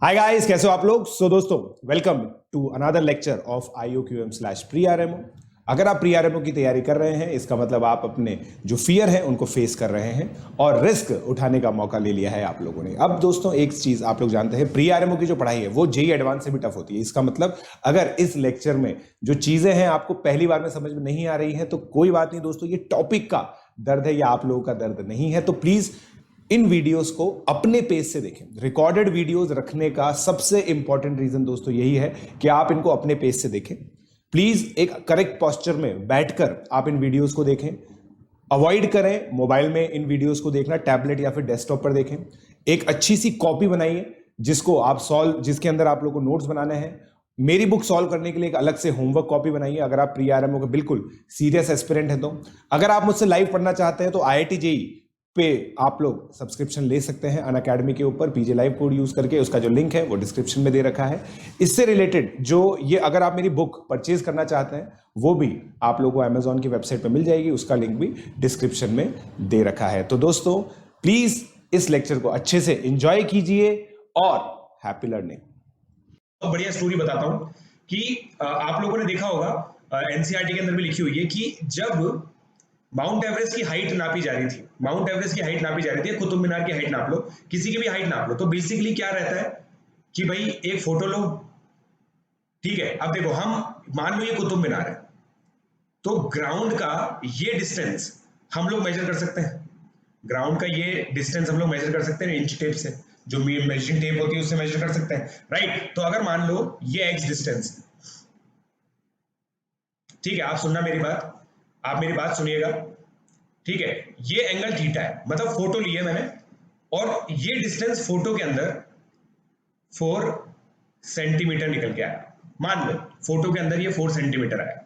Hi guys, कैसे हो आप लोग। दोस्तों, welcome to another lecture of IOQM/प्री-आरएमओ। अगर आप प्री-आरएमओ की तैयारी कर रहे हैं, इसका मतलब आप अपने जो फियर है उनको फेस कर रहे हैं और रिस्क उठाने का मौका ले लिया है आप लोगों ने। अब दोस्तों, एक चीज आप लोग जानते हैं, प्री-आरएमओ की जो पढ़ाई है वो जेईई एडवांस से भी टफ होती है। इसका मतलब अगर इस लेक्चर में जो चीजें हैं आपको पहली बार में समझ में नहीं आ रही है तो कोई बात नहीं दोस्तों, ये टॉपिक का दर्द है या आप लोगों का दर्द नहीं है। तो प्लीज इन वीडियोस को अपने पेज से देखें। रिकॉर्डेड वीडियोस रखने का सबसे इंपॉर्टेंट रीजन दोस्तों यही है कि आप इनको अपने पेज से देखें। प्लीज एक करेक्ट पोस्चर में बैठकर आप इन वीडियोस को देखें। अवॉइड करें मोबाइल में इन वीडियोस को देखना, टैबलेट या फिर डेस्कटॉप पर देखें। एक अच्छी सी कॉपी बनाइए जिसके अंदर आप लोग को नोट्स बनाने हैं। मेरी बुक सॉल्व करने के लिए एक अलग से होमवर्क कॉपी बनाइए अगर आप प्री-आरएमओ के बिल्कुल सीरियस एस्पिरेंट हैं तो। अगर आप मुझसे लाइव पढ़ना चाहते हैं तो IIT JEE पे आप लोग सब्सक्रिप्शन ले सकते हैं अनअकैडमी के ऊपर PJ लाइव कोड यूज करके। उसका जो लिंक है वो डिस्क्रिप्शन में दे रखा है। इससे रिलेटेड जो ये अगर आप मेरी बुक परचेज करना चाहते हैं वो भी आप लोगों को अमेजॉन की वेबसाइट पर मिल जाएगी, उसका लिंक भी डिस्क्रिप्शन में दे रखा है। तो दोस्तों, प्लीज इस लेक्चर को अच्छे से एंजॉय कीजिए और हैप्पी लर्निंग। तो बढ़िया स्टोरी बताता हूं कि आप लोगों ने देखा होगा, एनसीईआरटी के अंदर भी लिखी हुई है कि जब माउंट एवरेस्ट की हाइट नापी जा रही थी, माउंट एवरेस्ट की हाइट नापी जा रही थी, कुतुब मीनार की हाइट नाप लो, किसी की भी हाइट नाप लो, तो बेसिकली क्या रहता है कि भाई एक फोटो लो, ठीक है। अब देखो, हम मान लो ये कुतुब मीनार है, तो ग्राउंड का ये डिस्टेंस हम लोग मेजर कर सकते हैं। ग्राउंड का ये डिस्टेंस हम लोग मेजर कर सकते हैं इंच टेप से, जो मेजरिंग टेप होती है उससे मेजर कर सकते हैं, राइट। तो अगर मान लो ये एक्स डिस्टेंस, ठीक है, आप सुनना मेरी बात, आप मेरी बात सुनिएगा, ठीक है। ये एंगल थीटा है, मतलब फोटो लिए मैंने और ये डिस्टेंस फोटो के अंदर 4 सेंटीमीटर निकल के आया। मान लो फोटो के अंदर ये 4 सेंटीमीटर आया।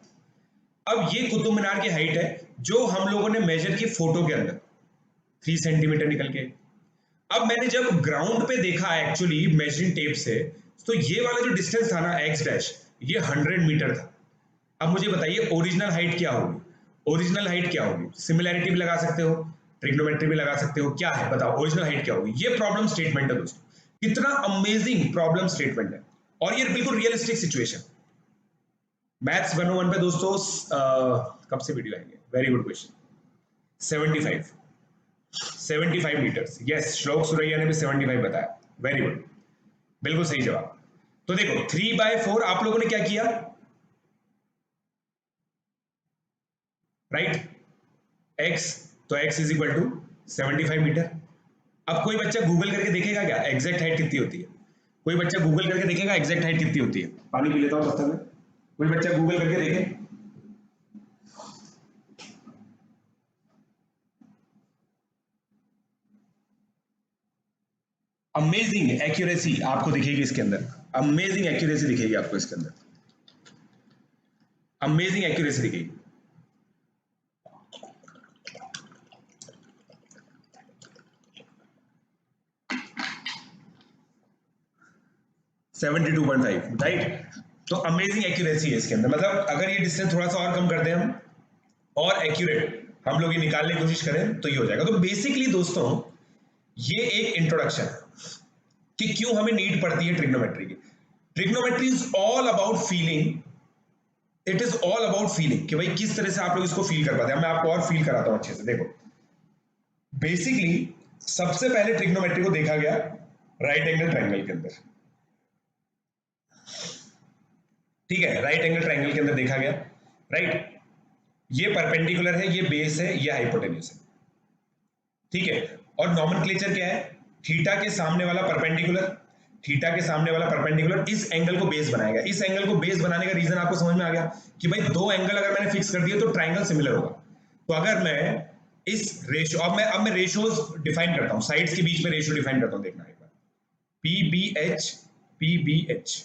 अब ये कुतुब मीनार की हाइट है जो हम लोगों ने मेजर की फोटो के अंदर 3 सेंटीमीटर निकल के। अब मैंने जब ग्राउंड पे देखा एक्चुअली मेजरिंग टेप से, तो ये वाला जो डिस्टेंस था ना एक्स डैश, ये 100 मीटर था। अब मुझे बताइए ओरिजिनल हाइट क्या होगी। ओरिजिनल हाइट क्या होगी, सिमिलैरिटी भी लगा सकते हो, ट्रिग्नोमेट्री भी लगा सकते हो, क्या है बताओ ओरिजिनल हाइट क्या होगी। ये प्रॉब्लम स्टेटमेंट है दोस्तों, कितना अमेजिंग प्रॉब्लम स्टेटमेंट है और ये बिल्कुल रियलिस्टिक सिचुएशन। मैथ्स 101 पे दोस्तों कब से वीडियो आएंगे, very good question. 75 meters, yes, Shlok Suraiya ने भी 75 बताया, वेरी गुड, बिल्कुल सही जवाब। तो देखो 3/4 आप लोगों ने क्या किया, राइट, x, तो x is equal to 75 meter. अब कोई बच्चा गूगल करके देखेगा क्या एग्जैक्ट हाइट कितनी होती है, कोई बच्चा गूगल करके देखेगा एग्जैक्ट हाइट कितनी होती है। पानी पी लेता हूं तब तक में, कोई बच्चा गूगल करके देखे। अमेजिंग एक्यूरेसी आपको दिखेगी इसके अंदर, अमेजिंग एक्यूरेसी दिखेगी आपको इसके अंदर, अमेजिंग एक्यूरेसी दिखेगी। Seventy 2.5, right. तो अमेजिंग एक्यूरेसी है इसके अंदर, मतलब अगर ये डिस्टेंस थोड़ा सा और कम कर दें हम और एक्यूरेट हम लोग ये निकालने की कोशिश करें तो ये हो जाएगा। तो बेसिकली दोस्तों ये एक इंट्रोडक्शन है कि क्यों हमें नीड पड़ती है ट्रिग्नोमेट्री की। Trigonometry is all about feeling, it is all about feeling कि भाई किस तरह से आप लोग इसको फील कर पाते हैं। मैं आपको और फील कराता हूं अच्छे से। देखो बेसिकली सबसे पहले ट्रिग्नोमेट्री को देखा गया राइट एंगल ट्रायंगल के अंदर, ठीक है, राइट एंगल ट्रायंगल के अंदर देखा गया, राइट। ये परपेंडिकुलर है, ये बेस है, ये हाइपोटेन्यूज है, ठीक है। और नॉमेनक्लेचर क्या है, थीटा के सामने वाला परपेंडिकुलर, थीटा के सामने वाला परपेंडिकुलर इस एंगल को बेस बनाएगा। इस एंगल को बेस बनाने का रीजन आपको समझ में आ गया कि भाई दो एंगल अगर मैंने फिक्स कर दिया तो ट्रायंगल सिमिलर होगा। तो अगर मैं इस रेशियो, अब मैं रेशियोज डिफाइन करता हूं, साइड्स के बीच में रेशियो डिफाइन करता हूं, देखना एक बार, PBH,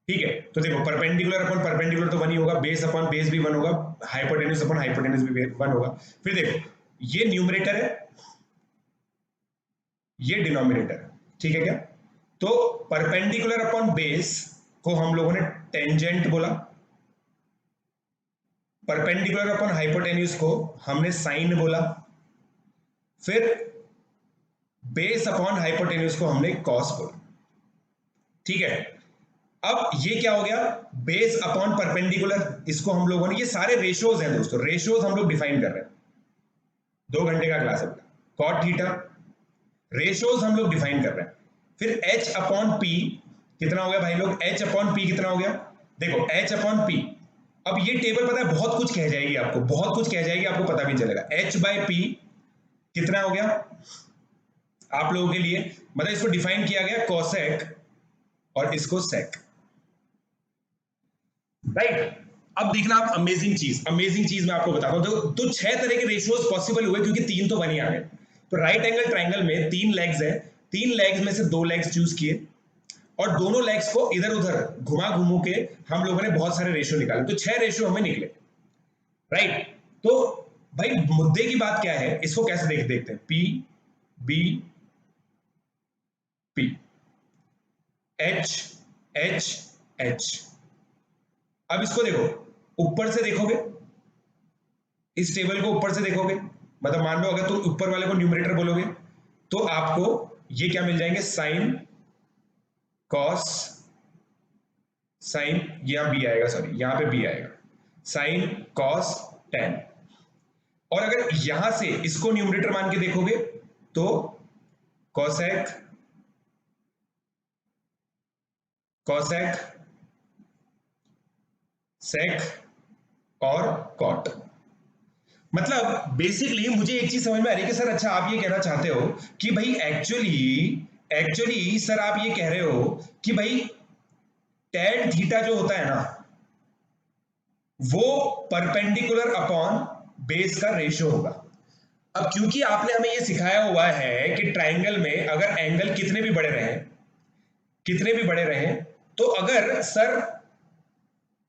ठीक है। तो देखो परपेंडिकुलर अपॉन परपेंडिकुलर तो 1 ही होगा, बेस अपॉन बेस भी 1 होगा, हाइपोटेन्यूज अपॉन हाइपोटेन्यूज भी 1 होगा। फिर देखो ये न्यूमरेटर है, ये डिनोमिनेटर है, ठीक है क्या। तो परपेंडिकुलर अपॉन बेस को हम लोगों ने टेंजेंट बोला, परपेंडिकुलर अपॉन हाइपोटेन्यूज को हमने साइन बोला, फिर बेस अपॉन हाइपोटेन्यूज को हमने कॉस बोला। ठीक है, अब ये क्या हो गया, बेस अपॉन परपेंडिकुलर, इसको हम लोगों ने, ये सारे रेशियोज हैं दोस्तों, रेशियोज हम लोग डिफाइन कर रहे हैं, 2 घंटे का क्लास है, कॉट थीटा, रेशियोज हम लोग डिफाइन कर रहे हैं। फिर h अपॉन पी कितना हो गया भाई लोग, h अपॉन पी कितना हो गया, देखो h अपॉन पी, अब ये टेबल पता है बहुत कुछ कह जाएगी आपको, बहुत कुछ कह जाएगी, आपको पता भी नहीं चलेगा। h बाई पी कितना हो गया आप लोगों के लिए, मतलब इसको डिफाइन किया गया कोसेक और इसको सेक, राइट। अब देखना आप, अमेजिंग चीज मैं आपको बताता हूं, तो 6 तरह के रेशियोज पॉसिबल हुए क्योंकि 3 तो बनी आ गए। तो राइट एंगल ट्राइंगल में 3 लेग्स है, 3 लेग्स में से 2 लेग्स चूज किए और दोनों लेग्स को इधर उधर घुमा घुमू के हम लोगों ने बहुत सारे रेशियो निकाले, तो 6 रेशियो हमें निकले, राइट। तो भाई मुद्दे की बात क्या है, इसको कैसे देखते हैं, P B P H H H. अब इसको देखो, ऊपर से देखोगे, इस टेबल को ऊपर से देखोगे, मतलब मान लो अगर तुम ऊपर वाले को न्यूमरेटर बोलोगे तो आपको ये क्या मिल जाएंगे, साइन कॉस, साइन, यहां बी आएगा, सॉरी यहां पे बी आएगा, साइन कॉस टेन। और अगर यहां से इसको न्यूमरेटर मान के देखोगे तो कॉसेक, कॉसेक, सेक और कॉट। मतलब बेसिकली मुझे एक चीज समझ में आ रही है कि सर अच्छा आप ये कहना चाहते हो कि भाई एक्चुअली सर आप ये कह रहे हो कि भाई tan थीटा जो होता है ना वो परपेंडिकुलर अपॉन बेस का रेशियो होगा। अब क्योंकि आपने हमें ये सिखाया हुआ है कि ट्राइंगल में अगर एंगल कितने भी बड़े रहे, तो अगर सर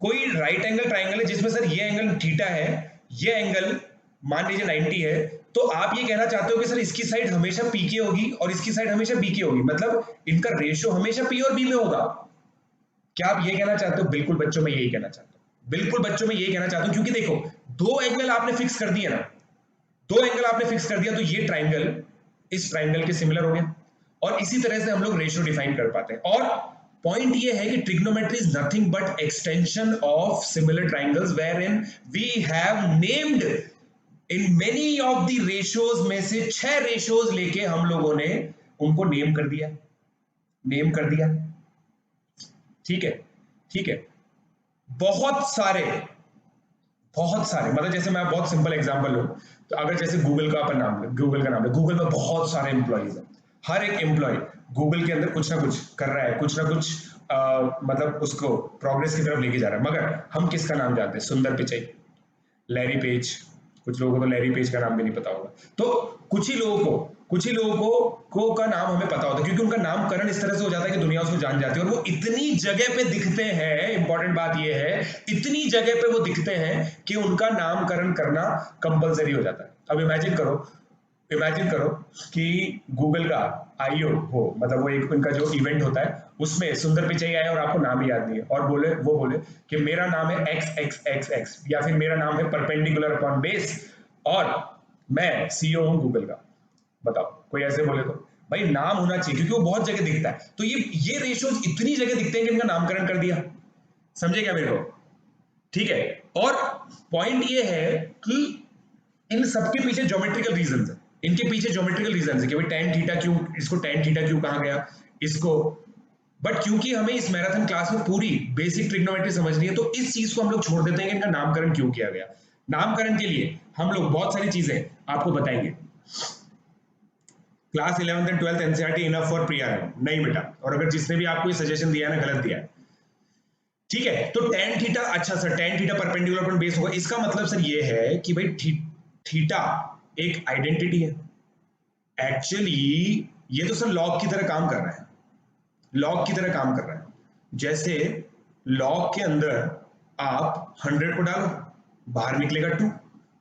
कोई राइट एंगल ट्राइंगल है जिसमें सर ये एंगल थीटा है, ये एंगल मान लीजिए 90 है, तो आप ये कहना चाहते हो कि सर इसकी साइड हमेशा पी के होगी और इसकी साइड हमेशा बी के होगी, मतलब इनका रेशियो हमेशा पी और बी में होगा। क्या आप ये कहना चाहते हो? बिल्कुल बच्चों, मैं यही कहना चाहता हूं, बिल्कुल बच्चों में यही कहना चाहता हूं, क्योंकि देखो 2 एंगल आपने फिक्स कर दिया ना, 2 एंगल आपने फिक्स कर दिया तो ये ट्राइंगल इस ट्राइंगल के सिमिलर हो गया और इसी तरह से हम लोग रेशियो डिफाइन कर पाते हैं। और पॉइंट ये है कि trigonometry is nothing but extension of similar triangles wherein we have named in many of the ratios में से 6 रेशियोज लेके हम लोगों ने उनको नेम कर दिया। ठीक है, बहुत सारे, मतलब जैसे मैं बहुत सिंपल एग्जांपल लूं तो अगर जैसे गूगल का नाम ले, गूगल में बहुत सारे एम्प्लॉइज हैं, हर एक एम्प्लॉय गूगल के अंदर कुछ ना कुछ कर रहा है, कुछ ना कुछ मतलब उसको प्रोग्रेस की तरफ लेके जा रहा है। मगर हम किसका नाम जानते हैं? सुंदर पिचाई, लैरी पेज, कुछ लोगों को तो लैरी पेज का नाम भी नहीं पता होगा। तो कुछ ही लोगों को का नाम हमें पता होता है क्योंकि उनका नामकरण इस तरह से हो जाता है कि दुनिया उसको जान जाती है और वो इतनी जगह पे दिखते हैं। इंपॉर्टेंट बात ये है, इतनी जगह पे वो दिखते हैं कि उनका नामकरण करना कंपलसरी हो जाता है। अब इमेजिन करो कि गूगल का आईओ हो, मतलब वो एक उनका जो इवेंट होता है उसमें सुंदर पिचाई आए और आपको नाम ही याद नहीं है और वो बोले कि मेरा नाम है XXXX या फिर मेरा नाम है परपेंडिकुलर अपॉन बेस और मैं सीईओ हूं गूगल का। बताओ, कोई ऐसे बोले तो भाई नाम होना चाहिए क्योंकि वो बहुत जगह दिखता है। तो ये रेशियोज इतनी जगह दिखते हैं कि इनका नामकरण कर दिया। समझे क्या मेरे को? ठीक है। और पॉइंट ये है कि इन सबके पीछे ज्योमेट्रिकल रीजंस है, इनके पीछे ज्योमेट्रिकल रीजंस है कि भाई tan थीटा क्यों, इसको tan थीटा क्यों कहा गया इसको। बट क्योंकि हमें इस मैराथन क्लास में पूरी बेसिक ट्रिग्नोमेट्री समझनी है तो इस चीज को हम लोग छोड़ देते हैं कि इनका नामकरण क्यों किया गया। नामकरण के लिए हम लोग बहुत सारी चीजें आपको बताएंगे। Class 11th and 12th NCERT enough for pre RM नहीं बेटा, और अगर जिसने भी आपको ये सजेशन दिया है ना गलत दिया है। ठीक है, तो tan थीटा, अच्छा sir tan theta perpendicular upon base होगा, इसका मतलब सर ये है कि भाई थीटा एक आइडेंटिटी है। एक्चुअली ये तो सर लॉग की तरह काम कर रहा है, जैसे लॉग के अंदर आप 100 को डालो बाहर निकलेगा 2,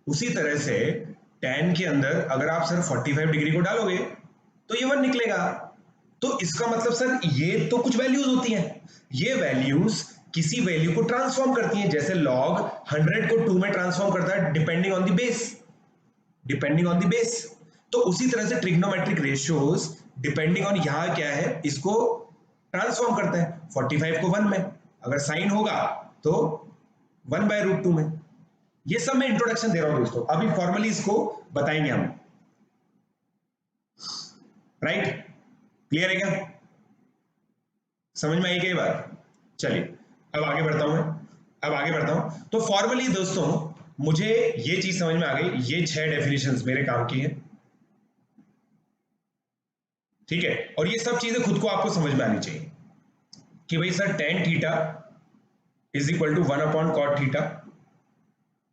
उसी तरह से tan के अंदर अगर आप सर 45 डिग्री को डालोगे तो ये 1 निकलेगा। तो इसका मतलब सर ये तो कुछ वैल्यूज होती हैं, ये वैल्यूज किसी वैल्यू को ट्रांसफॉर्म करती हैं, जैसे log 100 को 2 में ट्रांसफॉर्म करता है डिपेंडिंग ऑन द बेस। तो उसी तरह से ट्रिग्नोमेट्रिक रेशियोज डिपेंडिंग ऑन यहां क्या है, इसको ट्रांसफॉर्म करते हैं 45 को 1 में, अगर साइन होगा तो 1/√2 में। ये सब मैं इंट्रोडक्शन दे रहा हूं दोस्तों, अभी फॉर्मली इसको बताएंगे हम। राइट, क्लियर है क्या? समझ में आई क्या ये बात? चलिए अब आगे बढ़ता हूं तो फॉर्मली दोस्तों मुझे ये चीज समझ में आ गई, ये 6 डेफिनेशंस मेरे काम की हैं, ठीक है। और ये सब चीजें खुद को आपको समझ में आनी चाहिए कि भाई sir tan theta is equal to 1/cot theta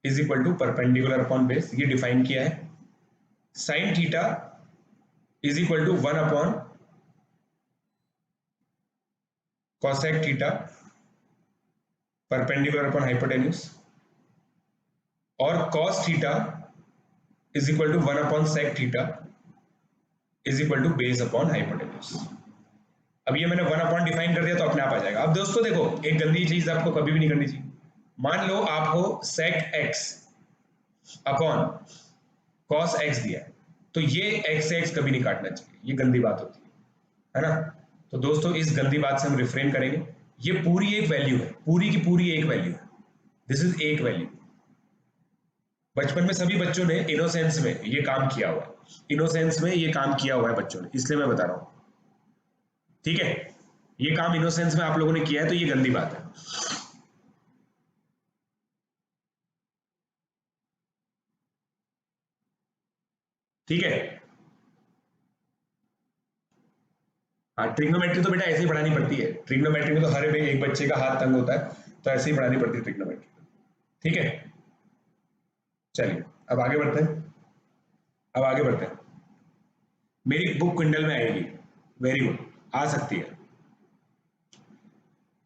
is equal to perpendicular upon base, ये डिफाइन किया है। sin theta is equal to 1/cosec theta perpendicular upon hypotenuse, और cos theta is equal to 1/sec theta is equal to base upon hypotenuse. अब ये मैंने 1 define कर दिया तो अपने आप आ जाएगा। अब दोस्तों देखो, एक गंदी चीज आपको कभी भी नहीं करनी चाहिए। मान लो आपको sec x upon cos x दिया है, तो ये x से x कभी नहीं काटना चाहिए, ये गंदी बात होती है ना। तो दोस्तों इस गंदी बात से हम रिफ्रेन करेंगे। ये पूरी एक वैल्यू है, पूरी की पूरी एक वैल्यू है, दिस इज एक वैल्यू। बचपन में सभी बच्चों ने इनोसेंस में ये काम किया हुआ है, इनोसेंस में ये काम किया हुआ है बच्चों ने, इसलिए मैं बता रहा हूं, ठीक है। ये काम इनोसेंस में आप लोगों ने किया है, तो ये गंदी बात है। ठीक है, हाँ, ट्रिग्नोमेट्री तो बेटा ऐसे ही पढ़ानी पड़ती है। ट्रिग्नोमेट्री में तो हर एक बच्चे का हाथ तंग होता है, तो ऐसे ही पढ़ानी पड़ती है ट्रिग्नोमेट्री, ठीक है। चलिए अब आगे बढ़ते हैं। मेरी बुक किंडल में आएगी, वेरी गुड, आ सकती है।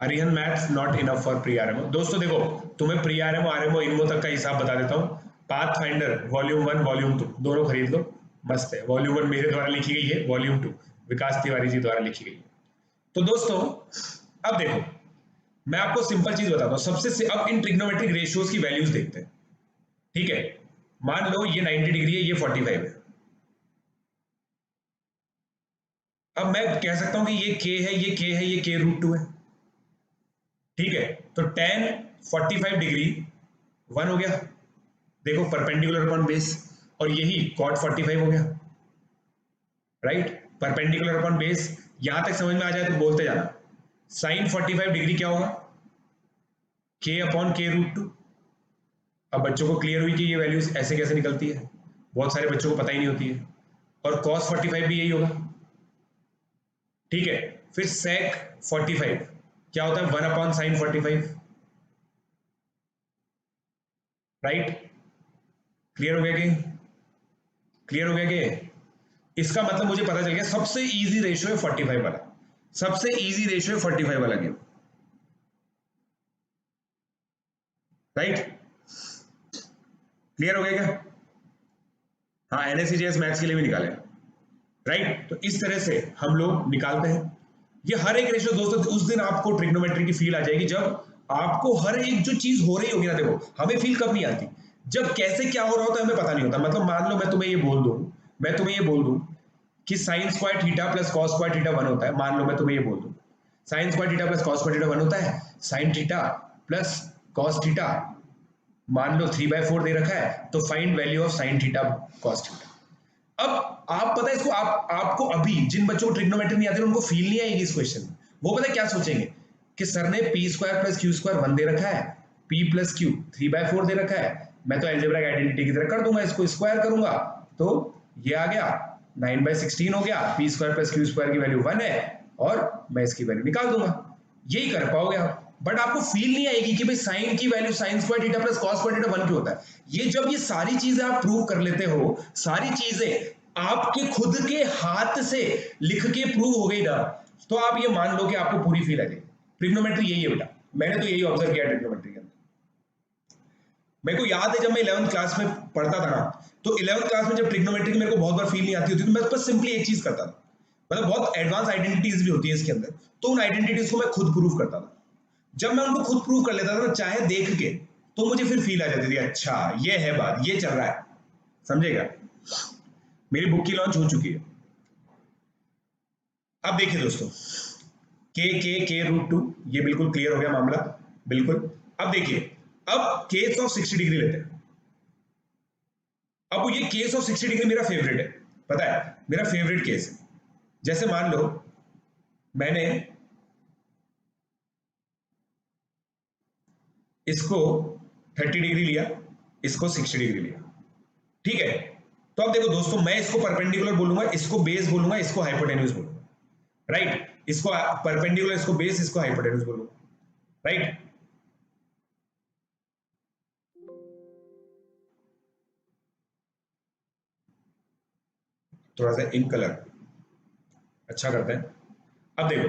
Arihant maths not enough for pre RMO. दोस्तों देखो, तुम्हें प्री आरएमओ आरएमओ इनमो तक का हिसाब बता देता हूं। पाथ फाइंडर वॉल्यूम 1 वॉल्यूम 2 दोनों खरीद लो, मस्त है। वॉल्यूम 1 मेरे द्वारा लिखी गई है, वॉल्यूम 2 विकास तिवारी जी द्वारा लिखी गई है। तो दोस्तों अब देखो, मैं आपको सिंपल चीज बताता हूं सबसे से। अब इन ट्रिग्नोमेट्रिक रेशियोज की वैल्यूज देखते हैं, ठीक है। मान लो ये 90 डिग्री है, ये 45 है। अब मैं कह सकता हूं कि ये k है, ये k है, ये k√2 है, ठीक है। तो tan 45 डिग्री 1 हो गया, देखो परपेंडिकुलर अपॉन बेस, और यही cot 45 हो गया, राइट। परपेंडिकुलर अपॉन बेस, यहां तक समझ में आ जाए तो बोलते जाना। sin 45 डिग्री क्या होगा, k अपॉन k√2। अब बच्चों को क्लियर हुई कि ये वैल्यूज ऐसे कैसे निकलती है, बहुत सारे बच्चों को पता ही नहीं होती है। और cos 45 भी यही होगा, ठीक है। फिर sec 45 क्या होता है, 1/sin 45, राइट। क्लियर हो गया कि इसका मतलब मुझे पता चल गया सबसे इजी रेशियो है 45 वाला, सबसे इजी रेशियो है 45 वाला गेम, राइट। क्लियर हो गया क्या? हाँ, एनएससीजेएस मैथ्स के लिए भी निकाले, राइट। तो इस तरह से हम लोग निकालते हैं ये हर एक रेशियो। दोस्तों उस दिन आपको ट्रिग्नोमेट्री की फील आ जाएगी जब आपको हर एक जो चीज हो रही होगी ना। देखो हमें फील कब नहीं आती, जब कैसे क्या हो रहा होता है हमें पता नहीं होता। मतलब मान लो मैं तुम्हें ये बोल दूं कि sign square theta plus cos square theta 1 होता है। मान लो मैं तुम्हें ये बोल दूं sign square theta plus cos square theta 1 होता है, sine theta plus cos theta मान लो 3/4 दे रखा है, तो find value of sine theta cos theta. अब आप पता है इसको, आपको अभी जिन बच्चों को ट्रिग्नोमेट्री नहीं आती उनको फील नहीं आएगी इस क्वेश्चन में। वो पता है क्या सोचेंगे कि सर ने p square plus Q square 1 दे रखा है, p प्लस क्यू 3/4 दे रखा है, मैं तो अलजेब्रिक आइडेंटिटी की तरह कर दूंगा, इसको स्क्वायर करूंगा तो ये आ गया 9/16 हो गया। p square plus Q square की वैल्यू 1 है और मैं इसकी वैल्यू निकाल दूंगा, यही कर पाओगे आप। बट आपको फील नहीं आएगी कि भाई साइन की value sign square theta plus cos square theta 1 क्यों होता है। ये जब ये सारी चीजें आप प्रूव कर लेते हो, सारी चीजें आपके खुद के हाथ से लिख के प्रूव हो गई ना, तो आप ये मान लो कि आपको पूरी फील आ जाएगी। ट्रिग्नोमेट्री यही है बेटा, मैंने तो यही ऑब्जर्व किया ट्रिग्नोमेट्री के अंदर। मेरे को याद है जब मैं 11th क्लास में पढ़ता था ना, तो 11th क्लास में जब ट्रिग्नोमेट्री की मेरे को बहुत बार फील नहीं आती होती, तो मैं बस सिंपली एक चीज करता था, मतलब बहुत एडवांस आइडेंटिटीज भी होती है इसके अंदर, तो उन आइडेंटिटीज को मैं खुद प्रूव करता था। जब मैं उनको खुद प्रूव कर लेता था ना, चाहे देख के, तो मुझे फिर फील आ जाती थी अच्छा ये है बात, ये चल रहा है, समझेगा। मेरी बुक की लॉन्च हो चुकी है। अब देखिए दोस्तों, के रूट 2, ये बिल्कुल क्लियर हो गया मामला, बिल्कुल। अब देखिए, अब केस ऑफ 60 डिग्री लेते हैं। अब ये केस ऑफ 60 डिग्री मेरा फेवरेट है, पता है, मेरा फेवरेट केस है। जैसे मान लो मैंने इसको 30 डिग्री लिया, इसको 60 डिग्री लिया, ठीक है। तो अब देखो दोस्तों, मैं इसको परपेंडिकुलर बोलूंगा, इसको बेस बोलूंगा, इसको हाइपोटेन्यूज बोलूंगा, राइट। इसको परपेंडिकुलर, इसको बेस, इसको हाइपोटेन्यूज बोलूंगा, राइट। थोड़ा सा इन कलर अच्छा करते हैं। अब देखो,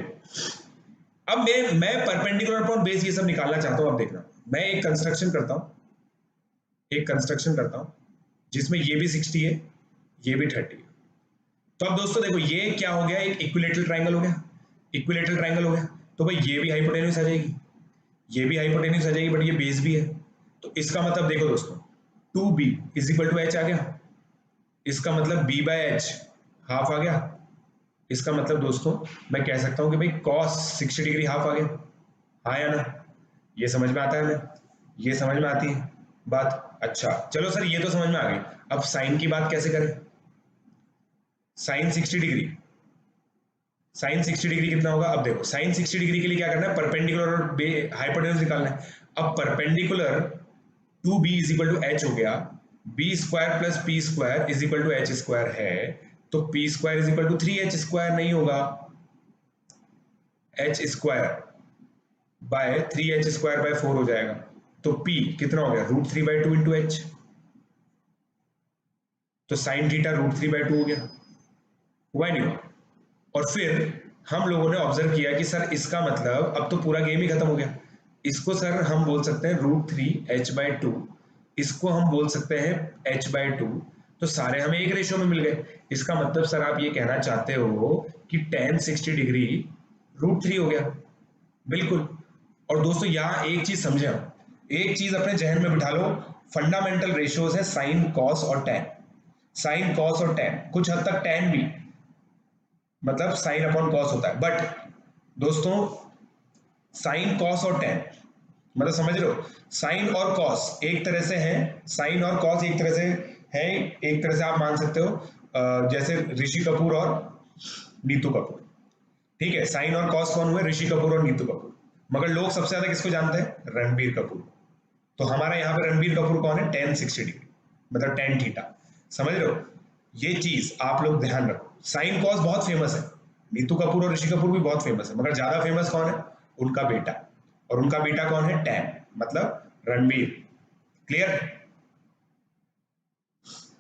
अब मैं परपेंडिकुलर अपॉन बेस ये सब निकालना चाहता हूं। अब देखना, मैं एक कंस्ट्रक्शन करता हूं, जिसमें ये भी 60 है, ये भी 30 है। तो अब दोस्तों देखो, ये क्या हो गया, एक इक्विलेटरल ट्रायंगल हो गया, इक्विलेटरल ट्रायंगल हो गया। तो भाई ये भी हाइपोटेन्यूज आ जाएगी, ये भी हाइपोटेन्यूज आ जाएगी, बट ये बेस भी है। तो इसका मतलब देखो दोस्तों, 2b is equal to H आ गया। इसका मतलब b बाय एच हाफ आ गया। इसका मतलब दोस्तों मैं कह सकता हूं कि भाई cos 60 डिग्री हाफ आ गया। हाँ या ना? ये समझ में आता है ना? ये समझ में आती है बात? अच्छा चलो सर, ये तो समझ में आ गई। अब साइन की बात कैसे करें? साइन 60 डिग्री, साइन 60 डिग्री कितना होगा? अब देखो, साइन 60 डिग्री के लिए क्या करना है, परपेंडिकुलर और हाइपोटेन्यूज निकालना है। अब perpendicular 2b is equal to H हो गया, B square plus P square is equal to H square है। तो P square is equal to 3h square नहीं होगा, H square by 3h square by 4 हो जाएगा। तो p कितना हो गया, √3/2 इंटू एच। तो साइन थीटा √3/2 हो गया, हुआ नहीं हुआ? और फिर हम लोगों ने ऑब्जर्व किया कि सर इसका मतलब अब तो पूरा गेम ही खत्म हो गया। इसको सर हम बोल सकते हैं √3h/2, इसको हम बोल सकते हैं h/2। तो सारे हमें एक रेशियो में मिल गए। इसका मतलब सर आप ये कहना चाहते हो कि tan 60 डिग्री √3 हो गया, बिल्कुल। और दोस्तों यहाँ एक चीज समझे, हम एक चीज अपने जहन में बिठा लो, फंडामेंटल रेशियोज है साइन, कॉस और टैन। साइन, कॉस और टैन, कुछ हद तक टैन भी मतलब साइन अपॉन कॉस होता है, बट दोस्तों साइन, कॉस और टैन मतलब समझ रहे हो, साइन और कॉस एक तरह से है, साइन और कॉस एक तरह से है, एक तरह से आप मान सकते हो जैसे ऋषि कपूर और नीतू कपूर, ठीक है। साइन और कॉस कौन हुए? ऋषि कपूर और नीतू कपूर। मगर लोग सबसे ज्यादा किसको जानते हैं? रणबीर कपूर। तो हमारा यहाँ पे रणबीर कपूर कौन है? tan 60 डिग्री मतलब tan थीटा। समझ रहे हो? ये चीज आप लोग ध्यान रखो। साइन कॉस बहुत फेमस है, नीतू कपूर और ऋषि कपूर भी बहुत फेमस है, मगर ज्यादा फेमस कौन है? उनका बेटा। और उनका बेटा कौन है? टैन मतलब रणबीर। क्लियर?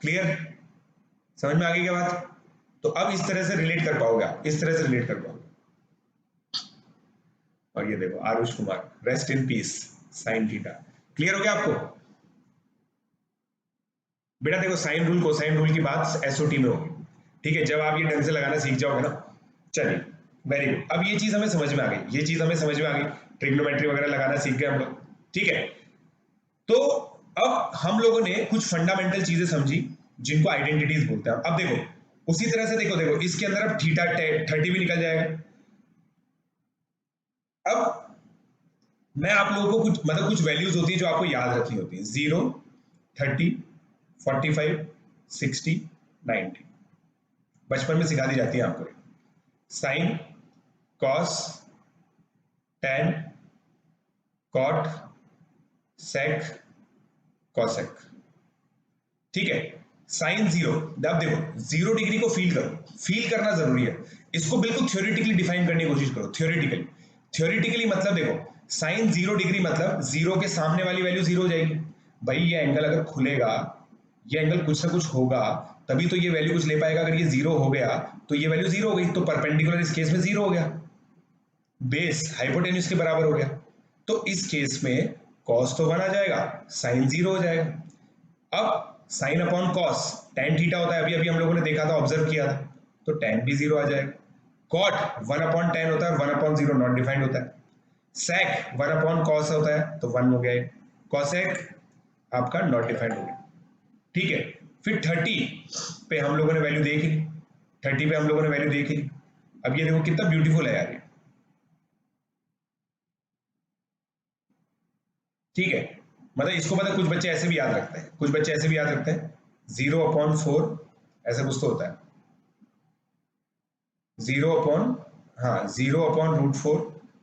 क्लियर? समझ में आ गई क्या बात? तो अब इस तरह से रिलेट कर पाओगे आप, इस तरह से रिलेट कर पाओगे। और ये देखो Aarush Kumar, rest in peace, sine theta. Clear हो गया आपको? बेटा देखो, साइन रूल कोसाइन रूल की बात एसओटी में होगी, ठीक है, जब आप ये ढंग से लगाना सीख जाओगे ना। चलिए, वेरी गुड। अब ये चीज हमें समझ में आ गई, ये चीज हमें समझ में आ गई, ट्रिग्नोमेट्री वगैरह लगाना सीख गए हम लोग, ठीक है। तो अब हम लोगों ने कुछ फंडामेंटल चीजें समझी जिनको आइडेंटिटीज बोलते हैं। अब देखो उसी तरह से देखो, देखो इसके अंदर अब थीटा 30 भी निकल जाएगा। अब मैं आप लोगों को कुछ मतलब कुछ वैल्यूज होती है जो आपको याद रखनी होती है, 0, 30, 45, 60, 90। बचपन में सिखा दी जाती है आपको। साइन, कॉस, टैन, कॉट, सेक, कॉसेक, ठीक है। साइन 0, अब देखो 0 डिग्री को फील करो, फील करना जरूरी है। इसको बिल्कुल थ्योरेटिकली डिफाइन करने की कोशिश करो, थ्योरेटिकली। थ्योरेटिकली मतलब देखो, साइन 0 डिग्री मतलब 0 के सामने वाली वैल्यू 0 हो जाएगी। भाई ये एंगल अगर खुलेगा, ये एंगल कुछ ना कुछ होगा, तभी तो ये वैल्यू कुछ ले पाएगा। अगर ये 0 हो गया तो ये वैल्यू 0 हो गई, तो परपेंडिकुलर इस केस में 0 हो गया, बेस हाइपोटेन्यूज के बराबर हो गया। तो इस केस में कॉस तो 1 आ जाएगा, साइन 0 हो जाएगा। अब sine upon cos tan theta होता है, अभी अभी हम लोगों ने देखा था, ऑब्जर्व किया था, तो tan भी 0 आ जाएगा। कॉट 1 अपॉन tan होता है, 1 अपॉन 0 नॉट डिफाइंड होता है। सेक 1 अपॉन कॉस होता है, तो 1 हो गया। कॉसेक आपका नॉट डिफाइंड हो गया, ठीक है। फिर 30 पे हम लोगों ने वैल्यू देख ली, 30 पे हम लोगों ने वैल्यू देख ली। अब ये देखो कितना ब्यूटीफुल है यार ये। ठीक है, मतलब इसको पता है, कुछ बच्चे ऐसे भी याद रखते हैं, कुछ बच्चे ऐसे भी याद रखते हैं 0/4 ऐसा कुछ तो होता है 0/, हाँ 0/√4,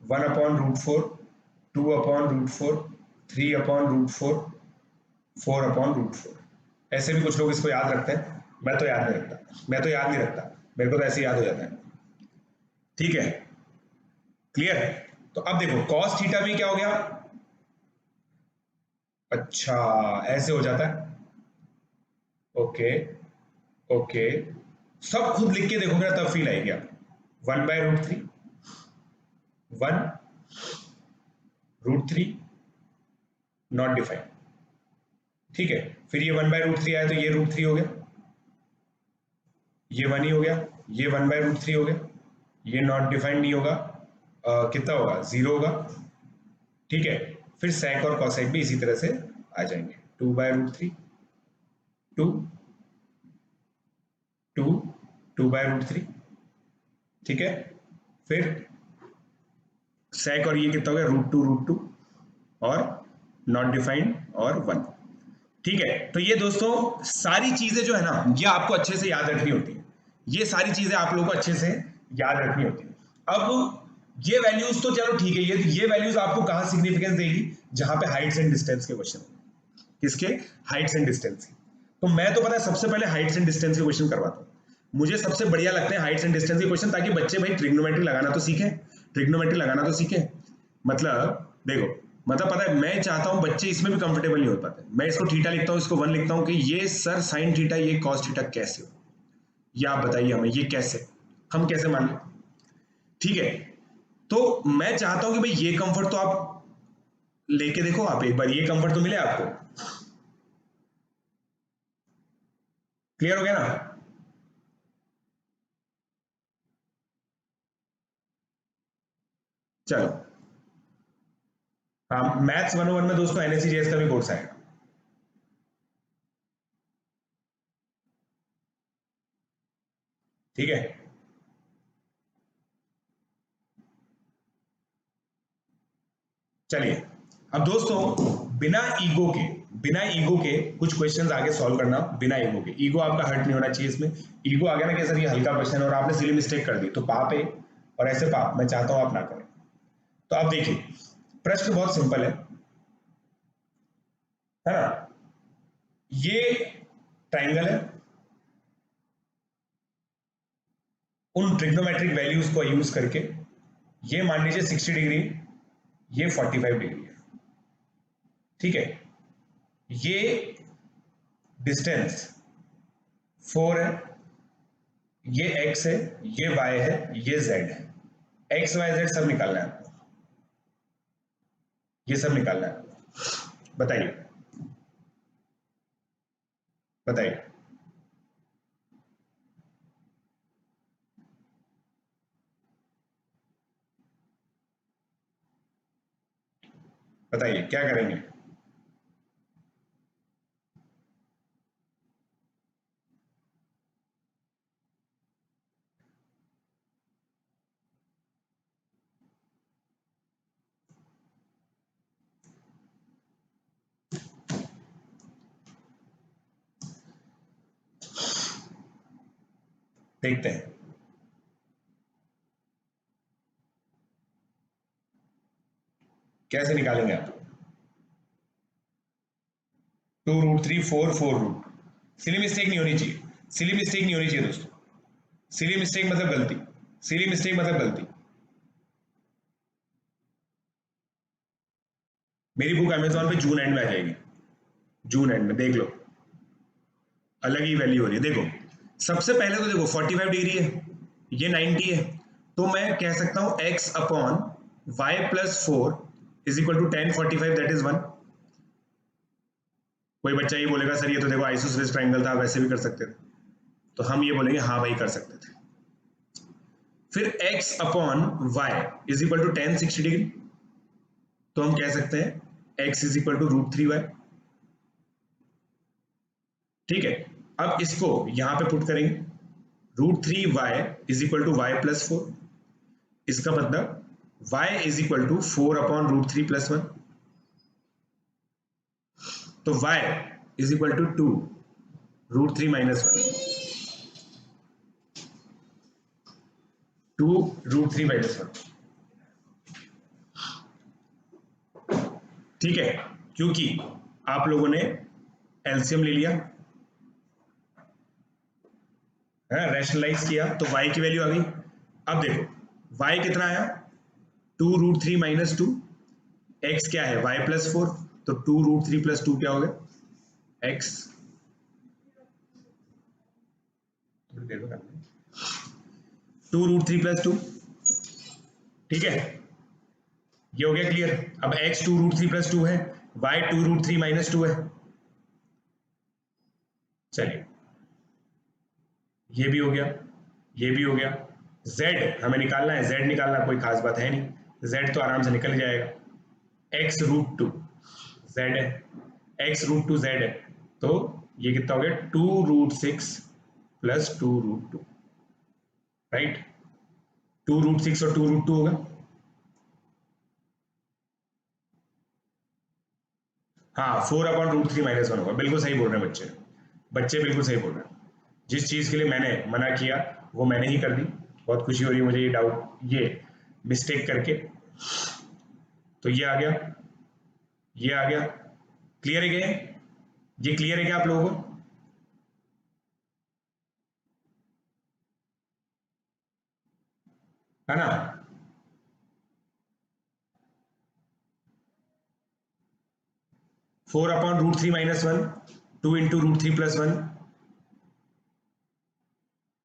1/√4, 2/√4, 3/√4, 4/√4, ऐसे भी कुछ लोग इसको याद रखते हैं। मैं तो याद नहीं रखता, मैं तो याद नहीं रखता, मेरे को तो ऐसे याद हो जाता है। ठीक है, क्लियर है? तो अब देखो cos थीटा भी क्या हो गया, अच्छा ऐसे हो जाता है, ओके ओके, सब खुद लिख के देखोगे ना तब फील आएगी आप। 1/√3, 1√3 नॉट डिफाइंड, ठीक है, फिर ये 1/√3 आया तो ये √3 हो गया, ये 1 ही हो गया, ये 1/√3 हो गया, ये नॉट डिफाइंड नहीं होगा, कितना होगा 0 होगा, ठीक है, फिर sec और cosec भी इसी तरह से आ जाएंगे, 2/√3, 2 2 2/√3, ठीक है, फिर sec और ये कितना हो गया √2 और नॉट डिफाइंड और 1, ठीक है। तो ये दोस्तों सारी चीजें जो है ना ये आपको अच्छे से याद रखनी होती है, ये सारी चीजें आप लोगों को अच्छे से याद रखनी होती है। अब ये वैल्यूज तो चलो ठीक है, ये वैल्यूज आपको कहां सिग्निफिकेंस देगी, जहां पे हाइट्स एंड डिस्टेंस के क्वेश्चन, किसके, हाइट्स एंड डिस्टेंस के। तो मैं तो पता है सबसे पहले हाइट्स एंड डिस्टेंस के क्वेश्चन करवाता हूँ, मुझे सबसे बढ़िया लगते हैं हाइट्स एंड डिस्टेंस के क्वेश्चन, ताकि बच्चे भाई ट्रिग्नोमेट्री लगाना तो सीखें, ट्रिग्नोमेट्री लगाना तो सीखें। मतलब देखो, मतलब पता है मैं चाहता हूं बच्चे इसमें भी कंफर्टेबल नहीं हो पाते, मैं इसको थीटा लिखता हूं, इसको 1 लिखता हूं कि ये सर साइन थीटा ये कॉस थीटा कैसे हो, या आप बताइए हमें ये कैसे, हम कैसे मान लें, ठीक है। तो मैं चाहता हूं कि भाई ये कंफर्ट तो आप लेके देखो, आप एक बार ये कंफर्ट तो मिले आपको, क्लियर हो गया ना? चलो, हाँ मैथ्स 101 में दोस्तों NSE का भी कोर्स आएगा, ठीक है। चलिए अब दोस्तों बिना ईगो के कुछ क्वेश्चंस आगे सॉल्व करना, बिना ईगो के, ईगो आपका हर्ट नहीं होना चाहिए इसमें। ईगो आ गया ना कि सर ये हल्का क्वेश्चन है और आपने सिली मिस्टेक कर दी तो पाप है, और ऐसे पाप मैं चाहता हूं आप ना करें। तो आप देखिए प्रश्न बहुत सिंपल है ना, ये ट्राइंगल है, उन ट्रिग्नोमेट्रिक वैल्यूज को यूज करके ये मान लीजिए 60 डिग्री, ये 45 डिग्री है, ठीक है, ये डिस्टेंस 4 है, ये x है, ये y है, ये z है, x y z सब निकालना है आपको, ये सब निकालना है, बताइए बताइए बताइए क्या करेंगे? देखते हैं कैसे निकालेंगे आप। 2√3 4 4√, सिली मिस्टेक नहीं होनी चाहिए, सिली मिस्टेक नहीं होनी चाहिए दोस्तों, सिली मिस्टेक मतलब गलती, सिली मिस्टेक मतलब गलती। मेरी बुक अमेजोन पे जून एंड में आ जाएगी, जून एंड में देख लो, अलग ही वैल्यू हो रही है। देखो सबसे पहले तो देखो 45 डिग्री है, ये 90 है, तो मैं कह सकता हूं x/y+4 is equal to tan 45 that is 1। कोई बच्चा ये बोलेगा सर ये तो देखो आइसोसेलेस ट्रायंगल था, वैसे भी कर सकते थे, तो हम ये बोलेंगे हाँ भाई कर सकते थे। फिर x/y is equal to tan 60 degree, तो हम कह सकते हैं x is equal to √3y, ठीक है। अब इसको यहां पे पुट करेंगे, √3y is equal to y+4, इसका मतलब y इज इक्वल टू 4/√3+1, तो y इज इक्वल टू 2 √3 - 1, 2 √3 - 1। ठीक है, क्योंकि आप लोगों ने एलसीएम ले लिया है, रैशनलाइज किया, तो y की वैल्यू आ गई। अब देखो y कितना आया, 2 √3 - 2, x क्या है y + 4, तो 2 √3 + 2 क्या हो गया x। थोड़ी देर में करना है, 2 √3 + 2, ठीक है, ये हो गया क्लियर। अब x 2 √3 + 2 है, y 2 √3 - 2 है। चलिए ये भी हो गया, ये भी हो गया। z हमें निकालना है, z निकालना कोई खास बात है नहीं, z तो आराम से निकल जाएगा। x √2 z है, x √2 z है, तो ये कितना हो गया 2 √6 + 2 √2, राइट। 2 √6 और 2 √2 होगा। हाँ 4/√3 - 1 होगा। बिल्कुल सही बोल रहे हैं बच्चे, बच्चे बिल्कुल सही बोल रहे हैं। जिस चीज़ के लिए मैंने मना किया वो मैंने ही कर दी। बहुत खुशी हो रही है मुझे ये डाउट, ये मिस्टेक करके। तो ये आ गया, ये आ गया, क्लियर है क्या? ये क्लियर है क्या आप लोगों को? है ना? Four upon √3 - 1, 2 × √3 + 1।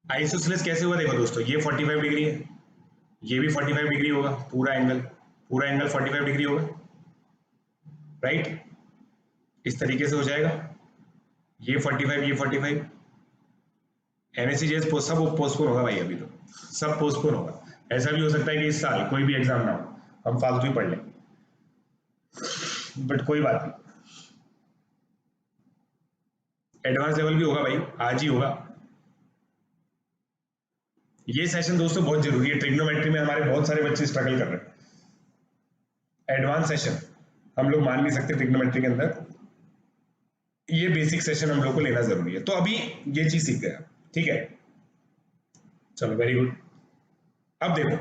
आइसोसेलेस कैसे हुआ देखो दोस्तों, ये 45 डिग्री है, ये भी 45 डिग्री होगा, पूरा एंगल 45 डिग्री होगा, राइट। इस तरीके से हो जाएगा, ये 45, ये 45। NSE सब पोस्टपोन होगा भाई, अभी तो सब पोस्टपोन होगा। ऐसा भी हो सकता है कि इस साल कोई भी एग्जाम ना हो, हम फालतू ही पढ़ लें, बट कोई बात नहीं, एडवांस लेवल भी होगा भाई, आज ही होगा। ये सेशन दोस्तों बहुत जरूरी है, ट्रिग्नोमेट्री में हमारे बहुत सारे बच्चे स्ट्रगल कर रहे हैं। एडवांस सेशन हम लोग मान नहीं सकते ट्रिग्नोमेट्री के अंदर, ये बेसिक सेशन हम लोग को लेना जरूरी है। तो अभी ये चीज सीख गया, ठीक है, चलो वेरी गुड। अब देखो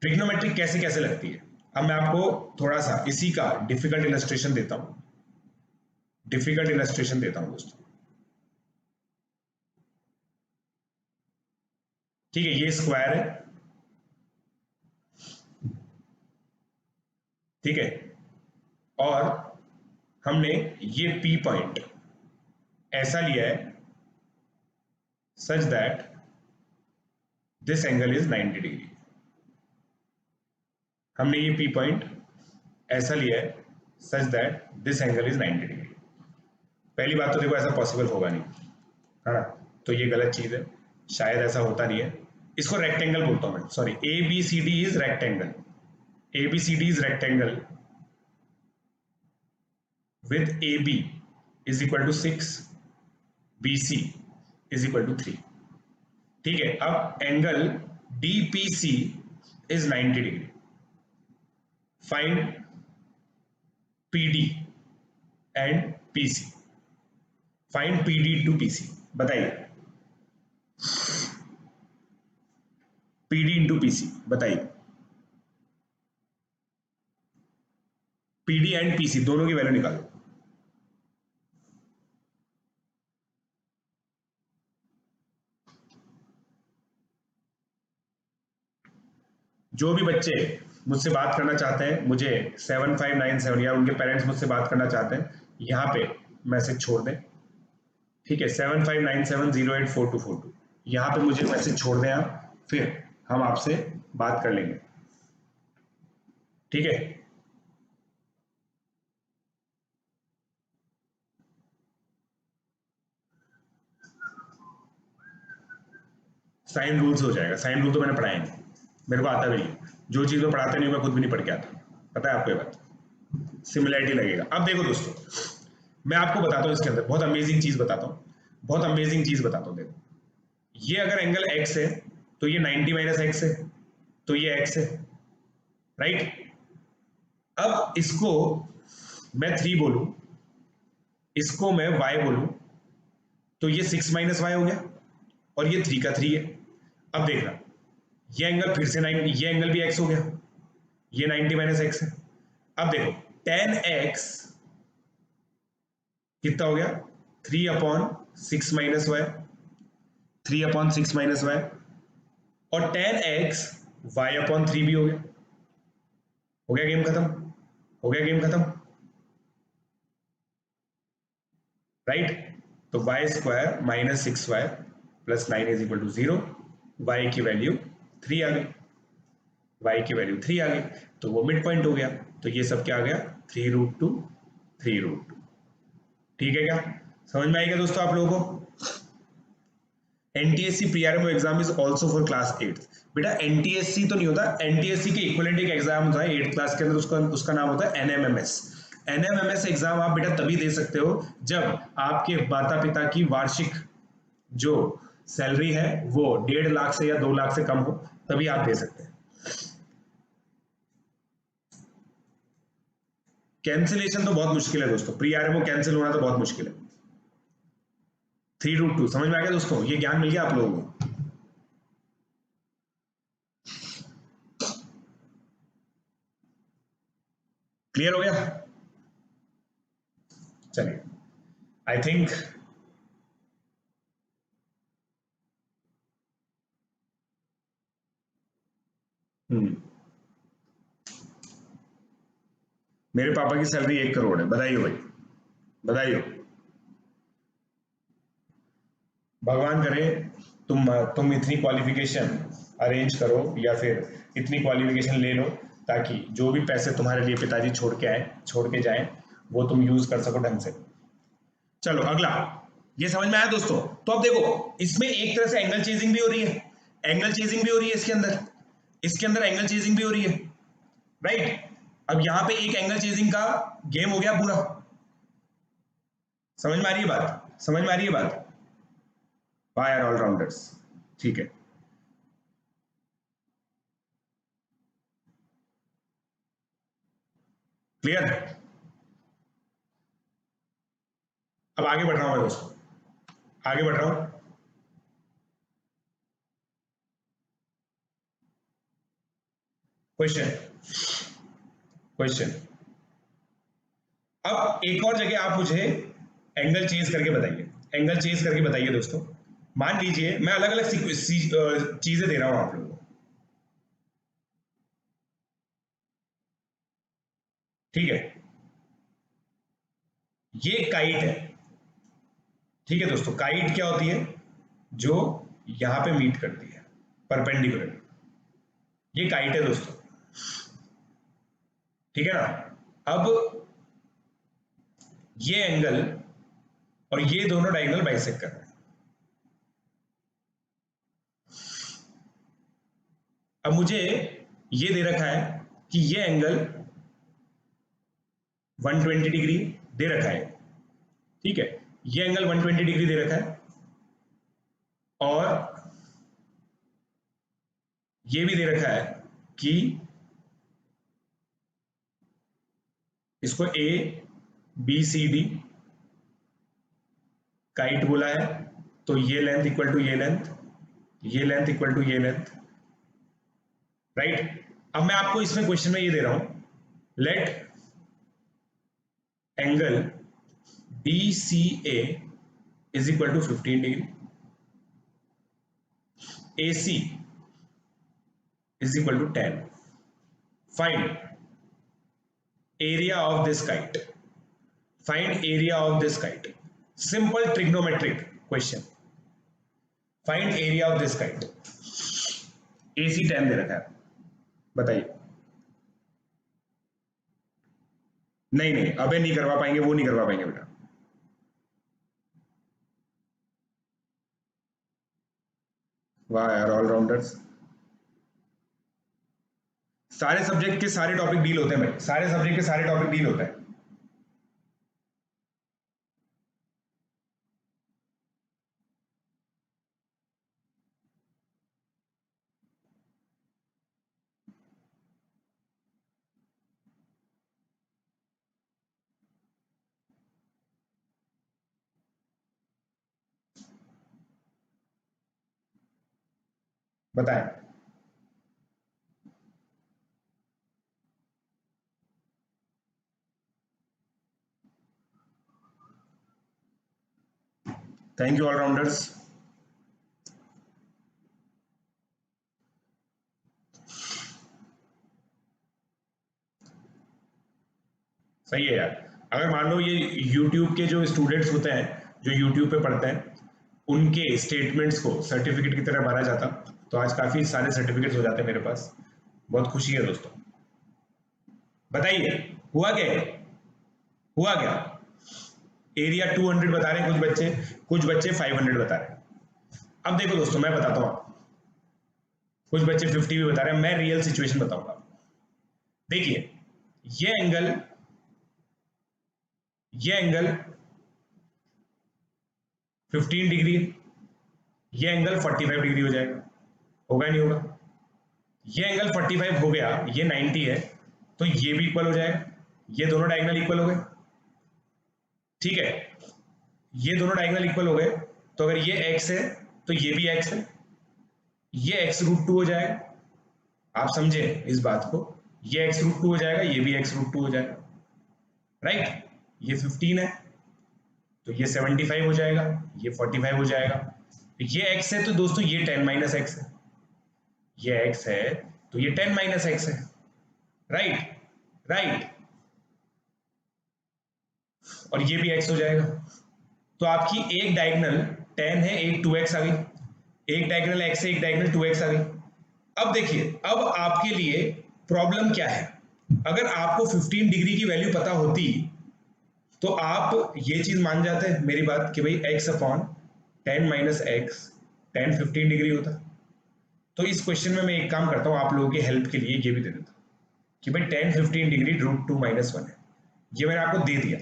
ट्रिग्नोमेट्री कैसे कैसे लगती है। अब मैं आपको थोड़ा सा इसी का डिफिकल्ट इलस्ट्रेशन देता हूं, डिफिकल्ट इलस्ट्रेशन देता हूं दोस्तों। ठीक है, ये स्क्वायर है, ठीक है, और हमने ये P पॉइंट ऐसा लिया है such that this angle is 90 degree. हमने ये P पॉइंट ऐसा लिया है such that this angle is 90 degree. पहली बात तो देखो ऐसा पॉसिबल होगा नहीं, है ना, तो ये गलत चीज है, शायद ऐसा होता नहीं है। इसको रेक्टेंगल बोलता हूं मैं, sorry, ABCD is rectangle, ABCD is rectangle with AB is equal to 6, BC is equal to 3। ठीक है, अब angle DPC is 90 degree. Find PD and PC, find PD to PC, बताइए PD into PC, बताइए PD and PC दोनों की value निकालो। जो भी बच्चे मुझसे बात करना चाहते हैं, मुझे 7597 या उनके पेरेंट्स मुझसे बात करना चाहते हैं, यहाँ पे मैसेज छोड़ दें, ठीक है, 7597084242, यहाँ पे मुझे मैसेज छोड़ दें आप, फिर हम आपसे बात कर लेंगे, ठीक है। साइन रूल से हो जाएगा, साइन रूल तो मैंने पढ़ाया नहीं, मेरे को आता भी नहीं, जो चीज़ मैं पढ़ाता नहीं मैं खुद भी नहीं पढ़ के आता, पता है आपको ये बात, सिमिलैरिटी लगेगा। अब देखो दोस्तों, मैं आपको बताता हूँ इसके अंदर बहुत अमेजिंग चीज बताता हूँ, बहुत अमेजिंग चीज बताता हूँ। देखो ये अगर एंगल x है तो ये 90 - x है, तो ये x है, राइट। अब इसको मैं 3 बोलूं इसको मैं y बोलूं तो ये 6 माइनस वाई हो गया और ये 3 का 3 है। अब देखना, ये एंगल फिर से 9, ये एंगल भी x हो गया, ये 90 माइनस एक्स है। अब देखो tan x कितना हो गया, 3 upon 6 minus Y, 3 upon 6 minus Y, और tan x y अपॉन 3 भी हो गया। हो गया गेम खत्म, हो गया गेम खत्म, राइट। तो Y square minus 6y plus 9 is equal to 0, Y की वैल्यू 3 आ गई, y की वैल्यू 3 आ गई, तो वो मिड पॉइंट हो गया। तो ये सब क्या आ गया, 3√2, 3√2। ठीक है क्या, समझ में आएगा दोस्तों आप लोगों को? NTSC pre RMO exam is also for class 8। बेटा एनटीएससी तो नहीं होता, एनटीएससी के इक्विवेलेंट एक एग्जाम होता है 8th क्लास के अंदर, उसका नाम होता है एनएमएमएस। एनएमएमएस एग्जाम आप बेटा तभी दे सकते हो जब आपके माता पिता की वार्षिक जो सैलरी है वो 1.5 लाख से या 2 लाख से कम हो, तभी आप दे सकते हैं। कैंसिलेशन तो बहुत मुश्किल है दोस्तों, प्री आरएमओ कैंसिल होना तो बहुत मुश्किल है। 3√2 समझ में आ गया दोस्तों, ये ज्ञान मिल गया आप लोगों को? क्लियर हो गया? चलिए, आई थिंक मेरे पापा की सैलरी 1 करोड़ है, बधाई हो भाई, बधाई हो। भगवान करे तुम इतनी क्वालिफिकेशन अरेंज करो या फिर इतनी क्वालिफिकेशन ले लो ताकि जो भी पैसे तुम्हारे लिए पिताजी छोड़ के जाएं वो तुम यूज कर सको ढंग से। चलो अगला, ये समझ में आया दोस्तों? तो अब देखो इसमें एक तरह से एंगल चेजिंग भी हो रही है, एंगल चेजिंग भी हो रही है इसके अंदर एंगल चेजिंग भी हो रही है, राइट। अब यहां पे एक एंगल चेजिंग का गेम हो गया पूरा। समझ में आ रही है बात? समझ में आ रही है बात? वाह यार ऑलराउंडर्स, ठीक है। क्लियर? अब आगे बढ़ रहा हूं मैं दोस्तों, आगे बढ़ रहा हूं। क्वेश्चन, क्वेश्चन, अब एक और जगह आप मुझे एंगल चेंज करके बताइए, एंगल चेंज करके बताइए दोस्तों। मान लीजिए मैं अलग अलग चीजें दे रहा हूं आप लोगों को, ठीक है। ये काइट है, ठीक है दोस्तों। काइट क्या होती है, जो यहां पे मीट करती है परपेंडिकुलर, ये काइट है दोस्तों, ठीक है ना। अब ये एंगल और ये दोनों डायगोनल बाइसेक्ट कर रहे हैं। अब मुझे ये दे रखा है कि ये एंगल 120 डिग्री दे रखा है, ठीक है। ये एंगल 120 डिग्री दे रखा है और ये भी दे रखा है कि इसको A B C D kite बोला है, तो ये लेंथ इक्वल टू ये लेंथ, ये लेंथ इक्वल टू ये लेंथ, राइट। अब मैं आपको इसमें क्वेश्चन में ये दे रहा हूं, let angle D C A is equal to 15 degree, A C is equal to 10, find area of this kite, find area of this kite, simple trigonometric question, find area of this kite. A C 10 दे रखा है, बताइए। नहीं नहीं अबे नहीं करवा पाएंगे, वो नहीं करवा पाएंगे बेटा। वाह यार ऑलराउंडर्स, सारे सब्जेक्ट के सारे टॉपिक डील होते हैं भाई, सारे सब्जेक्ट के सारे टॉपिक डील होते हैं। बताएं। Thank you allrounders. सही है यार। अगर मान लो ये YouTube के जो स्टूडेंट्स होते हैं, जो YouTube पे पढ़ते हैं, उनके स्टेटमेंट्स को सर्टिफिकेट की तरह भरा जाता, तो आज काफी सारे सर्टिफिकेट्स हो जाते मेरे पास। बहुत खुशी है दोस्तों। बताइए हुआ क्या है? हुआ क्या? एरिया 200 बता रहे हैं कुछ बच्चे 500 बता रहे हैं। अब देखो दोस्तों, मैं बताता हूँ आपको। कुछ बच्चे 50 भी बता रहे हैं। मैं रियल सिचुएशन बताऊंगा। देखिए, ये एंगल 15 डिग्री, ये एंगल 45 डिग्री हो जाएगा। होगा नहीं होगा? ये एंगल 45 हो गया, ये 90 है, तो ये भी इक्वल हो जाएगा। ये दोनों डायगोनल इक्वल हो गए, ठीक है। ये दोनों डायगोनल इक्वल हो गए, तो अगर ये x है तो ये भी x है, ये x√2 हो जाएगा। आप समझे इस बात को? ये x√2 हो जाएगा, ये भी x√2 हो जाएगा, राइट। ये 15 है तो ये 75 हो जाएगा, ये 45 हो जाएगा। ये x है तो दोस्तों ये 10 - x है, ये x है तो ये 10 - x है, राइट राइट। और ये भी x हो जाएगा। तो आपकी एक डायगोनल 10 है, एक 2x आ गई। एक डायगोनल x है, एक डायगोनल 2x आ गई। अब देखिए, अब आपके लिए प्रॉब्लम क्या है? अगर आपको 15 डिग्री की वैल्यू पता होती तो आप ये चीज मान जाते हैं मेरी बात कि भाई x/10 - x 10 15 डिग्री होता। तो इस क्वेश्चन में मैं एक काम करता हूं, आप लोगों की हेल्प के लिए ये भी दे देता हूं कि भाई 10 15 डिग्री √2 - 1 है। ये मैंने आपको दे दिया,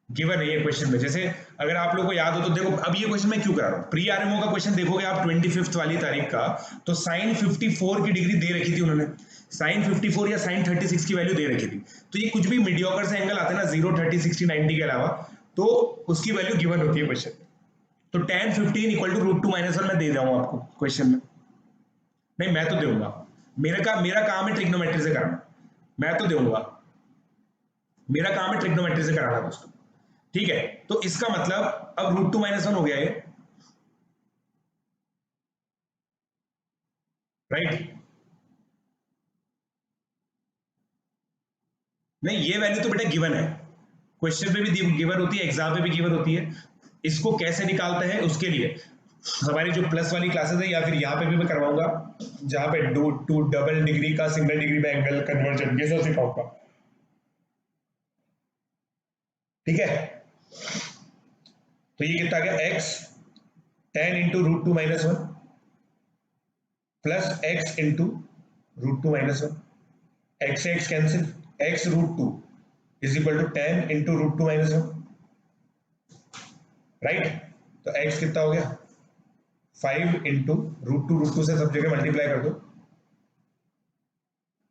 गिवन है ये क्वेश्चन में। जैसे अगर आप लोगों को याद हो तो देखो, अब ये क्वेश्चन मैं क्यों करा रहा हूँ, प्री आरएमओ का क्वेश्चन देखोगे आप 25 वाली तारीख का, तो साइन 54 की डिग्री दे रखी थी उन्होंने। साइन 54 या साइन 36 की वैल्यू दे रखी थी। तो ये कुछ भी मीडियोकर से एंगल आते हैं ना, 0 30 60 90 के अलावा, तो उसकी वैल्यू गिवन होती है क्वेश्चन। तो 10 15 इक्वल टू √2 - 1 मैं दे जाऊंगा आपको क्वेश्चन में। नहीं, मैं तो दूंगा, मेरा काम है ट्रिग्नोमेट्री से कराना, मैं तो दूंगा, मेरा काम है ट्रिग्नोमेट्री से कराना दोस्तों, ठीक है। तो इसका मतलब अब √2 - 1 हो गया ये, राइट। नहीं, ये वैल्यू तो बेटा गिवन है, क्वेश्चन पे भी गिवन होती है, एग्जाम पे भी गिवन होती है। इसको कैसे निकालते हैं उसके लिए हमारी जो प्लस वाली क्लासेस है, या फिर यहाँ पे भी मैं करवाऊंगा जहां पे टू डबल डिग्री का सिंगल डिग्री में एंगल कन्वर्जन, ये सब सिखाऊंगा, ठीक है। तो ये कितना आ गया, x 10 × √2 - 1 प्लस x × √2 - 1, x से x cancel, x√2 is equal to 10 × √2 - 1, right. तो x कितना हो गया, 5 × √2 से सब जगह मल्टीप्लाई कर दो,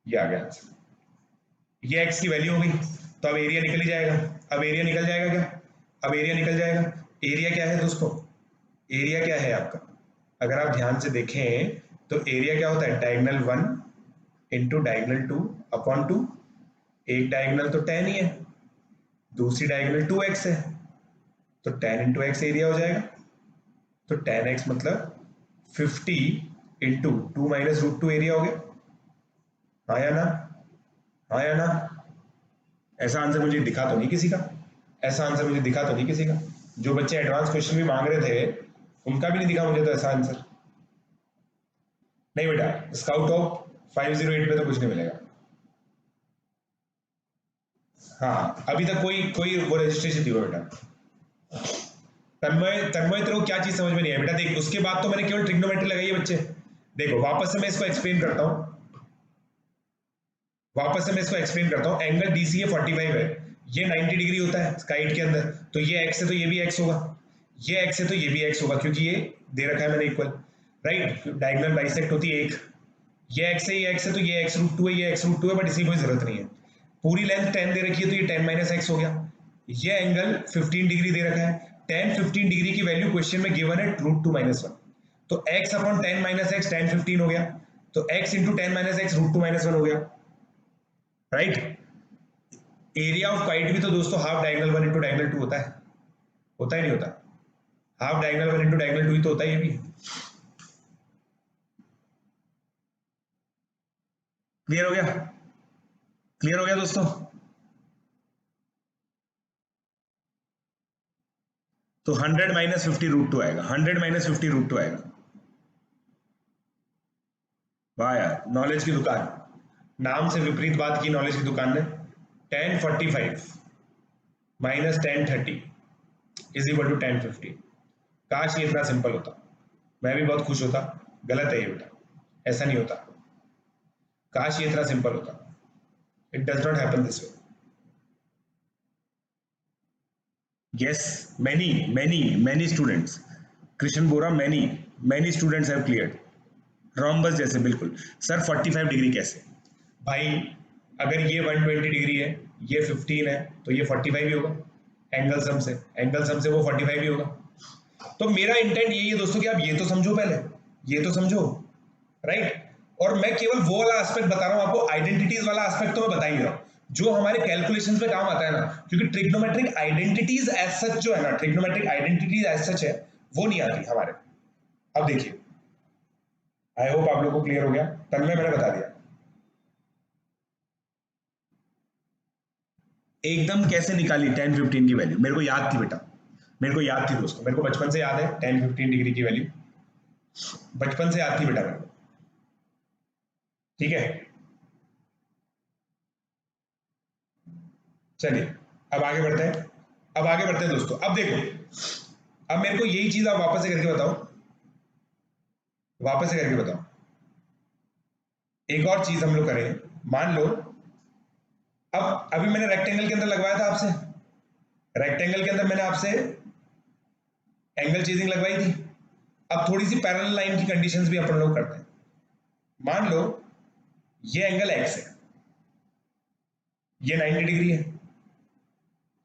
ये आ गया आंसर। ये x की वैल्यू हो गई। तो अब एरिया निकल ही जाएगा। अब एरिया निकल जाएगा क्या? अब एरिया निकल जाएगा। एरिया क्या है दोस्तों? एरिया क्या है आपका? अगर आप ध्यान से देखें तो एरिया क्या होता है, डायगोनल 1 × डायगोनल 2 अपॉन 2। एक डायगोनल तो 10 ही है, दूसरी डायगोनल 2x है, तो 10 × x एरिया हो जाएगा। तो 10x मतलब 50 × 2 - √2 एरिया हो गया। हाँ या ना? हाँ या ना? ऐसा आंसर मुझे दिखा तो नहीं किसी का, ऐसा आंसर मुझे दिखा तो नहीं किसी का। जो बच्चे एडवांस क्वेश्चन भी मांग रहे थे उनका भी नहीं दिखा मुझे तो ऐसा आंसर। नहीं बेटा, स्काउट ऑफ 508 में तो कुछ नहीं मिलेगा। हाँ, अभी तक कोई वो रजिस्ट्रेशन नहीं हुआ बेटा। तन्मय तेरे को क्या चीज समझ में नहीं है बेटा? देख, उसके बाद तो मैंने केवल ट्रिग्नोमेट्री लगाई है बच्चे। देखो, वापस से मैं इसको एक्सप्लेन करता हूँ, एंगल DCA 45 है, ये 90 डिग्री होता है स्काइट के अंदर, तो ये x है तो ये भी x होगा, ये x है तो ये भी x होगा, क्योंकि ये दे रखा है मैंने इक्वल, राइट। डायगोनल बाइसेक्ट होती है एक, ये x है, ये x है तो ये x√2 है, ये x√2 है, बट इसकी कोई जरूरत नहीं है। पूरी लेंथ 10 दे रखी है तो ये 10 - x हो गया। ये एंगल 15 डिग्री दे रखा है, 10 15 डिग्री की वैल्यू क्वेश्चन में गिवन है √2 - 1। तो x अपॉन 10 माइनस एक्स 10 15 हो गया, तो x इंटू 10 माइनस एक्स √2 - 1 हो गया, राइट। एरिया ऑफ काइट भी तो दोस्तों हाफ डायगोनल 1 इंटू डायगोनल 2 होता ही नहीं होता, हाफ डायगोनल 1 इंटू डायगोनल 2 ही तो होता है ये भी। क्लियर हो गया? क्लियर हो गया दोस्तों? तो 100 माइनस 50 √2 आएगा, 100 माइनस 50 √2 आएगा। वाह यार, नॉलेज की दुकान, नाम से विपरीत बात की नॉलेज की दुकान ने। 1045 माइनस 1030 इज इक्वल टू 1050। काश ये इतना सिंपल होता, मैं भी बहुत खुश होता। गलत है ये बेटा, ऐसा नहीं होता। काश ये इतना सिंपल होता। It does not happen this way. yes, many students, Krishna Bora, many students have cleared rhombus जैसे। बिल्कुल सर 45 डिग्री कैसे भाई? अगर ये 120 डिग्री है, ये 15 है, तो ये 45 ही होगा। एंगल सम से वो 45 ही होगा। तो मेरा इंटेंट यही है दोस्तों कि आप ये तो समझो, पहले ये तो समझो, राइट। और मैं केवल वो वाला एस्पेक्ट बता रहा हूं आपको, आइडेंटिटीज वाला एस्पेक्ट तो मैं बता ही नहीं रहा हूं, जो हमारे कैलकुलेशंस में काम आता है ना। क्योंकि ट्रिग्नोमेट्रिक आइडेंटिटीज एज सच जो है ना, ट्रिग्नोमेट्रिक आइडेंटिटीज एज सच है, वो नहीं आती हमारे। अब देखिए, आई होप आप लोगों को क्लियर हो गया। तन्मय मैंने बता दिया एकदम कैसे निकाली 10 15 की वैल्यू। मेरे को याद थी बेटा, मेरे को याद थी दोस्तों, मेरे को बचपन से याद है 10 15 डिग्री की वैल्यू, बचपन से याद थी बेटा मेरे को, ठीक है। चलिए अब आगे बढ़ते हैं, अब आगे बढ़ते हैं दोस्तों। अब देखो, अब मेरे को यही चीज आप वापस से करके बताओ, वापस से करके बताओ। एक और चीज हम लोग करें, मान लो अब अभी मैंने रेक्टेंगल के अंदर लगवाया था आपसे, रेक्टेंगल के अंदर मैंने आपसे एंगल चेजिंग लगवाई थी। अब थोड़ी सी पैरेलल लाइन की कंडीशंस भी अपन लोग करते हैं। मान लो ये एंगल x है, ये 90 डिग्री है,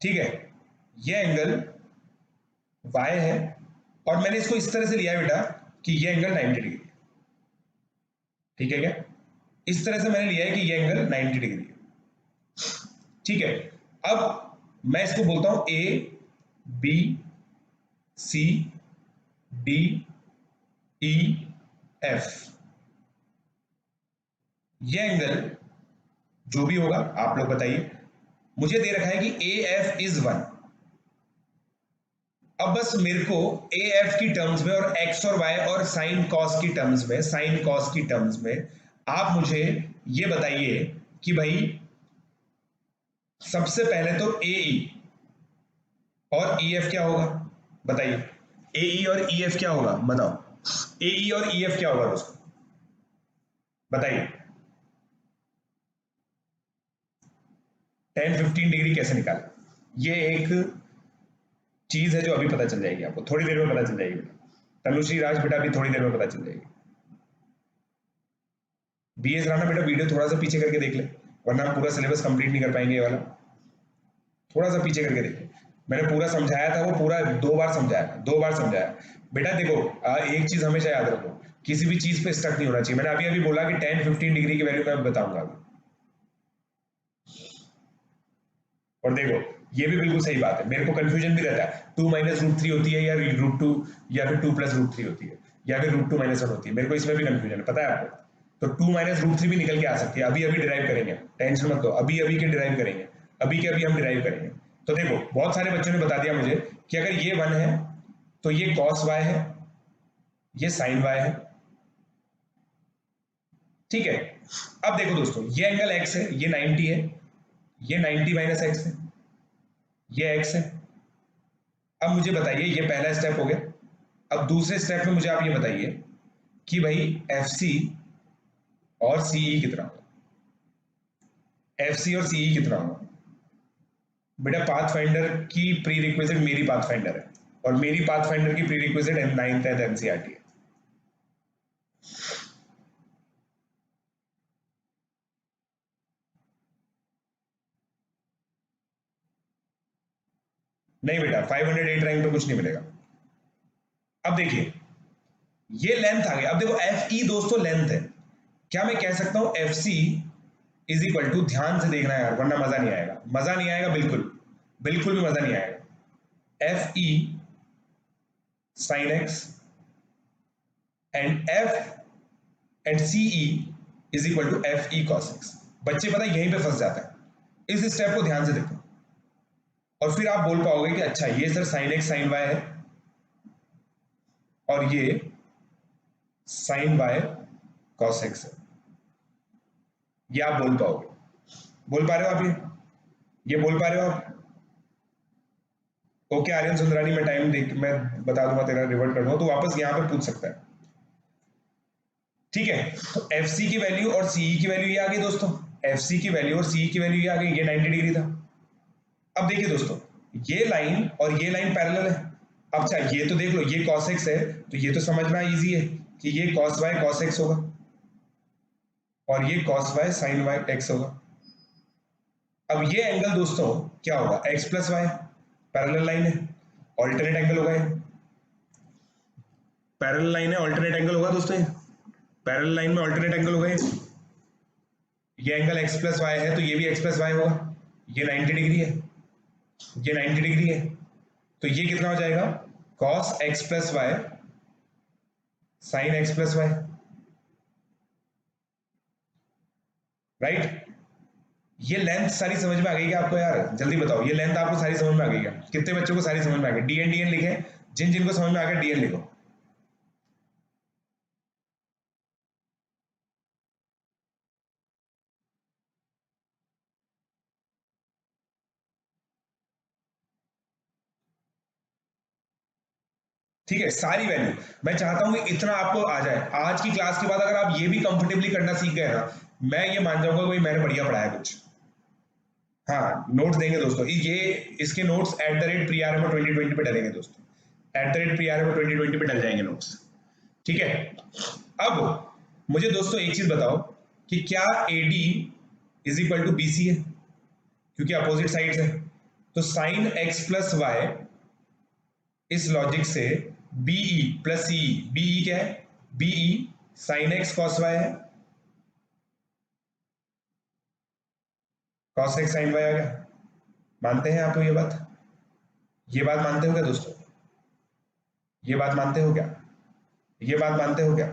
ठीक है। ये एंगल y है, और मैंने इसको इस तरह से लिया है बेटा कि ये एंगल 90 डिग्री है, ठीक है क्या? इस तरह से मैंने लिया है कि ये एंगल 90 डिग्री है, ठीक है। अब मैं इसको बोलता हूं A B C D E F। ये एंगल जो भी होगा आप लोग बताइए, मुझे दे रखा है कि AF इज 1। अब बस मेरे को AF की टर्म्स में और X और Y और साइन कॉस की टर्म्स में, साइन कॉस की टर्म्स में आप मुझे ये बताइए कि भाई सबसे पहले तो AE और EF क्या होगा, बताइए। AE और EF क्या होगा बताओ, AE और EF क्या होगा दोस्तों, बताइए। 10 15 डिग्री कैसे निकाले? ये एक चीज है जो अभी पता चल जाएगी आपको, थोड़ी देर में पता चल जाएगी बेटा। तनुश्री राज बेटा अभी थोड़ी देर में पता चल जाएगी। BS राणा बेटा वीडियो थोड़ा सा पीछे करके देख ले, वरना हम पूरा सिलेबस कंप्लीट नहीं कर पाएंगे ये वाला। थोड़ा सा पीछे करके देख ले, मैंने पूरा समझाया था, वो पूरा 2 बार समझाया, 2 बार समझाया बेटा। देखो एक चीज हमेशा याद रखो, किसी भी चीज पे स्टक नहीं होना चाहिए। मैंने अभी अभी बोला कि 10 15 डिग्री की वैल्यू मैं बताऊंगा अभी, और देखो ये भी बिल्कुल सही बात है। मेरे को कंफ्यूजन भी रहता है, 2 माइनस √3 होती है या √2, या फिर 2 प्लस √3 होती है, या फिर √2 माइनस 1 होती है। मेरे को इसमें भी कंफ्यूजन है, पता है आपको। तो 2 माइनस √3 भी निकल के आ सकती है, अभी अभी डिराइव करेंगे, टेंशन मत लो, अभी अभी के डिराइव करेंगे, अभी के अभी हम डिराइव करेंगे। तो देखो बहुत सारे बच्चों ने बता दिया मुझे कि अगर ये 1 है तो ये कॉस y है, ये साइन y है, ठीक है। अब देखो दोस्तों, ये एंगल x है, ये 90 है, ये 90 माइनस x है, ये x है। अब मुझे बताइए, ये पहला स्टेप हो गया। अब दूसरे स्टेप में मुझे आप ये बताइए कि भाई FC और CE कितना होगा, FC और CE कितना होगा। बेटा पाथफाइंडर की प्री रिक्विजिट मेरी पाथफाइंडर है, और मेरी पाथफाइंडर की pre requisite 9th 10th NCERT है। नहीं बेटा 508 रैंक पे कुछ नहीं मिलेगा। अब देखिए ये लेंथ आ गया। अब देखो एफ ई दोस्तों लेंथ है, क्या मैं कह सकता हूं F C is equal to, ध्यान से देखना यार वरना मजा नहीं आएगा, मजा नहीं आएगा, बिल्कुल बिल्कुल भी मजा नहीं आएगा। F E sine X and F and C E is equal to F E cos X. बच्चे पता है यहीं पे फंस जाते हैं, इस स्टेप को ध्यान से देखो और फिर आप बोल पाओगे कि अच्छा ये sir sine X sine Y है और ये साइन वाई कॉस एक्स है, ये आप बोल पाओगे। बोल पा रहे हो आप? ये बोल पा रहे हो आप? ओके आर्यन सुंदरानी, मैं टाइम देख मैं बता दूंगा, तेरा रिवर्ट कर दूंगा तो वापस यहां पे पूछ सकता है। ठीक है, तो एफ सी की वैल्यू और सीई की वैल्यू ये आ गई दोस्तों, एफ सी की वैल्यू और सीई की वैल्यू ये आ गई, ये 90 डिग्री था। अब देखिए दोस्तों, ये लाइन और ये लाइन पैरेलल है। अब अच्छा ये तो देख लो, ये cos x है तो ये तो समझना इजी है कि ये cos y cos x होगा और ये cos y sin y x होगा। अब ये एंगल दोस्तों क्या होगा, x plus Y, parallel line है, ऑल्टरनेट एंगल होगा, ये पैरेलल लाइन है, ऑल्टरनेट एंगल होगा दोस्तों, पैरेलल लाइन में ऑल्टरनेट एंगल होगा। ये एंगल x प्लस वाई है तो ये भी x प्लस वाई होगा, ये 90 डिग्री है, ये 90 डिग्री है, तो ये कितना हो जाएगा cos x plus Y sin x plus Y, right. ये लेंथ सारी समझ में आ गई क्या आपको यार? जल्दी बताओ, ये लेंथ आपको सारी समझ में आ गई क्या? कितने बच्चों को सारी समझ में आ गई? डीएन डीएन लिखे, जिन जिनको समझ में आ गया डीएन लिखो। ठीक है, सारी वैल्यू मैं चाहता हूं कि इतना आपको आ जाए। आज की क्लास के बाद अगर आप ये भी कंफर्टेबली करना सीख गए ना, मैं ये मान जाऊंगा कि मैंने बढ़िया पढ़ाया कुछ। हाँ, नोट्स देंगे दोस्तों, ये इसके नोट्स @PRMO 2020 पे डलेंगे दोस्तों, @PRMO 2020 पे डल जाएंगे नोट्स। ठीक है, अब मुझे दोस्तों एक चीज बताओ कि क्या AD is equal to BC है, क्योंकि अपोजिट साइड्स है, तो साइन x प्लस वाई इस लॉजिक से BE प्लस CE, BE क्या है, BE sine x cos Y है, कॉस x साइन वाई आ गया। मानते हैं आप ये बात? ये बात मानते हो क्या दोस्तों? ये बात मानते हो क्या? ये बात मानते हो क्या?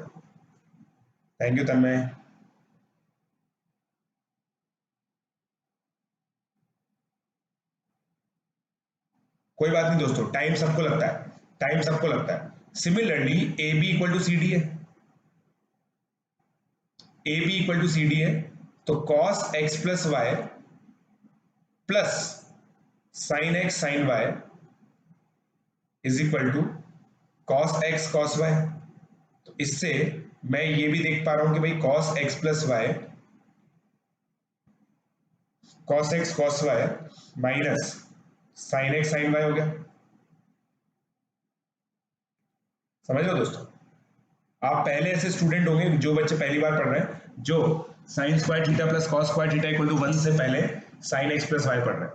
थैंक यू तन्मय। कोई बात नहीं दोस्तों, टाइम सबको लगता है, टाइम सबको लगता है। Similarly AB equal to CD है, AB इक्वल टू CD है, तो cos x plus Y plus sine x sine y is equal to cos x cos y। तो इससे मैं ये भी देख पा रहा हूं कि भाई cos x plus Y cos x cos y minus sine x sine y हो गया। समझ लो दोस्तों, आप पहले ऐसे स्टूडेंट होंगे, जो बच्चे पहली बार पढ़ रहे हैं, जो sine square theta plus cos square theta equal to 1 से पहले साइन x प्लस वाई पढ़ रहे हैं।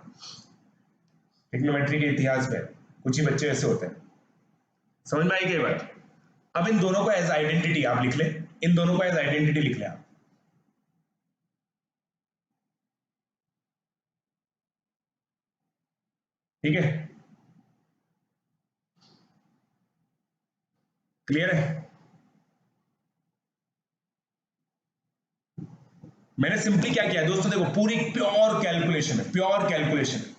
ट्रिग्नोमेट्री के इतिहास में कुछ ही बच्चे ऐसे होते हैं। समझ में आई क्या बात? अब इन दोनों को एज आइडेंटिटी आप लिख लें, इन दोनों को एज आइडेंटिटी लिख लें आप। ठीक है, क्लियर है? मैंने सिंपली क्या किया दोस्तों, देखो पूरी प्योर कैलकुलेशन है, प्योर कैलकुलेशन है।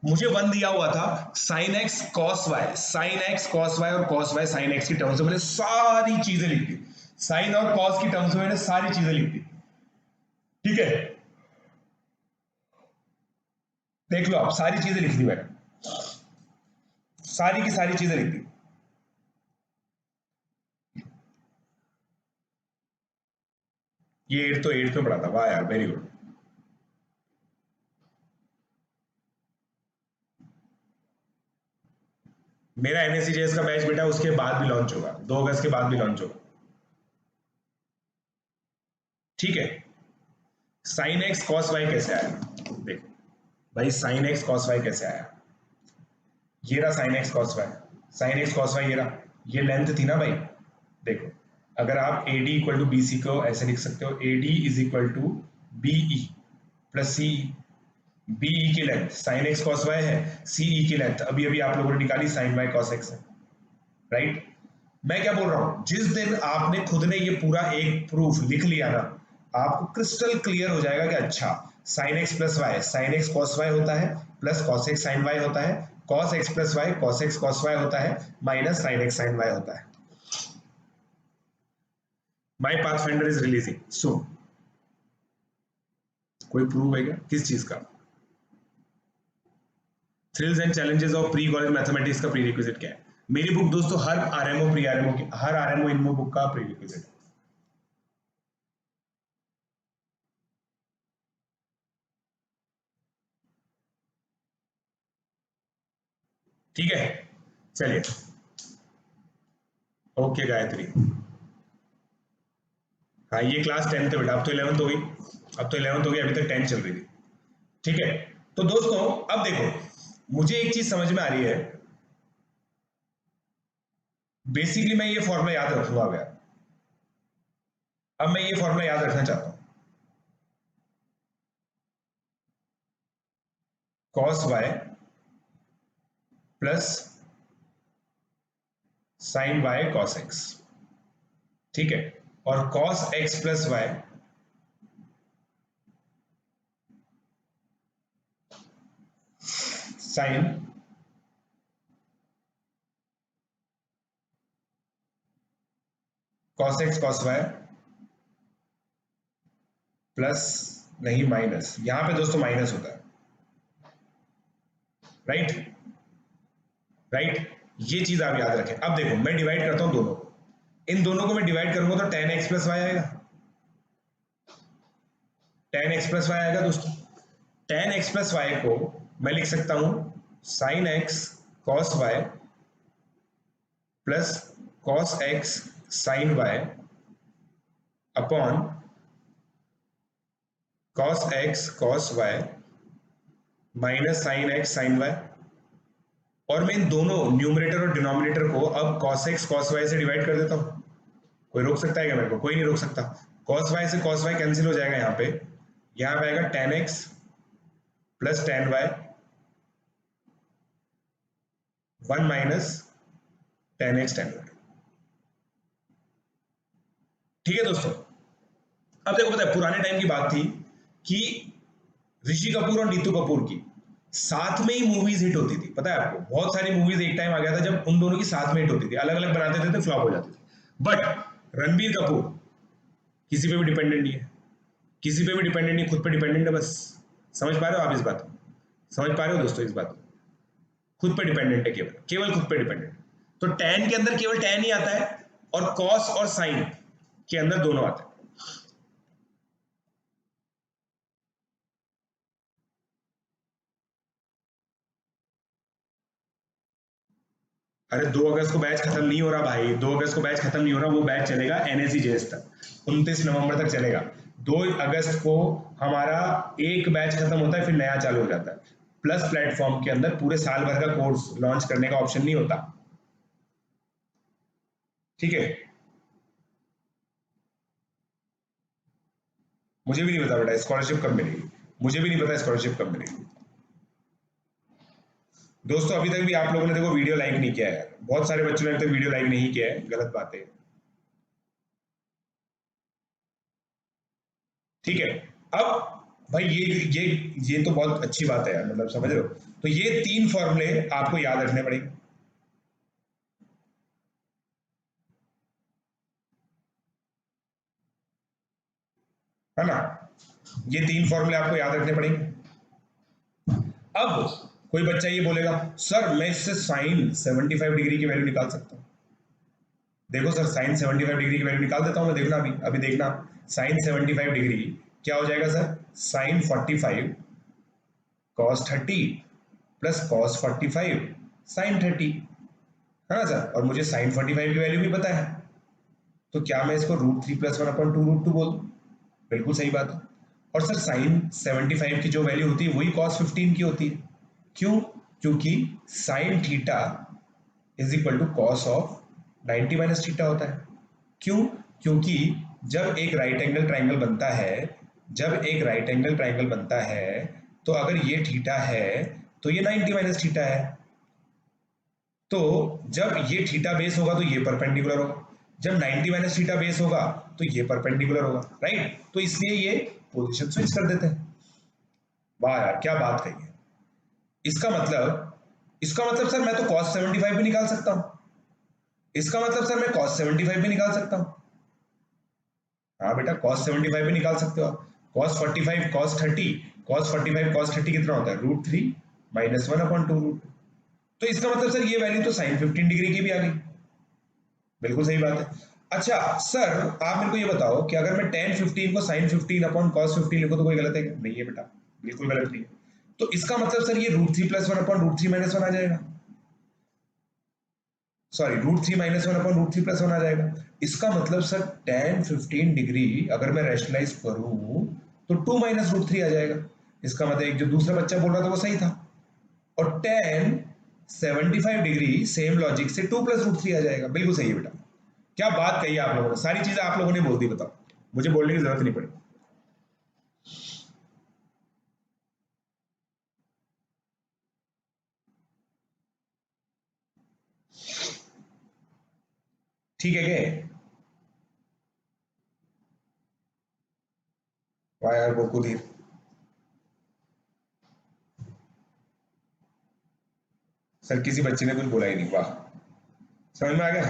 मुझे 1 दिया हुआ था sine x cos Y, sine x cos Y और कॉस वाई साइन एक्स की टर्म्स में मैंने सारी चीजें लिख दी, साइन और कॉस की टर्म्स में मैंने सारी चीजें लिख दी। ठीक है, देख लो आप, सारी चीजें लिख दी मैंने, सारी की सारी चीजें लिख दी। ये 8 तो 8 में पढ़ा था, वाह यार वेरी गुड। मेरा NSCJS का बैच बेटा उसके बाद भी लॉन्च होगा, 2 अगस्त के बाद भी लॉन्च होगा। ठीक है, साइन एक्स कॉस वाई कैसे आया? देखो भाई, साइन एक्स कॉस वाई कैसे आया? ये रहा sine x cos Y, sine x cos Y, ये रहा, ये लेंथ थी ना भाई, देखो अगर आप AD इक्वल टू BC को ऐसे लिख सकते हो, AD is equal to BE plus CE। BE की length sin x cos y है, CE की लेंथ अभी अभी आप लोगों ने निकाली sin y cos x है, राइट। मैं क्या बोल रहा हूं, जिस दिन आपने खुद ने ये पूरा एक प्रूफ लिख लिया ना, आपको क्रिस्टल क्लियर हो जाएगा कि अच्छा sin x plus Y sin x cos y होता है, plus cos x sin y होता है, cos x plus Y cos x cos y होता है, minus sin x sin y होता है। My pathfinder is releasing so, कोई proof है क्या किस चीज का? Thrills and challenges of pre college mathematics का प्रीरिक्विजिट क्या है? मेरी बुक दोस्तों हर आरएमओ प्री आरएमओ की, हर आरएमओ इनमो बुक का प्रीरिक्विजिट है। ठीक है, चलिए। ओके गायत्री, हाँ ये क्लास 10th है बेटा, अब तो 11th हो गई, अब तो 11th हो गई, अभी तक 10th चल रही थी। ठीक है, तो दोस्तों अब देखो, मुझे एक चीज समझ में आ रही है, बेसिकली मैं ये फॉर्मूला याद रखूंगा। अब मैं ये फॉर्मूला याद रखना चाहता हूं, cos y plus sin y cos x, ठीक है, और cos x plus y sin cos x cos y plus, नहीं माइनस, यहां पे दोस्तों माइनस होता है, राइट राइट, ये चीज आप याद रखें। अब देखो मैं डिवाइड करता हूं दोनों को, इन दोनों को मैं डिवाइड करूंगा तो tan x प्लस वाई आएगा, tan x प्लस वाई आएगा दोस्तों। tan x प्लस वाई को मैं लिख सकता हूं sin x cos y plus cos x sin y upon cos x cos y minus sin x sin y, और मैं इन दोनों न्यूमरेटर और डिनोमिनेटर को अब cos x cos y से डिवाइड कर देता हूं। कोई रोक सकता है क्या मेरे को? कोई नहीं रोक सकता। cos y से cos y कैंसिल हो जाएगा, यहां पे आएगा tan x plus tan y 1 minus tan x tan y। ठीक है दोस्तों, अब देखो, पता है पुराने टाइम की बात थी कि ऋषि कपूर और नीतू कपूर की साथ में ही मूवीज हिट होती थी। पता है आपको, बहुत सारी मूवीज एक टाइम आ गया था जब उन दोनों की साथ में हिट होती थी, अलग अलग बनाते थे तो फ्लॉप हो जाती थी। बट रणबीर कपूर किसी पे भी डिपेंडेंट नहीं है, किसी पे भी डिपेंडेंट नहीं, खुद पे डिपेंडेंट है बस। समझ पा रहे हो आप इस बात को? समझ पा रहे हो दोस्तों इस बात को? खुद पे डिपेंडेंट है, केवल केवल खुद पे डिपेंडेंट। तो tan के अंदर केवल tan ही आता है, और cos और sin के अंदर दोनों आते हैं। अरे 2 अगस्त को बैच खत्म नहीं हो रहा भाई, 2 अगस्त को बैच खत्म नहीं हो रहा, वो बैच चलेगा NSE JS तक, 29 नवंबर तक चलेगा। 2 अगस्त को हमारा एक बैच खत्म होता है, फिर नया चालू हो जाता है। प्लस प्लेटफॉर्म के अंदर पूरे साल भर का कोर्स लॉन्च करने का ऑप्शन नहीं होता, ठीक है। मुझे भी नहीं पता बेटा स्कॉलरशिप कब मिलेगी, मुझे भी नहीं पता स्कॉलरशिप कब मिलेगी। दोस्तों अभी तक भी आप लोगों ने देखो वीडियो लाइक नहीं किया है, बहुत सारे बच्चों ने अभी तक वीडियो लाइक नहीं किया है, गलत बात है, ठीक है। अब भाई ये तो बहुत अच्छी बात है यार, मतलब समझ रहे हो। तो ये 3 फॉर्मूले आपको याद रखने पड़ेंगे, है ना। ये 3 फॉर्मूले आपको याद रखने पड़ेंगे। अब कोई बच्चा ये बोलेगा सर मैं इससे साइन 75 डिग्री की वैल्यू निकाल सकता हूं। देखो सर साइन 75 डिग्री की वैल्यू निकाल देता हूं मैं, देखना अभी देखना। साइन 75 डिग्री क्या हो जाएगा sir, sine 45 cos 30 plus cos 45 sin 30, है ना सर। और मुझे साइन 45 की वैल्यू भी पता है, तो क्या मैं इसको √3 + 1/2 √2 बोल दूं? बिल्कुल सही बात है। और सर साइन 75 की जो वैल्यू होती है वही cos 15 की होती है। क्यों? क्योंकि sine theta is equal to cos of 90 - theta होता है। क्यों? क्योंकि जब एक राइट एंगल ट्राइंगल बनता है, तो अगर ये थीटा है तो ये 90 माइनस थीटा है। तो जब ये थीटा बेस होगा तो ये परपेंडिकुलर होगा, जब 90 माइनस थीटा बेस होगा तो ये परपेंडिकुलर होगा, राइट? तो इसलिए ये पोजीशन स्विच कर देते हैं। वाह यार, क्या बात कही है। इसका मतलब सर मैं तो cos 75 भी निकाल सकता हूं। इसका मतलब सर मैं cos 75 भी निकाल सकता हूं। हाँ बेटा, cos 75 भी निकाल सकते हो आप। cos 45 cos 30, cos 45 cos 30 कितना होता है? √3 माइनस 1/2 √2। तो इसका मतलब सर ये वैल्यू तो sin 15 डिग्री की भी आ गई। बिल्कुल सही बात है। अच्छा सर, आप मेरे को ये बताओ कि अगर मैं tan 15 को sin 15 अपॉन cos 15 लिखूं तो कोई गलत है क्या? नहीं है बेटा, बिल्कुल गलत नहीं है। तो इसका मतलब सर ये √3 + 1/√3 - 1 आ जाएगा। सॉरी, √3 - 1/√3 + 1 आ जाएगा। इसका मतलब सर tan 15 डिग्री अगर मैं रैशनलाइज करूं तो 2 - √3 आ जाएगा। इसका मतलब एक जो दूसरा बच्चा बोल रहा था वो सही था। और tan 75 डिग्री सेम लॉजिक से 2 + √3 आ जाएगा। बिल्कुल सही है बेटा। क्या बात कही आप लोगों ने, सारी चीजें आप लोगों ने बोल दी। बताओ, मुझे बोलने की जरूरत नहीं पड़ी। ठीक है क्या? वाह यार गोकुल, सर किसी बच्चे ने कुछ बोला ही नहीं। वाह, समझ में आ गया।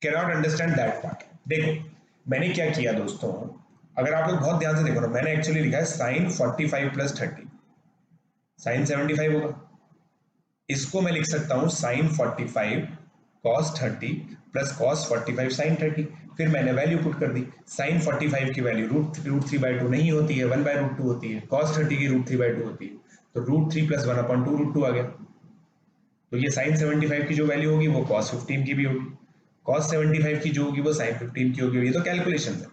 Cannot understand that part. देखो मैंने क्या किया दोस्तों, अगर आप लोग बहुत ध्यान से देखो ना, मैंने एक्चुअली लिखा है sin 45 + 30, sin 75 होगा। इसको मैं लिख सकता हूं sin 45 cos 30 + cos 45 sin 30। फिर मैंने वैल्यू पुट कर दी। sin 45 की वैल्यू √3/2 नहीं होती है, 1/√2 होती है। cos 30 की √3/2 होती है, तो √3 + 1/2 √2 आ गया। तो ये sin 75 की जो वैल्यू होगी वो cos 15 की भी होगी, cos 75 की जो होगी वो sin 15 की होगी। ये तो कैलकुलेशन है,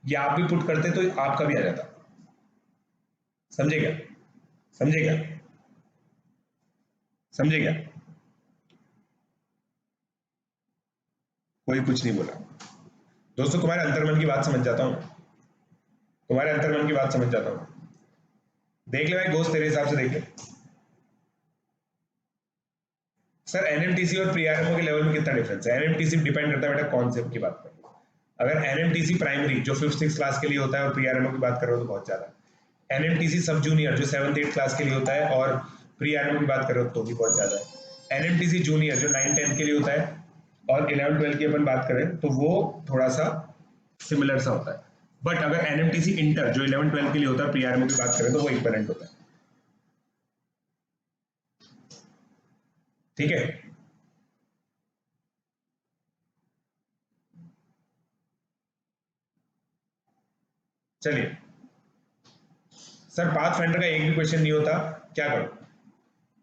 ये आप भी पुट करते तो आपका भी आ जाता। समझे क्या? समझे क्या? समझे क्या? कोई कुछ नहीं बोला। दोस्तों तुम्हारे अंतर्मन की बात समझ जाता हूँ, देख ले भाई दोस्त, तेरे हिसाब से देख ले। सर एनएमटीसी और प्रीआरएमओ के लेवल में कितना डिफरेंस है? एनएमटीसी डिपेंड करता है बेटा कॉन्सेप्ट की बात पर। अगर एनएमटीसी प्राइमरी जो 5th 6th क्लास के लिए होता है और प्रीआरएमओ की बात कर रहे हो तो बहुत ज्यादा। एनएमटीसी सब जूनियर जो 7th 8th क्लास के लिए होता है और प्रीआरएमओ की बात कर रहे हो तो भी बहुत ज्यादा है। एनएमटीसी जूनियर जो 9 10 के लिए होता है और 11 12 की अपन बात करें तो वो थोड़ा सा सिमिलर सा होता है। बट अगर एनएमटीसी इंटर जो 11 12 के लिए होता है प्रीआरएमओ की बात करें तो वो इक्विवेलेंट होता है। ठीक है? चलिए सर, पाथ फाइंडर का एक भी क्वेश्चन नहीं होता, क्या करो?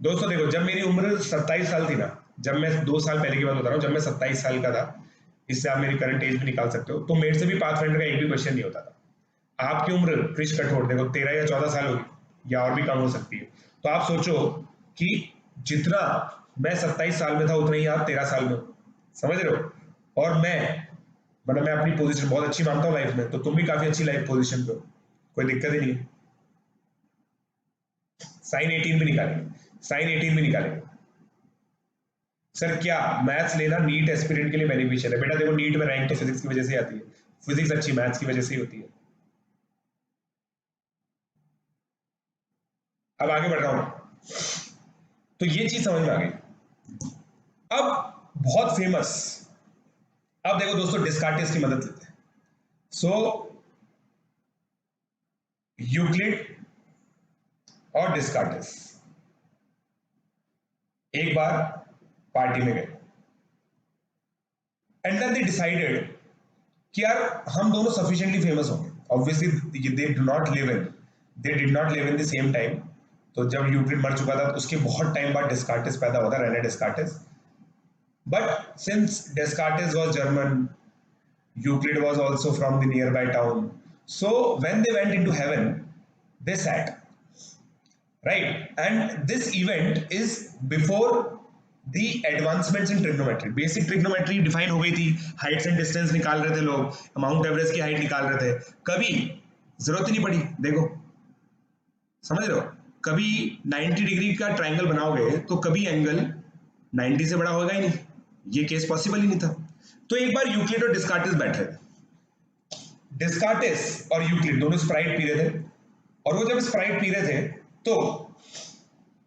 दोस्तों देखो, जब मेरी उम्र 27 साल थी ना, जब मैं 2 साल पहले की बात बता रहा हूँ, जब मैं 27 साल का था, इससे आप मेरी करंट एज भी निकाल सकते हो, तो मेरे से भी पाथ फाइंडर का एक भी क्वेश्चन नहीं होता था। आपकी उम्र क्रिश कठोर देखो 13 या 14 साल होगी या और भी कम हो सकती है। तो आप सोचो कि जितना मैं 27 साल में था उतना ही आप 13 साल में हो। समझ रहे हो? और मैं अपनी पोजीशन बहुत अच्छी मानता हूँ लाइफ में, तो तुम भी काफी अच्छी लाइफ पोजीशन पे हो, कोई दिक्कत ही नहीं है। साइन 18 भी निकालेंगे। सर क्या मैथ्स लेना नीट एस्पिरेंट के लिए बेनिफिशियल है? बेटा देखो, नीट में रैंक तो फिजिक्स की वजह से आती है, फिजिक्स अच्छी मैथ्स की वजह से ही होती है। अब आगे बढ़ रहा हूं, तो ये चीज समझ में आ गई। अब बहुत फेमस, अब देखो दोस्तों, डिस्कार्टिस की मदद लेते हैं। सो यूक्लिड और डिस्कार्टिस एक बार पार्टी में गए एंड देन दे डिसाइडेड कि यार हम दोनों सफिशिएंटली फेमस होंगे। Obviously they did not live in the same time. तो जब यूक्लिड मर चुका था तो उसके बहुत टाइम बाद डिस्कार्टिस पैदा हुआ था, Rene Descartes. But since Descartes was German, Euclid was also from the nearby town, so when they went into heaven they sat, right? And this event is before the advancements in trigonometry. Basic trigonometry define हो गई थी, Heights and distance निकाल रहे थे लोग, mount Everest की height निकाल रहे थे, कभी जरूरत ही नहीं पड़ी। देखो समझ रहे हो, कभी 90 डिग्री का ट्रायंगल बनाओगे तो कभी एंगल 90 से बड़ा होगा ही नहीं, ये केस पॉसिबल ही नहीं था। तो एक बार यूक्लिड और डिस्कार्टिस बैठे थे, डिस्कार्टिस और यूक्लिड दोनों स्प्राइट पी रहे थे, और वो जब स्प्राइट पी रहे थे तो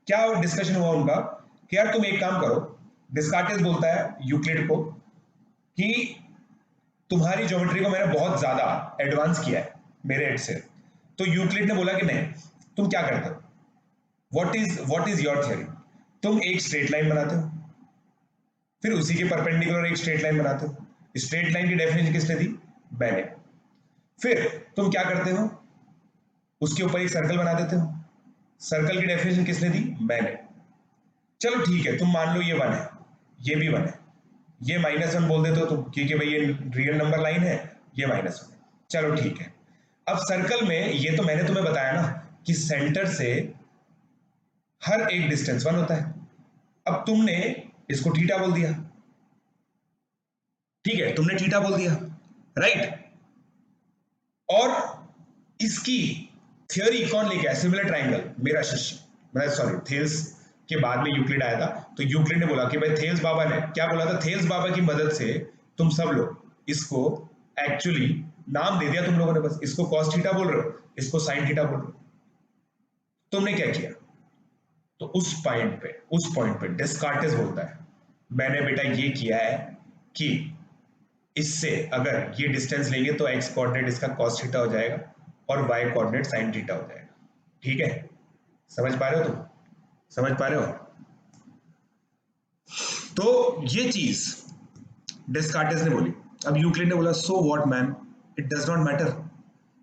क्या डिस्कशन हुआ उनका कि यार तुम एक काम करो, डिस्कार्टिस बोलता है यूक्लिड को कि तुम्हारी ज्योमेट्री को मैंने बहुत ज्यादा एडवांस किया है मेरे एड से। तो यूक्लिड ने बोला कि नहीं, तुम क्या करते हो, व्हाट इज योर थियरी, तुम एक स्ट्रेट लाइन बनाते हो, फिर उसी के परपेंडिकुलर एक स्ट्रेट लाइन बनाते हो। स्ट्रेट लाइन की डेफिनेशन किसने दी, मैंने। फिर तुम क्या करते हो, उसके ऊपर एक सर्कल बना देते हो, सर्कल की डेफिनेशन किसने दी, मैंने। चलो ठीक है, तुम मान लो ये 1 है, ये भी 1 है, ये -1 बोल देते हो तुम क्योंकि भाई ये रियल नंबर लाइन है, ये -1 है। चलो ठीक है, अब सर्कल में ये तो मैंने तुम्हें बताया ना कि सेंटर से हर एक डिस्टेंस 1 होता है। अब तुमने इसको थीटा बोल दिया, ठीक है, तुमने थीटा बोल दिया, राइट। और इसकी थ्योरी कौन लेके आया, सिमिलर ट्राइंगल, मेरा शिष्य, मैं सॉरी थेल्स के बाद में यूक्लिड आया था। तो यूक्लिड ने बोला कि भाई थेल्स बाबा ने क्या बोला था, थेल्स बाबा की मदद से तुम सब लोग इसको एक्चुअली नाम दे दिया तुम लोगों ने, बस इसको कॉस थीटा बोल रहे हो, इसको साइन थीटा बोल रहे हो। तुमने क्या किया, तो उस पॉइंट पे डिस्कार्टिस बोलता है मैंने बेटा ये किया है कि इससे अगर ये डिस्टेंस लेंगे तो एक्स कोऑर्डिनेट इसका cos थीटा हो जाएगा और वाई कोऑर्डिनेट sin थीटा हो जाएगा। ठीक है, समझ पा रहे हो तुम, समझ पा रहे हो। तो ये चीज डिस्कार्टिस ने बोली। अब यूक्लिड ने बोला so what man, it does not matter,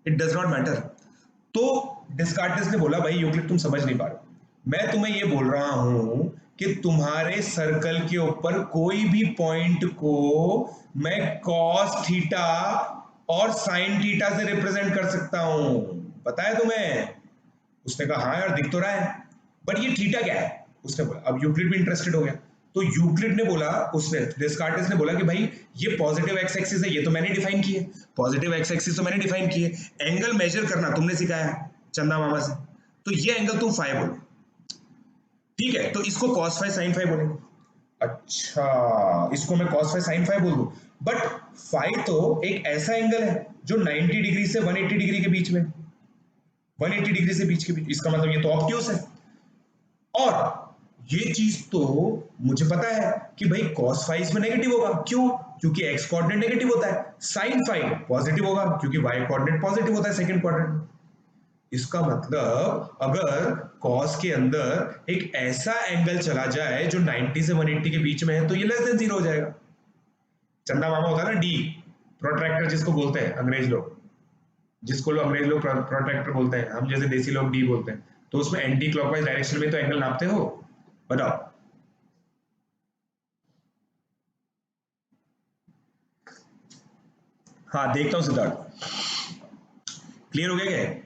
it does not matter. तो डिस्कार्टिस ने बोला भाई यूक्लिड तुम समझ नहीं पा रहे हो, मैं तुम्हें ये बोल रहा हूं कि तुम्हारे सर्कल के ऊपर कोई भी पॉइंट को मैं cos थीटा और sin थीटा से रिप्रेजेंट कर सकता हूं, पता है तुम्हें। उसने कहा हाँ यार दिख तो रहा है, बट ये थीटा क्या है, उसने बोला। अब यूक्लिड भी इंटरेस्टेड हो गया, तो यूक्लिड ने बोला, उसने डिस्कार्टिस ने बोला कि भाई ये पॉजिटिव एक्स एक्सिस है, ये तो मैंने डिफाइन की है, पॉजिटिव एक्स एक्सिस तो मैंने डिफाइन की है, एंगल मेजर करना तुमने सिखाया है चंदा मामा से, तो ये एंगल तुम फाई बोलो, ठीक है, तो इसको cos फाई sin फाई बोलेंगे। अच्छा, इसको मैं cos फाई sin फाई बोल दूं, बट फाई तो एक ऐसा एंगल है जो 90 डिग्री से 180 डिग्री के बीच में, 180 डिग्री से बीच के बीच, इसका मतलब ये तो ऑब्ट्यूस है। और ये चीज तो मुझे पता है कि भाई cos फाई इसमें नेगेटिव होगा, क्यों, क्योंकि x कोऑर्डिनेट नेगेटिव होता है, sin फाई पॉजिटिव होगा क्योंकि y कोऑर्डिनेट पॉजिटिव होता है सेकंड क्वाड्रेंट। इसका मतलब अगर cos के अंदर एक ऐसा एंगल चला जाए जो 90 से 180 के बीच में है तो ये लेस देन 0 हो जाएगा। चंदा मामा होता है ना, डी प्रोट्रैक्टर जिसको बोलते हैं अंग्रेज लोग, जिसको लोग अंग्रेज लोग प्रोट्रैक्टर बोलते हैं, हम जैसे देसी लोग डी बोलते हैं। तो उसमें एंटी क्लॉकवाइज डायरेक्शन में तो एंगल नापते हो, बताओ। हाँ देखता हूं सिद्धार्थ, क्लियर हो गया क्या।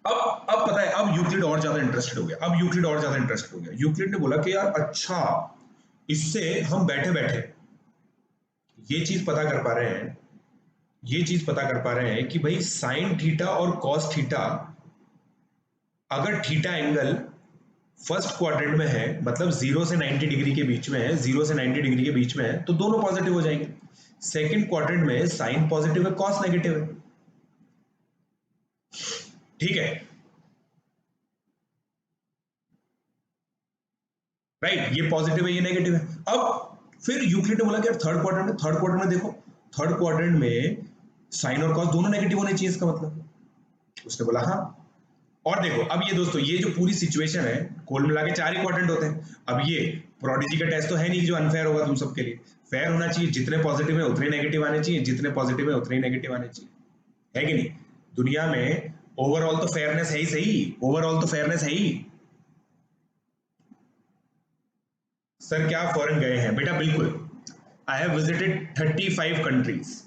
अब पता है, अब यूक्लिड और ज्यादा इंटरेस्टेड हो गया, अब यूक्लिड और ज्यादा इंटरेस्टेड हो गया। यूक्लिड ने बोला कि यार अच्छा, इससे हम बैठे बैठे ये चीज पता कर पा रहे हैं, ये चीज पता कर पा रहे हैं कि भाई साइन थीटा और कॉस थीटा, अगर थीटा एंगल फर्स्ट क्वाड्रेंट में है, मतलब 0 से 90 डिग्री के बीच में है, 0 से 90 डिग्री के बीच में है, तो दोनों पॉजिटिव हो जाएंगे। सेकंड क्वाड्रेंट में साइन पॉजिटिव है, कॉस नेगेटिव है, ठीक है, राइट, ये पॉजिटिव है ये नेगेटिव है। अब फिर यूक्लिड ने बोला कि यार थर्ड क्वाड्रेंट में देखो, थर्ड क्वाड्रेंट में साइन और कॉस दोनों नेगेटिव होने चाहिए, इसका मतलब। उसने बोला हाँ। और देखो अब ये दोस्तों, ये जो पूरी सिचुएशन है, कुल मिला के 4 ही क्वाड्रेंट होते हैं। अब ये प्रोडिजी का टेस्ट तो है नहीं जो अनफेयर होगा तुम सबके लिए, फेयर होना चाहिए, जितने पॉजिटिव है उतने नेगेटिव आने चाहिए, जितने पॉजिटिव है उतने नेगेटिव आने चाहिए, है कि नहीं। दुनिया में ओवरऑल तो फेयरनेस है ही सही, ओवरऑल तो फेयरनेस है ही। सर क्या फॉरेन गए हैं बेटा, बिल्कुल। I have visited 35 countries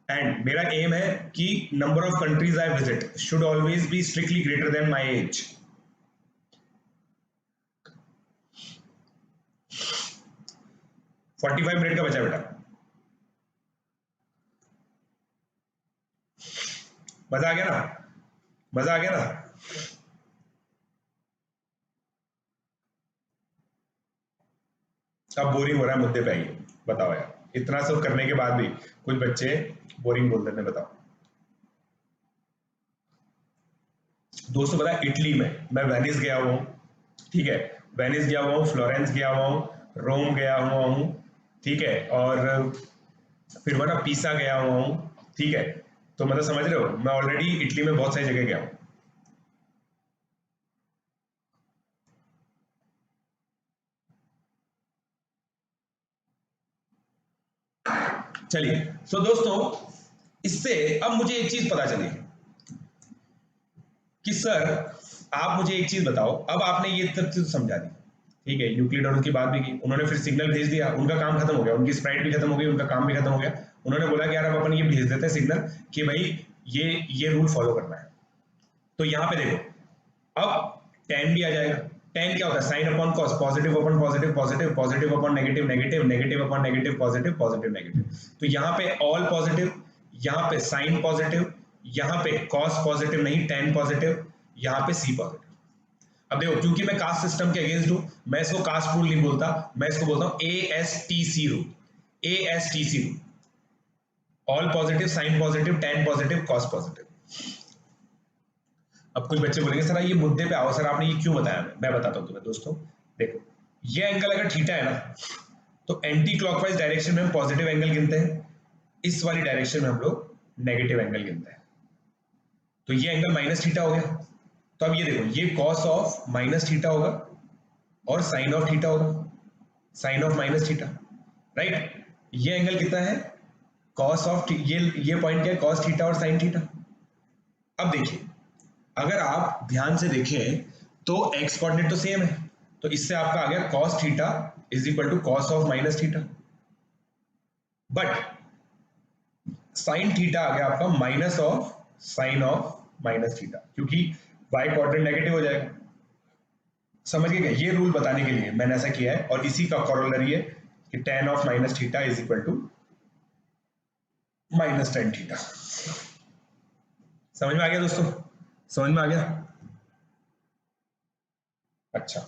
and मेरा एम है कि number of countries I visit should always be strictly greater than my age. 45 minute का बचा बेटा। मजा आ गया ना, मजा आ गया ना। अब बोरिंग हो रहा है, मुद्दे पे आइए। बताओ यार, इतना सब करने के बाद भी कुछ बच्चे बोरिंग बोल देते हैं, बताओ। दोस्तों पता है, इटली में मैं वेनिस गया हुआ हूँ, ठीक है, वेनिस गया हुआ हूँ, फ्लोरेंस गया हुआ हूँ, रोम गया हुआ हूँ, ठीक है, और फिर वह ना पीसा गया हुआ हूँ, ठीक है। तो मतलब समझ रहे हो, मैं ऑलरेडी इटली में बहुत सारी जगह गया हूँ। चलिए, सो दोस्तों, इससे अब मुझे एक चीज पता चली कि सर आप मुझे एक चीज बताओ। अब आपने ये सब चीज समझा दी, ठीक है, यूक्लिड और उनकी बात भी की, उन्होंने फिर सिग्नल भेज दिया, उनका काम खत्म हो गया, उनकी स्प्राइट भी खत्म हो गई, उनका काम भी खत्म हो गया। उन्होंने बोला कि यार अब अपन ये भेज देते हैं सिग्नल कि भाई ये रूल फॉलो करना है। तो यहाँ पे देखो, अब tan भी आ जाएगा। tan क्या होता है, sine upon cos, positive upon positive positive, positive upon negative negative, negative upon negative positive, positive negative. तो यहाँ पे ऑल पॉजिटिव, यहाँ पे साइन पॉजिटिव, यहाँ पे कॉस पॉजिटिव नहीं, tan पॉजिटिव, यहाँ पे सी पॉजिटिव। अब देखो, क्योंकि मैं कास्ट सिस्टम के अगेंस्ट हूं, मैं इसको कास्ट रूल नहीं बोलता, मैं इसको बोलता हूं ASTC rule. ASTC rule, all positive, sine positive, tan positive, cos positive. अब कुछ बच्चे बोलेंगे सर ये मुद्दे पे आओ, सर आपने ये क्यों बताया। मैं बताता हूं तुम्हें। दोस्तों देखो, ये एंगल अगर थीटा है ना, तो एंटी क्लॉकवाइज डायरेक्शन में हम पॉजिटिव एंगल गिनते हैं, इस वाली डायरेक्शन में हम लोग नेगेटिव एंगल गिनते हैं। तो ये एंगल माइनस थीटा हो गया। तो अब ये देखो, ये कॉस ऑफ माइनस थीटा होगा और साइन ऑफ थीटा होगा, sine of minus theta, right. ये एंगल कितना है, कॉस ऑफ, ये पॉइंट क्या है, कॉस थीटा और साइन थीटा। अब देखिए, अगर आप ध्यान से देखें तो एक्स कोऑर्डिनेट तो सेम है, तो इससे आपका आ गया cos theta is equal to cos of minus theta. But sine theta आ गया आपका minus of sine of minus theta, क्योंकि वाई कोऑर्डिनेट नेगेटिव हो जाएगा। समझ गए क्या, ये रूल बताने के लिए मैंने ऐसा किया है, और इसी का कॉरोलरी है कि tan of minus theta is equal to minus tan theta. समझ में आ गया दोस्तों, समझ में आ गया। अच्छा,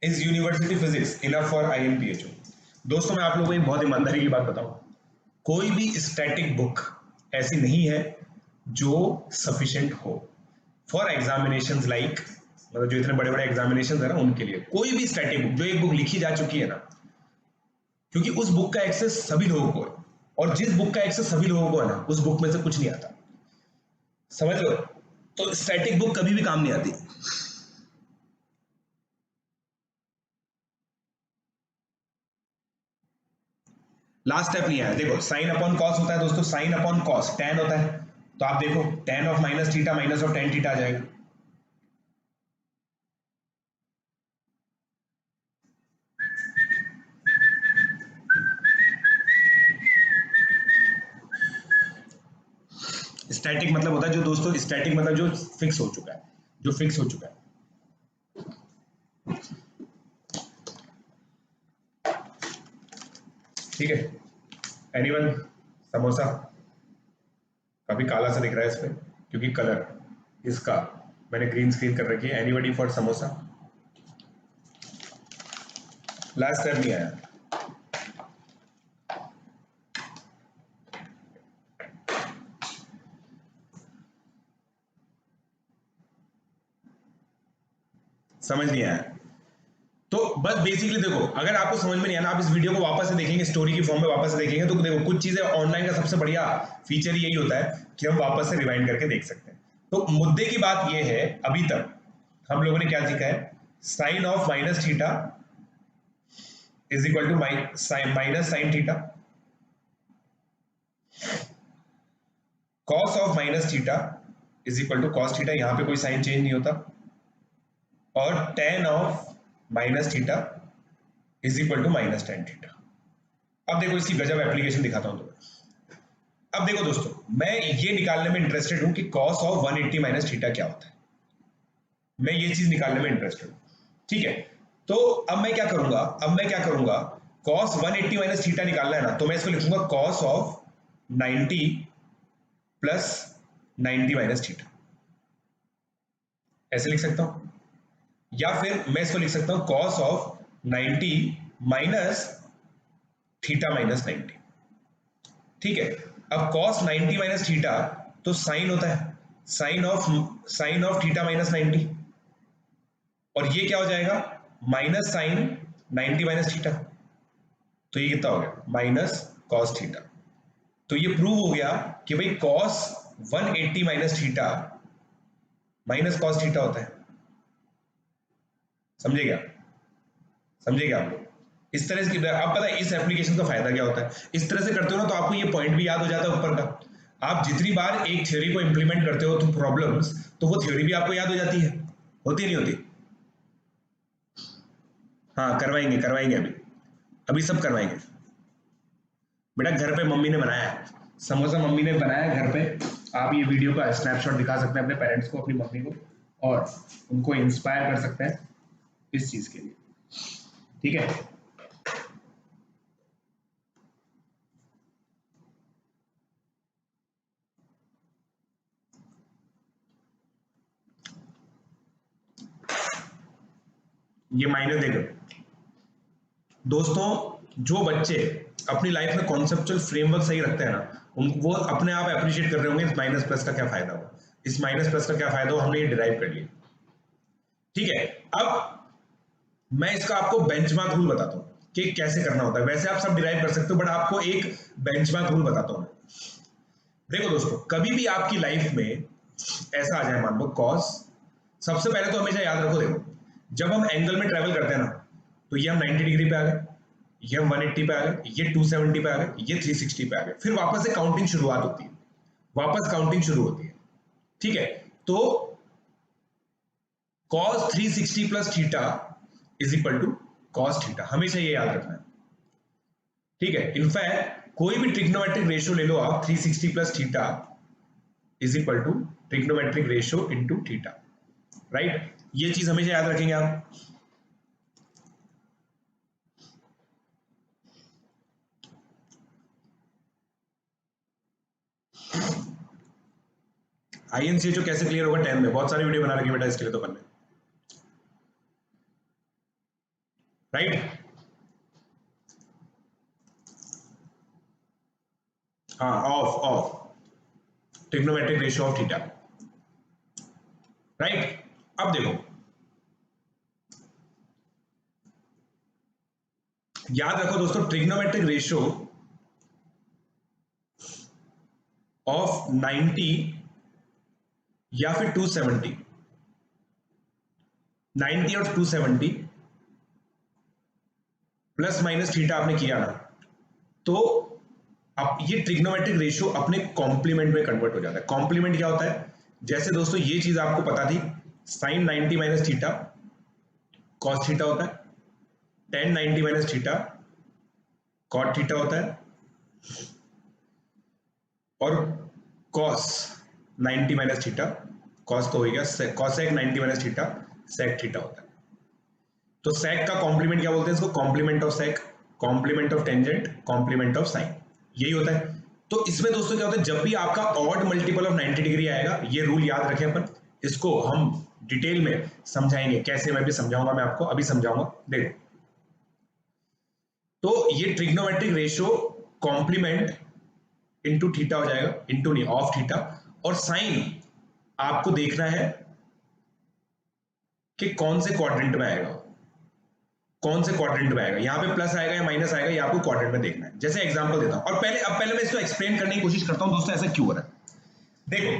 is university physics enough for INPHO। दोस्तों मैं आप लोगों को एक बहुत ईमानदारी की बात बताऊं, कोई भी स्टैटिक बुक ऐसी नहीं है जो सफिशिएंट हो फॉर एग्जामिनेशंस, लाइक मतलब जो इतने बड़े बड़े एग्जामिनेशंस है ना, उनके लिए कोई भी स्टैटिक बुक, जो एक बुक लिखी जा चुकी है ना, क्योंकि उस बुक का एक्सेस सभी लोगों को है, और जिस बुक का एक्सेस सभी लोगों को है ना, उस बुक में से कुछ नहीं आता। समझ लो, तो स्टैटिक बुक कभी भी काम नहीं आती। लास्ट स्टेप नहीं आया, देखो साइन अपॉन कॉस होता है दोस्तों, साइन अपॉन कॉस tan होता है, तो आप देखो tan of minus theta minus of tan theta आ जाएगा। स्टैटिक मतलब होता है जो दोस्तों, स्टैटिक मतलब जो फिक्स हो चुका है, जो फिक्स हो चुका है। ठीक है, एनीवन, समोसा काफी काला सा दिख रहा है इस पे, क्योंकि कलर इसका मैंने ग्रीन स्क्रीन कर रखी है। Anybody for samosa. Last step नहीं आया। समझ नहीं आया तो बस बेसिकली देखो, अगर आपको समझ में नहीं आया ना, आप इस वीडियो को वापस से देखेंगे, स्टोरी की फॉर्म में वापस से देखेंगे, तो देखो कुछ चीजें ऑनलाइन का सबसे बढ़िया फीचर यही होता है कि हम वापस से रिवाइंड करके देख सकते हैं। तो मुद्दे की बात यह है, अभी तक हम लोगों ने क्या सीखा है, sine of minus theta is equal to minus sine theta, cos of minus theta is equal to cos theta, यहां पे कोई साइन चेंज नहीं होता, और tan of minus theta is equal to minus tan theta. अब देखो इसकी गजब एप्लीकेशन दिखाता हूं तुम्हें। अब देखो दोस्तों, मैं ये निकालने में इंटरेस्टेड हूं कि cos ऑफ 180 माइनस थीटा क्या होता है, मैं ये चीज निकालने में इंटरेस्टेड हूं। ठीक है, तो अब मैं क्या करूंगा, cos 180 माइनस थीटा निकालना है ना, तो मैं इसको लिखूंगा cos of 90 plus 90 minus theta, ऐसे लिख सकता हूं, या फिर मैं इसको लिख सकता हूं cos of 90 minus theta minus 90। ठीक है, अब cos 90 माइनस थीटा तो साइन होता है, साइन ऑफ थीटा माइनस 90, और ये क्या हो जाएगा माइनस साइन 90 माइनस थीटा, तो ये कितना हो गया माइनस कॉस थीटा। तो ये प्रूव हो गया कि भाई cos 180 minus theta minus cos theta होता है। समझे क्या आप लोग? इस तरह से आप पता है इस एप्लीकेशन का फायदा क्या होता है, इस तरह से करते हो ना तो आपको ये पॉइंट भी याद हो जाता है ऊपर का। आप जितनी बार एक थ्योरी को इंप्लीमेंट करते हो तो प्रॉब्लम्स, तो वो थ्योरी भी आपको याद हो जाती है, होती नहीं होती? हाँ करवाएंगे अभी सब करवाएंगे। बेटा घर पे मम्मी ने बनाया है समोसा, मम्मी ने बनाया है घर पे। आप ये वीडियो का स्नैपशॉट दिखा सकते हैं अपने पेरेंट्स को, अपनी मम्मी को, और उनको इंस्पायर कर सकते हैं इस चीज के लिए। ठीक है, ये माइनस देखो दोस्तों, जो बच्चे अपनी लाइफ में कॉन्सेप्चुअल फ्रेमवर्क सही रखते हैं ना, वो अपने आप अप्रिशिएट कर रहे होंगे इस माइनस प्लस का क्या फायदा हुआ, इस माइनस प्लस का क्या फायदा हुआ, हमने ये डिराइव कर लिया। ठीक है, अब मैं इसका आपको बेंचमार्क रूल बताता हूं कि कैसे करना होता है। वैसे आप सब डिराइव कर सकते हो, बट आपको एक बेंचमार्क रूल बताता हूं। देखो दोस्तों, कभी भी आपकी लाइफ में ऐसा आ जाए, मान लो कॉस, सबसे पहले तो हमेशा याद रखो, देखो जब हम एंगल में ट्रेवल करते हैं ना, तो ये हम 90 डिग्री पे आ गए, ये हम 180 पे आ गए, ये 270 पे आ गए, ये 360 पे आ गए, फिर वापस से काउंटिंग शुरुआत होती है, वापस काउंटिंग शुरू होती है। ठीक है, तो cos 360 plus theta is equal to cos theta, हमेशा ये याद रखना है। ठीक है, इनफैक्ट कोई भी ट्रिग्नोमेट्रिक रेशियो ले लो आप, 360 plus theta is equal to trigonometric ratio into theta, right? ये चीज हमेशा याद रखेंगे आप। आईएनसीएचओ कैसे क्लियर होगा 10 में, बहुत सारी वीडियो बना रखी बेटा इसके लिए तो बनने, राइट? हाँ, of trigonometric ratio of theta, right? अब देखो, याद रखो दोस्तों, ट्रिग्नोमेट्रिक रेशियो ऑफ 90 या फिर 270, 90 और 270 प्लस माइनस थीटा आपने किया ना, तो अब ये ट्रिग्नोमेट्रिक रेशियो अपने कॉम्प्लीमेंट में कन्वर्ट हो जाता है। कॉम्प्लीमेंट क्या होता है? जैसे दोस्तों ये चीज आपको पता थी, sine 90 minus theta cos theta होता है, tan 90 minus theta cot theta होता है, और कॉस 90 माइनस थीटा, कॉस तो हो गया, cosec 90 minus theta sec theta होता है। तो सेक का कॉम्प्लीमेंट क्या बोलते हैं इसको? Complement of sec, complement of tangent, complement of sine, यही होता है। तो इसमें दोस्तों क्या होता है, जब भी आपका ऑड मल्टीपल ऑफ 90 डिग्री आएगा, ये रूल याद रखें अपन, इसको हम डिटेल में समझाएंगे, कैसे मैं भी समझाऊंगा, मैं आपको अभी समझाऊंगा। देखो, तो ये trigonometric ratio complement into theta हो जाएगा, इंटू नहीं ऑफ थीटा, और साइन आपको देखना है कि कौन से क्वाड्रेंट में आएगा, कौन से क्वाड्रेंट में आएगा, यहां पे प्लस आएगा या माइनस आएगा, ये आपको क्वाड्रेंट में देखना है। जैसे एग्जांपल देता हूं, और पहले मैं इसको एक्सप्लेन करने की कोशिश करता हूं दोस्तों, ऐसा क्यों हो रहा है। देखो,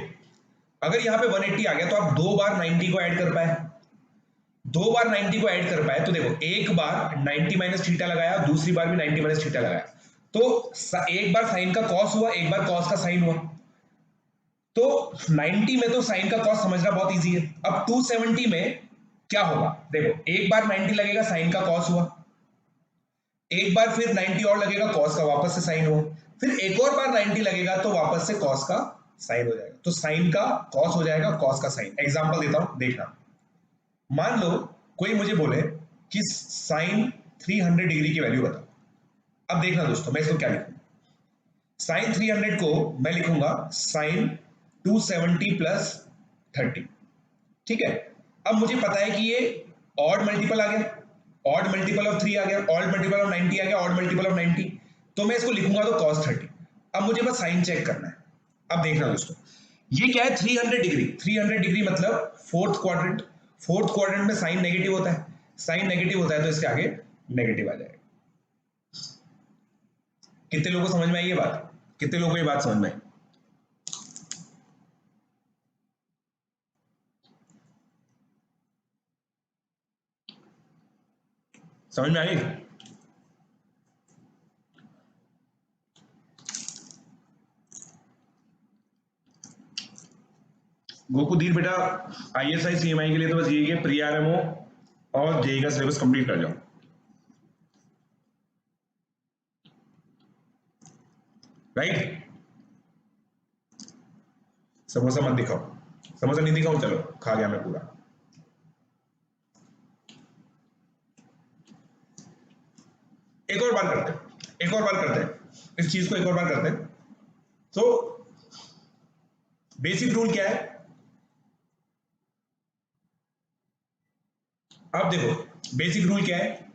अगर यहां पे 180 आ गया तो आप दो बार 90 को ऐड कर पाए, दो बार 90 को ऐड कर पाए, तो देखो एक बार 90 माइनस थीटा लगाया, दूसरी बार भी 90 माइनस थीटा लगाया, तो एक बार साइन का कॉस हुआ, एक बार कॉस का साइन हुआ। तो 90 में तो साइन का कॉस समझना बहुत इजी है। अब 270 में क्या होगा, देखो एक बार 90 लगेगा, साइन का कॉस हुआ, एक बार फिर 90 और लगेगा, कॉस का वापस से साइन हुआ, फिर एक और बार 90 लगेगा तो वापस से कॉस का साइन हो जाएगा। तो साइन का कॉस हो जाएगा, कॉस का साइन। एग्जांपल देता हूं, देखना। मान लो कोई मुझे बोले कि साइन 300 डिग्री की वैल्यू बता। अब देखना दोस्तों, मैं इसको क्या लिखूं। साइन 300 को मैं लिखूंगा साइन 270 प्लस 30। ठीक है, अब मुझे पता है कि ये ऑड मल्टीपल आ गया, ऑड मल्टीपल ऑफ 3 आ गया, ऑड मल्टीपल ऑफ 90 आ गया, ऑड मल्टीपल ऑफ 90, तो मैं इसको लिखूंगा तो cos 30। अब मुझे बस साइन चेक करना है। अब देखना दोस्तों, ये क्या है 300 डिग्री, 300 डिग्री मतलब फोर्थ क्वाड्रेंट, फोर्थ क्वाड्रेंट में साइन नेगेटिव होता है, साइन नेगेटिव होता है तो इसके आगे नेगेटिव आ जाएगा। कितने लोगों को समझ में आई ये बात, कितने लोगों को ये बात समझ में आई? समझ में आई? गोकुधीर बेटा, ISI CMI के लिए तो बस यही है, प्री आरएमओ और जेईई का सिलेबस कंप्लीट कर जाओ। राइट, समोसा मत दिखाओ, समोसा नहीं दिखाऊं, चलो खा गया मैं पूरा। एक और बार करते हैं, एक और बार करते हैं, इस चीज को एक और बार करते हैं। तो बेसिक रूल क्या है, अब देखो बेसिक रूल क्या है,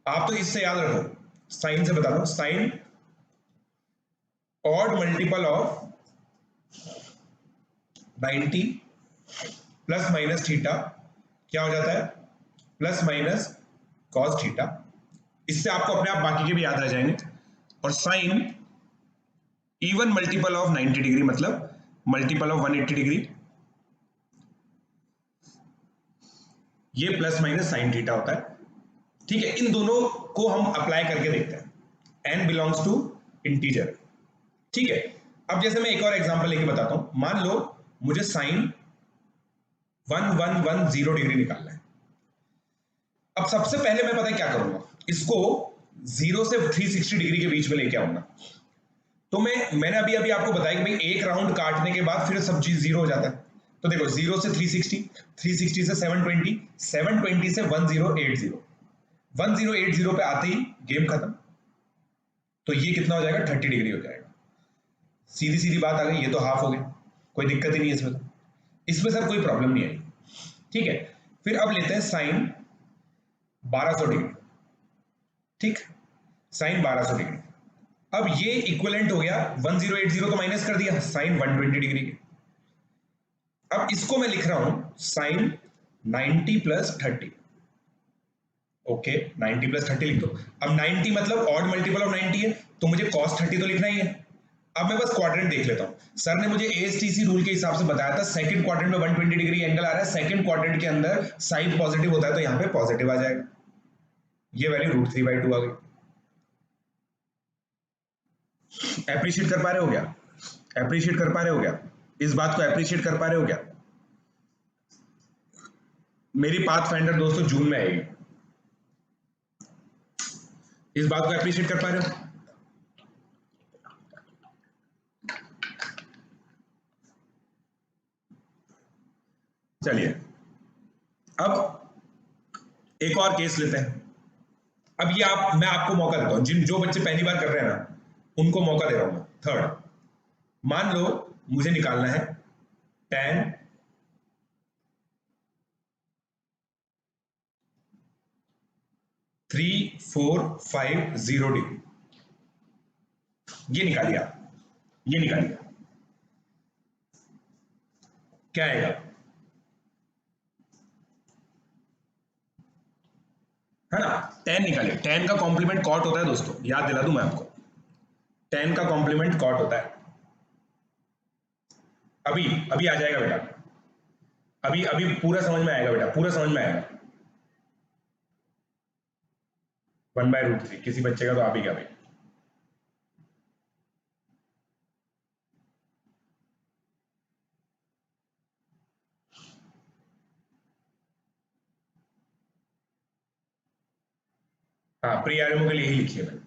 आप तो इससे याद रखो, साइन से बता दो, sine odd multiple of 90 plus minus theta क्या हो जाता है, प्लस माइनस कॉस थीटा। इससे आपको अपने आप बाकी के भी याद रह जाएंगे। और sine even multiple of 90 degree मतलब मल्टीपल ऑफ 180 डिग्री, ये प्लस माइनस साइन थीटा होता है। ठीक है, इन दोनों को हम अप्लाई करके देखते हैं। n belongs to integer. ठीक है, अब जैसे मैं एक और एग्जांपल लेके बताता हूं, मान लो मुझे साइन 1110 डिग्री निकालना है। अब सबसे पहले मैं पता है क्या करूंगा, इसको 0 से 360 डिग्री के बीच में लेके आऊंगा। तो मैंने अभी अभी आपको बताया कि भाई एक राउंड काटने के बाद फिर सब चीज 0 हो जाता है। तो देखो 0 से 360, 360 से 720, 720 से 1080, 1080 पे आते ही गेम खत्म। तो ये कितना हो जाएगा, 30 डिग्री हो जाएगा। सीधी सीधी बात आ गई, ये तो हाफ हो गई, कोई दिक्कत ही नहीं है इसमें। तो इसमें सर कोई प्रॉब्लम नहीं आई। ठीक है, फिर अब लेते हैं साइन 1200 डिग्री। ठीक, साइन 1200 डिग्री। अब ये इक्विवेलेंट हो गया 1080 को माइनस कर दिया साइन 120 डिग्री के। अब इसको मैं लिख रहा हूं साइन 90 प्लस 30। ओके, 90 प्लस 30 लिख दो। अब 90 मतलब ऑड मल्टीपल ऑफ 90 है, तो मुझे cos 30 तो लिखना ही है। अब मैं बस क्वाड्रेंट देख लेता हूं। सर ने मुझे ASTC रूल के हिसाब से बताया था, सेकंड क्वाड्रेंट में 120 डिग्री एंगल आ रहा है, सेकंड क्वाड्रेंट के अंदर साइन पॉजिटिव होता है, तो यहां पे पॉजिटिव आ जाएगा। ये वैल्यू √3/2 आ गई। एप्रिशिएट कर पा रहे हो क्या, एप्रिशिएट कर पा रहे हो क्या, इस बात को एप्रिशिएट कर पा रहे हो क्या? मेरी पाथ फाइंडर दोस्तों जून में आएगी, इस बात को एप्रिशिएट कर पा रहे हो? चलिए अब एक और केस लेते हैं। अब ये मैं आपको मौका देता हूं, जो बच्चे पहली बार कर रहे हैं ना, उनको मौका दे रहा हूं मैं। थर्ड, मान लो मुझे निकालना है tan 3450 डिग्री। ये निकालिए आप, ये निकालिए, क्या आएगा? है ना, tan निकालिए। tan का कॉम्प्लीमेंट कॉट होता है दोस्तों, याद दिला दूं मैं आपको, tan का कॉम्प्लीमेंट कॉट होता है। अभी अभी आ जाएगा बेटा, अभी अभी पूरा समझ में आएगा बेटा, पूरा समझ में आएगा। 1/√3 किसी बच्चे का तो आप ही क्या भाई। हाँ, प्री आरएमओ के लिए ही लिखिए मैंने,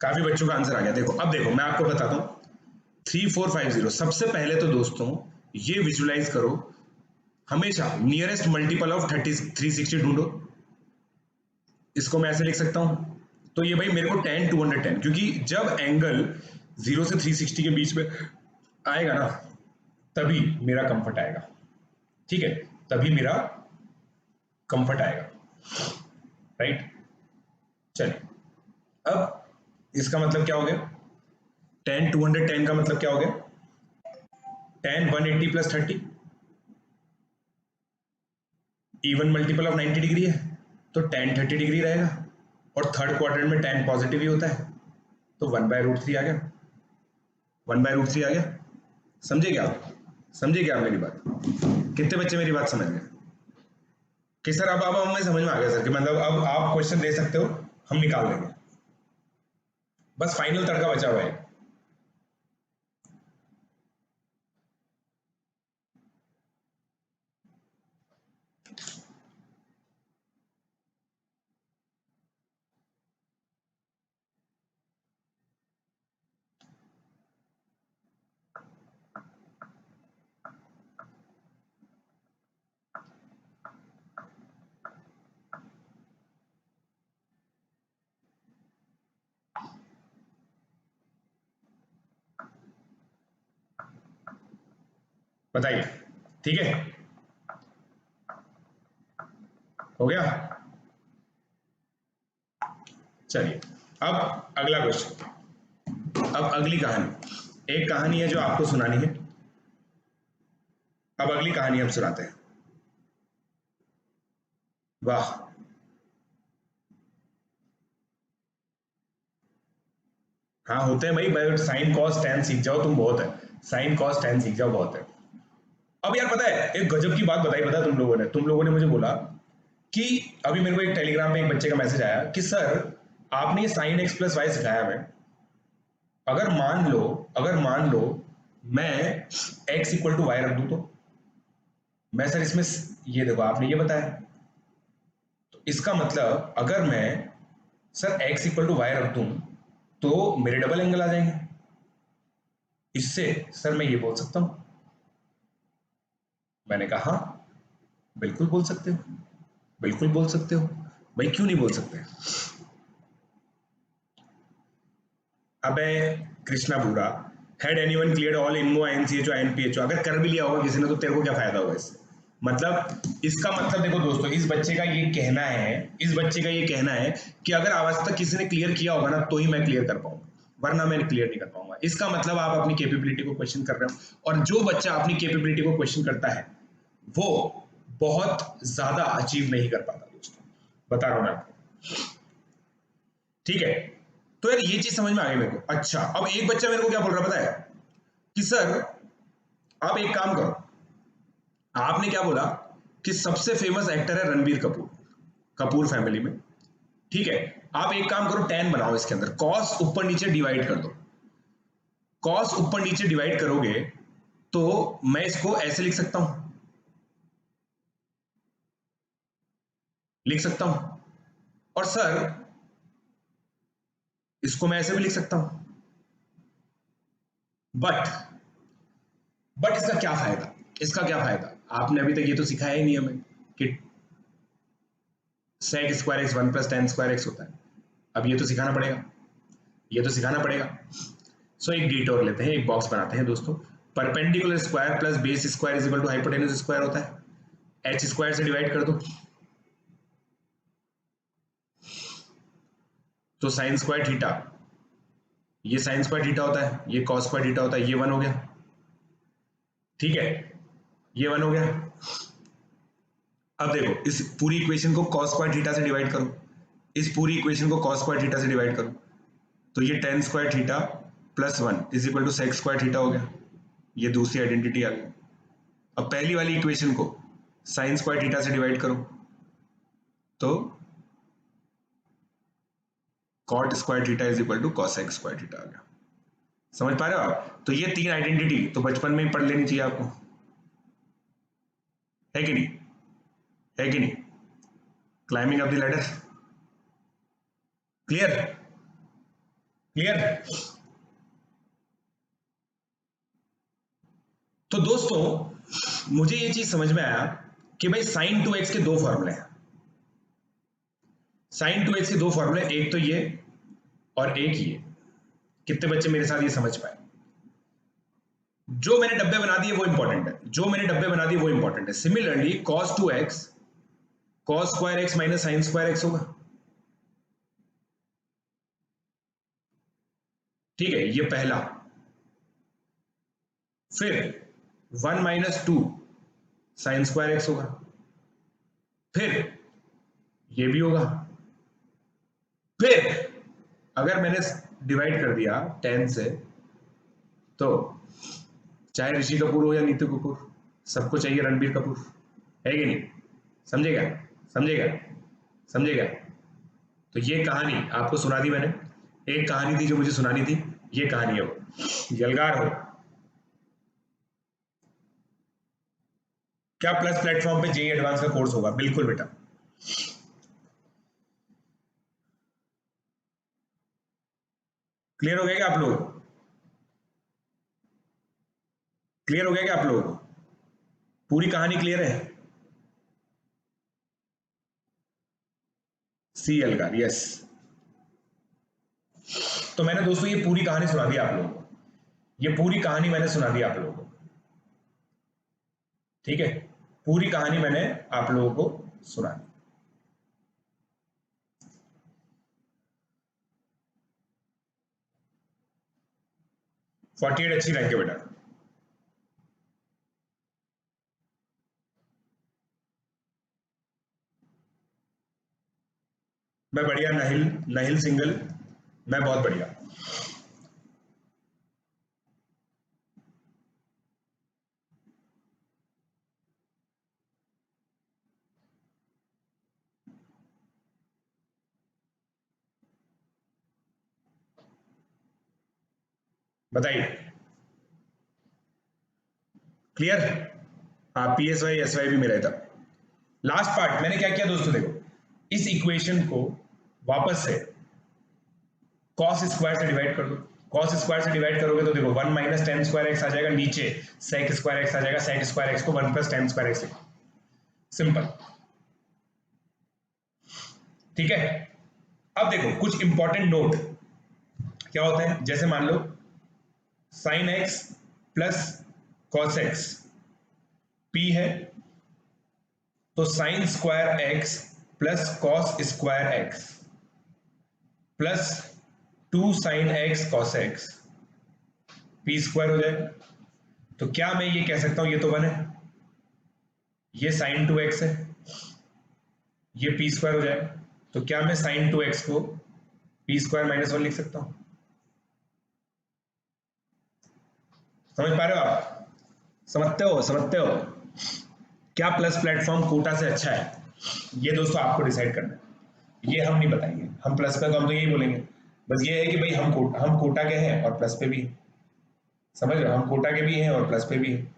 काफी बच्चों का आंसर आ गया। देखो अब देखो मैं आपको बताता हूँ 3450। सबसे पहले तो दोस्तों ये विजुलाइज करो हमेशा नियरेस्ट मल्टीपल ऑफ 360 ढूंढो। इसको मैं ऐसे लिख सकता हूं, तो ये भाई मेरे को tan 210, क्योंकि जब एंगल 0 से 360 के बीच में आएगा ना तभी मेरा कंफर्ट आएगा, ठीक है, तभी मेरा कंफर्ट आएगा, राइट। चलिए अब इसका मतलब क्या हो गया, tan 210 का मतलब क्या हो गया, tan 180 plus 30 even multiple of 90 degree है तो tan 30 डिग्री रहेगा, और थर्ड क्वाड्रेंट में tan पॉजिटिव ही होता है, तो 1/√3 आ गया, 1/√3 आ गया। समझे क्या आप, समझे क्या आप मेरी बात, कितने बच्चे मेरी बात समझ गए कि सर अब हमें समझ में आ गया सर, कि मतलब अब आप क्वेश्चन दे सकते हो, हम निकाल लेंगे, बस फाइनल तड़का बचा हुआ है। बताइए, ठीक है, हो गया। चलिए अब अगला क्वेश्चन, अब अगली कहानी, एक कहानी है जो आपको सुनानी है, अब अगली कहानी हम सुनाते हैं। वाह, हाँ होते हैं भाई, साइन कॉस टैन सीख जाओ तुम, बहुत है, साइन कॉस टैन सीख जाओ, बहुत है। अब यार पता है एक गजब की बात बताई, पता तुम लोगों ने मुझे बोला कि अभी मेरे को एक टेलीग्राम पे एक बच्चे का मैसेज आया कि सर आपने ये साइन एक्स प्लस वाई सिखाया हमें, अगर मान लो, अगर मान लो मैं x इक्वल टू वाई रख दूं, तो मैं सर इसमें, ये देखो आपने ये बताया, तो इसका मतलब अगर मैं sir x equal to y रख दूं तो मेरे डबल एंगल आ जाएंगे, इससे सर मैं ये बोल सकता हूं। मैंने कहा हाँ बिल्कुल बोल सकते हो, बिल्कुल बोल सकते हो भाई, क्यों नहीं बोल सकते। अबे कृष्णा बुरा, हैड एनीवन क्लियर्ड ऑल इनमो आईएनसीएचओ आईएनपीएचओ, अगर कर भी लिया होगा किसी ने तो तेरे को क्या फायदा होगा इससे, मतलब इसका मतलब देखो दोस्तों, इस बच्चे का ये कहना है, इस बच्चे का ये कहना है कि अगर आज तक किसी ने क्लियर किया होगा ना तो ही मैं क्लियर कर पाऊंगा, वरना मैं क्लियर नहीं कर पाऊंगा। इसका मतलब आप अपनी कैपेबिलिटी को क्वेश्चन कर रहे हो, और जो बच्चा अपनी कैपेबिलिटी को क्वेश्चन करता है वो बहुत ज्यादा अचीव नहीं कर पाता दोस्तों, बता रहा हूं मैं आपको, ठीक है। तो यार ये चीज समझ में आ गई मेरे को। अच्छा अब एक बच्चा मेरे को क्या बोल रहा पता है कि सर आप एक काम करो, आपने क्या बोला कि सबसे फेमस एक्टर है रणबीर कपूर, कपूर फैमिली में, ठीक है, आप एक काम करो tan बनाओ, इसके अंदर कॉस ऊपर नीचे डिवाइड कर दो, कॉस ऊपर नीचे डिवाइड करोगे तो मैं इसको ऐसे लिख सकता हूं, लिख सकता हूं, और सर इसको मैं ऐसे भी लिख सकता हूं, बट इसका क्या फायदा, इसका क्या फायदा, आपने अभी तक ये तो सिखाया ही नहीं हमें कि sec square x 1 plus tan square x होता है, अब ये तो सिखाना पड़ेगा, ये तो सिखाना पड़ेगा। सो एक डिटोर लेते हैं, एक बॉक्स बनाते हैं दोस्तों, perpendicular square plus base square is equal to hypotenuse square होता है, h स्क्वायर से डिवाइड कर दो तो साइन स्क्वायर थीटा, ये साइन स्क्वायर थीटा होता है, ये कॉस स्क्वायर थीटा होता है, ये 1 हो गया, ठीक है, ये 1 हो गया। अब देखो इस पूरी इक्वेशन को cos स्क्वायर थीटा से डिवाइड करो, इस पूरी इक्वेशन को cos स्क्वायर थीटा से डिवाइड करो, तो ये tan square theta plus 1 is equal to sec square theta हो गया, ये दूसरी आइडेंटिटी आ गई। अब पहली वाली इक्वेशन को sin स्क्वायर थीटा से डिवाइड करो तो cot square theta is equal to cosec square theta आ गया। समझ पा रहे हो आप, तो ये तीन आइडेंटिटी तो बचपन में ही पढ़ लेनी चाहिए आपको, है कि नहीं, है कि नहीं, climbing up the ladder, clear, clear. तो दोस्तों मुझे ये चीज समझ में आया कि भाई साइन 2x के दो फॉर्मूले हैं। साइन 2x के दो फॉर्मूले, एक तो ये और एक ये। कितने बच्चे मेरे साथ ये समझ पाए? जो मैंने डब्बे बना दिए वो इंपॉर्टेंट है, जो मैंने डब्बे बना दिए वो इंपॉर्टेंट है। Similarly cos 2x cos square x minus sine square x होगा, ठीक है, ये पहला। फिर 1 माइनस 2 साइन स्क्वायर x होगा, फिर ये भी होगा। फिर अगर मैंने डिवाइड कर दिया 10 से, तो चाहे ऋषि कपूर हो या नीतू कपूर, सबको चाहिए रणबीर कपूर, है कि नहीं? समझेगा? समझेगा? समझेगा? तो ये कहानी आपको सुना दी मैंने। एक कहानी थी जो मुझे सुनानी थी, ये कहानी है वो। यलगार हो। क्या प्लस प्लेटफॉर्म पे जेई एडवांस का कोर्स होगा? बिल्कुल बेटा। क्लियर हो गया क्या आप लोग? क्लियर हो गया क्या आप लोग? पूरी कहानी क्लियर है? सी एलगार, यस। तो मैंने दोस्तों ये पूरी कहानी सुना दी आप लोगों को, ये पूरी कहानी मैंने सुना दी आप लोगों को, ठीक है? पूरी कहानी मैंने आप लोगों को सुना दी। फोर्टी 48 अच्छी रैंक है बेटा। मैं बढ़िया, नहिल नहिल सिंगल, मैं बहुत बढ़िया। बताइए, क्लियर? हाँ, PSY SY भी मेरा था। लास्ट पार्ट मैंने क्या किया दोस्तों, देखो इस इक्वेशन को वापस से cos स्क्वायर से डिवाइड कर दो। cos स्क्वायर से डिवाइड करोगे तो देखो 1 माइनस टेन स्क्वायर एक्स आ जाएगा, नीचे sec स्क्वायर एक्स आ जाएगा, sec स्क्वायर एक्स को 1 plus ten square x, simple, ठीक है? अब देखो कुछ इंपॉर्टेंट नोट क्या होता है, जैसे मान लो sine x plus cos x P है, तो sine square x plus cos square x plus 2 sine x cos x P square हो जाएगा। तो क्या मैं ये कह सकता हूं ये तो 1 है, ये साइन 2x है, ये पी स्क्वायर हो जाएगा। तो क्या मैं साइन 2x को पी स्क्वायर माइनस 1 लिख सकता हूं? समझ पा रहे हो आप? समझते हो? समझते हो? क्या प्लस प्लेटफॉर्म कोटा से अच्छा है? ये दोस्तों आपको डिसाइड करना है, ये हम नहीं बताएंगे। हम प्लस पे तो हम तो यही बोलेंगे, बस ये है कि भाई हम कोटा के हैं और प्लस पे भी हैं। समझ रहे हो? हम कोटा के भी हैं और प्लस पे भी हैं।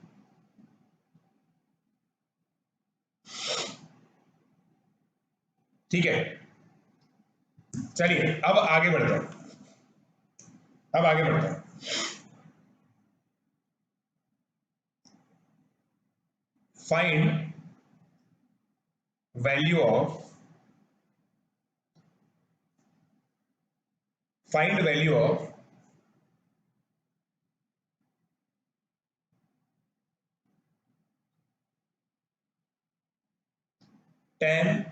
ठीक है, चलिए अब आगे बढ़ते हैं। अब आगे बढ़ते हैं। Find value of find value of tan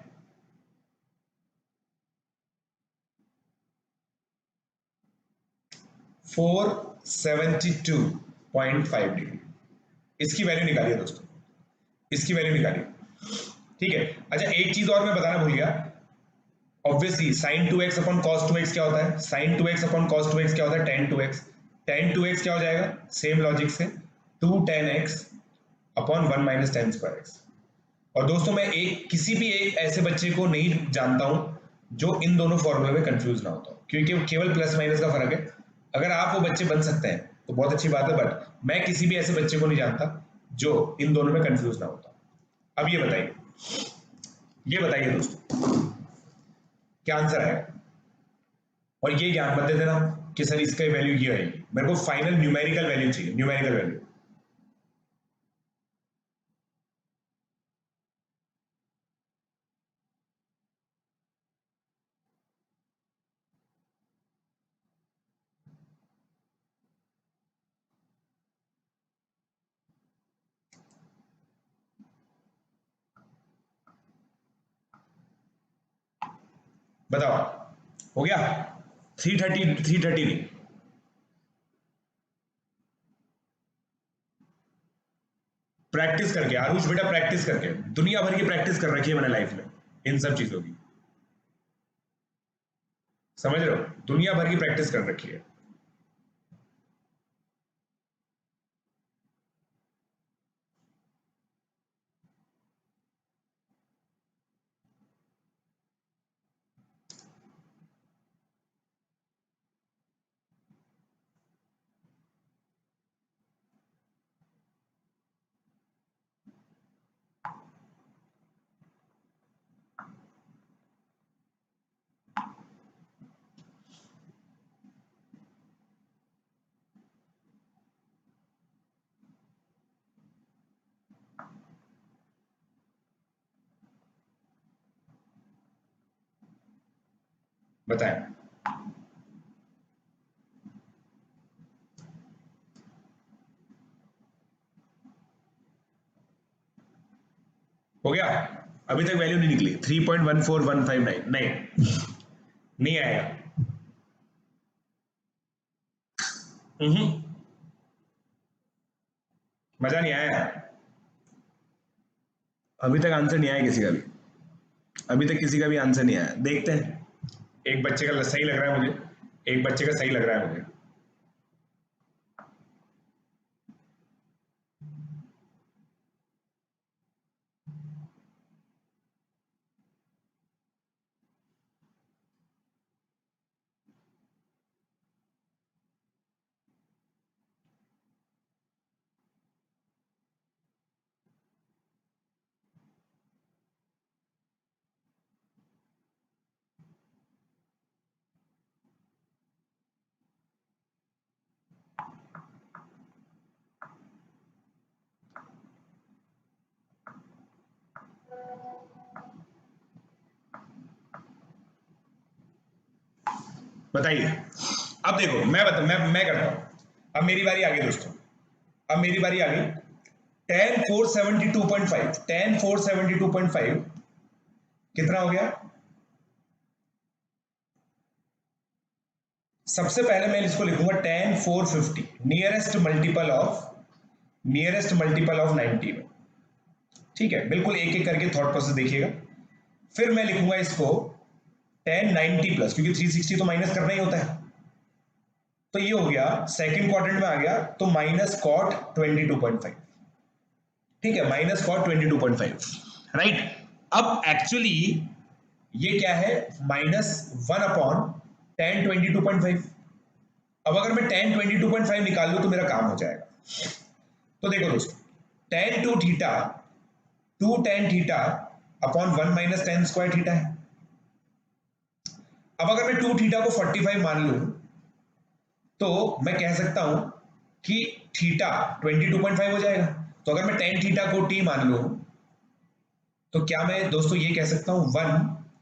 472.5 degree, इसकी वैल्यू निकालिए दोस्तों, इसकी वैल्यू निकालिए, ठीक है? अच्छा, एक चीज और मैं बताना भूल गया। Obviously sign 2x upon cos 2x क्या होता है? Sign 2x upon cos 2x क्या होता है? tan 2x। tan 2x क्या हो जाएगा? सेम लॉजिक से 2 tan x upon 1 minus ten square x. और दोस्तों मैं किसी भी एक ऐसे बच्चे को नहीं जानता हूं जो इन दोनों फॉर्मूले में कंफ्यूज ना होता, क्योंकि केवल प्लस माइनस का फर्क है। अगर आप वो बच्चे बन सकते हैं तो बहुत अच्छी बात है, बट मैं किसी भी ऐसे बच्चे को नहीं जानता जो इन दोनों में कंफ्यूज ना होता। अब ये बताइए दोस्तों, क्या आंसर है? और ये ज्ञान मत दे देना कि सर इसका वैल्यू ये है, मेरे को फाइनल न्यूमेरिकल वैल्यू चाहिए, न्यूमेरिकल वैल्यू। बताओ हो गया? 330 नहीं, प्रैक्टिस करके आरुष बेटा, प्रैक्टिस करके, दुनिया भर की प्रैक्टिस कर रखी है मैंने लाइफ में इन सब चीजों की, समझ रहे हो? दुनिया भर की प्रैक्टिस कर रखी है। बताएं। हो गया? अभी तक वैल्यू नहीं निकली, 3.14159, नहीं, नहीं आएगा। हम्म, मजा नहीं आया, अभी तक आंसर नहीं आया किसी का भी, अभी तक किसी का भी आंसर नहीं आया। देखते हैं, एक बच्चे का सही लग रहा है मुझे, एक बच्चे का सही लग रहा है मुझे। बताइए। अब देखो, मैं करता हूं, अब मेरी बारी आ गई दोस्तों, अब मेरी बारी आ गई। tan 472.5, tan 472.5 कितना हो गया? सबसे पहले मैं इसको लिखूंगा tan 450, नियरेस्ट मल्टीपल ऑफ 90 में, ठीक है? बिल्कुल एक एक करके थॉट प्रोसेस देखिएगा। फिर मैं लिखूंगा इसको tan 90 प्लस, क्योंकि 360 तो माइनस करना ही होता है, तो ये हो गया सेकंड क्वाड्रेंट में आ गया, तो माइनस कॉट 22.5, ठीक है? Minus cot 22.5, right? अब एक्चुअली ये क्या है? -1 अपॉन tan 22.5। अब अगर मैं tan 22.5 निकाल लूं तो मेरा काम हो जाएगा। तो देखो दोस्तों, two tan theta upon 1 minus tan square theta है। अब अगर मैं 2 थीटा को 45 मान लूं तो मैं कह सकता हूं कि थीटा 22.5 हो जाएगा। तो अगर मैं tan थीटा को t मान लूं तो क्या मैं दोस्तों ये कह सकता हूं 1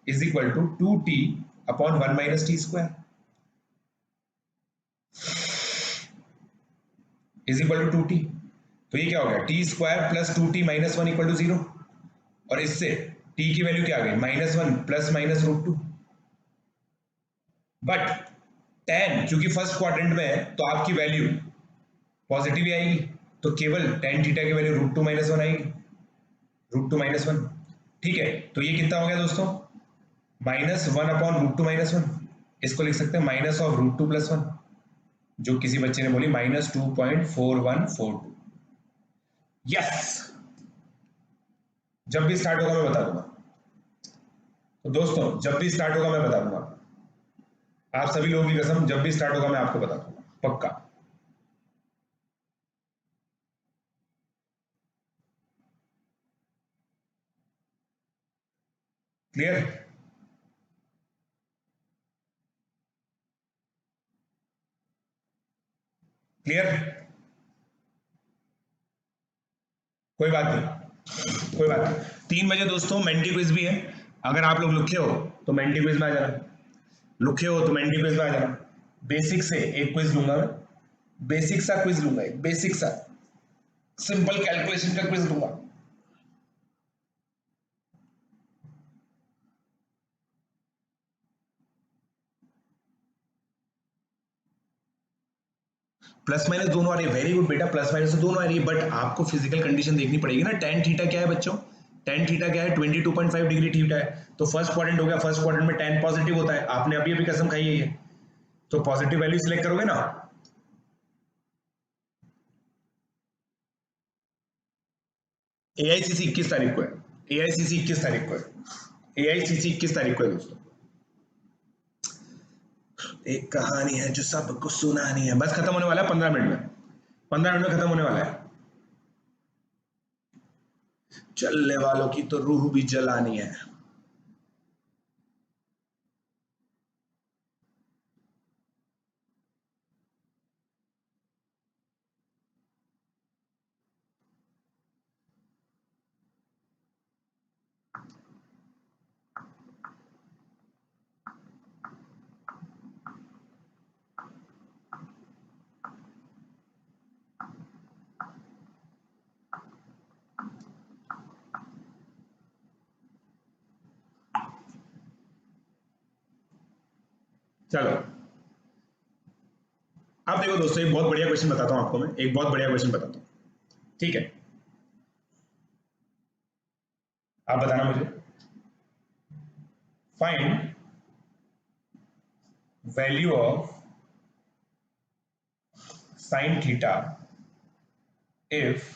is equal to 2t upon 1 minus t square is equal to 2t। तो ये क्या हो गया? T square plus 2t minus 1 equal to 0, और इससे t की वैल्यू क्या आ गई? -1 प्लस माइनस √2। बट tan क्योंकि फर्स्ट क्वाड्रेंट में है तो आपकी वैल्यू पॉजिटिव ही आएगी, तो केवल tan थीटा की वैल्यू √2 माइनस 1 आएगी, √2 माइनस 1, ठीक है? तो ये कितना हो गया दोस्तों? -1 अपॉन √2 माइनस 1, इसको लिख सकते हैं माइनस ऑफ √2 प्लस 1, जो किसी बच्चे ने बोली -2.4142। यस, जब भी स्टार्ट होगा मैं बता दूंगा। तो दोस्तों जब भी स्टार्ट होगा मैं बता दूंगा, आप सभी लोगों की कसम, जब भी स्टार्ट होगा मैं आपको बता दूंगा पक्का। क्लियर? क्लियर? कोई बात नहीं, कोई बात नहीं। 3 बजे दोस्तों मेंटी क्विज भी है, अगर आप लोग लुखे हो तो मेंटी क्विज में आ जाना, लुखे हो तो मेंटी क्विज में आ जाना। बेसिक से एक क्विज लूंगा मैं, बेसिक सा क्विज लूंगा, एक बेसिक सा सिंपल कैलकुलेशन का क्विज लूंगा। प्लस माइनस दोनों आ रही है, वेरी गुड बेटा, प्लस माइनस तो दोनों आ रही है, बट आपको फिजिकल कंडीशन देखनी पड़ेगी ना। टेन थीटा क्या है बच्चों, टेन थीटा क्या है, 22.5 डिग्री थीटा है। तो फर्स्ट क्वाड्रेंट हो गया, फर्स्ट क्वाड्रेंट में टेन पॉजिटिव होता है, आपने अभी अभी कसम खाई है ये, तो पॉजिटिव वैल्यू सिलेक्ट करोगे ना। एआईसीसी 21 तारीख को है, एआईसीसी 21 तारीख को है, एआईसीसी 21 तारीख को है दोस्तों। एक कहानी है जो सबको सुनानी है, बस खत्म होने वाला है 15 मिनट में, 15 मिनट में खत्म होने वाला है। चलने वालों की तो रूह भी जलानी है। चलो अब देखो दोस्तों, एक बहुत बढ़िया क्वेश्चन बताता हूं आपको मैं, एक बहुत बढ़िया क्वेश्चन बताता हूं, ठीक है? आप बताना मुझे, find value of sine theta if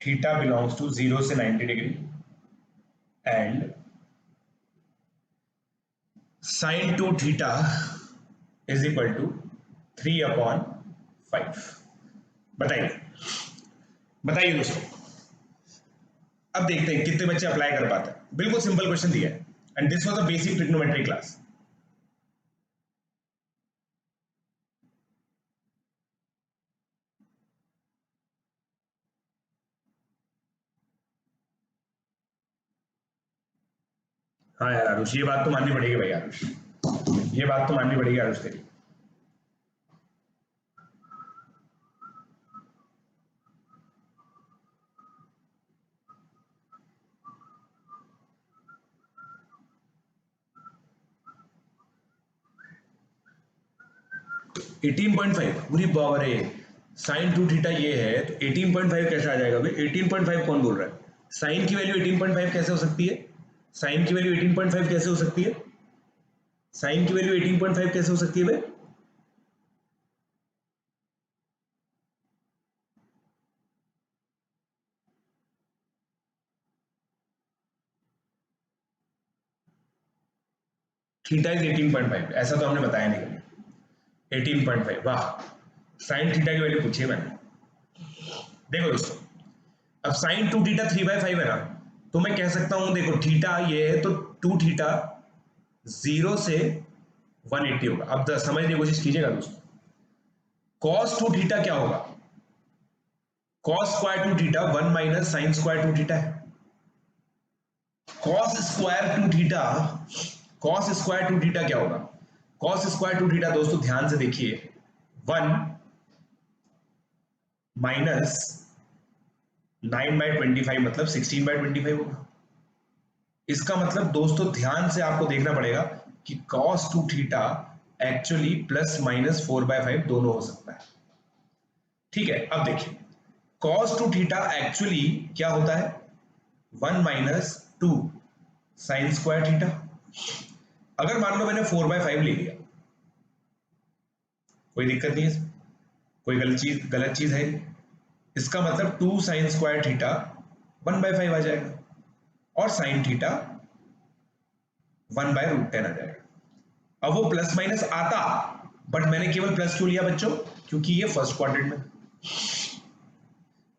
theta belongs to 0 से 90 degree and sine two theta is equal to 3/5। बताइए, बताइए दोस्तों। अब देखते हैं कितने बच्चे अप्लाई कर पाते हैं। बिल्कुल सिंपल क्वेश्चन दिया है, and this was a basic trigonometry class. हाँ यार आरुष, ये बात तो माननी पड़ेगी भाई आरुष, ये बात तो माननी पड़ेगी आरुष तेरी। तो 18.5, पूरी पावर है। साइन टू थीटा ये है तो 18.5 कैसे आ जाएगा भाई? 18.5 कौन बोल रहा है? साइन की वैल्यू 18.5 कैसे हो सकती है? साइन की वैल्यू 18.5 कैसे हो सकती है? साइन की वैल्यू 18.5 कैसे हो सकती है भाई? थीटा इज 18.5, ऐसा तो हमने बताया नहीं कभी। 18.5, वाह, साइन थीटा की वैल्यू पूछी है मैंने। देखो दोस्तों, अब साइन टू थीटा 3/5 है ना, तो मैं कह सकता हूं, देखो थीटा ये है तो टू थीटा 0 से 180 होगा। अब समझने की कोशिश कीजिएगा दोस्तों, कॉस टू थीटा क्या होगा? Cos square two theta 1 minus sine square two theta है। Cos square two theta, cos square two theta क्या होगा? कॉस स्क्वायर टू थीटा दोस्तों ध्यान से देखिए, 1 माइनस 9/25 मतलब 16/25 होगा। इसका मतलब दोस्तों ध्यान से आपको देखना पड़ेगा कि cos two theta actually plus minus 4/5 दोनों हो सकता है। ठीक है, अब देखिए cos टू थीटा एक्चुअली क्या होता है? 1 माइनस 2 साइन स्क्वायर थीटा। अगर मान लो मैंने 4/5 ले लिया, कोई दिक्कत नहीं है, कोई गलत चीज है? इसका मतलब 2 साइन स्क्वायर थीटा 1/5 आ जाएगा और साइन थीटा 1/√10 आ जाएगा। अब वो प्लस माइनस आता, बट मैंने केवल प्लस क्यों लिया बच्चों? क्योंकि ये फर्स्ट क्वाड्रेंट में।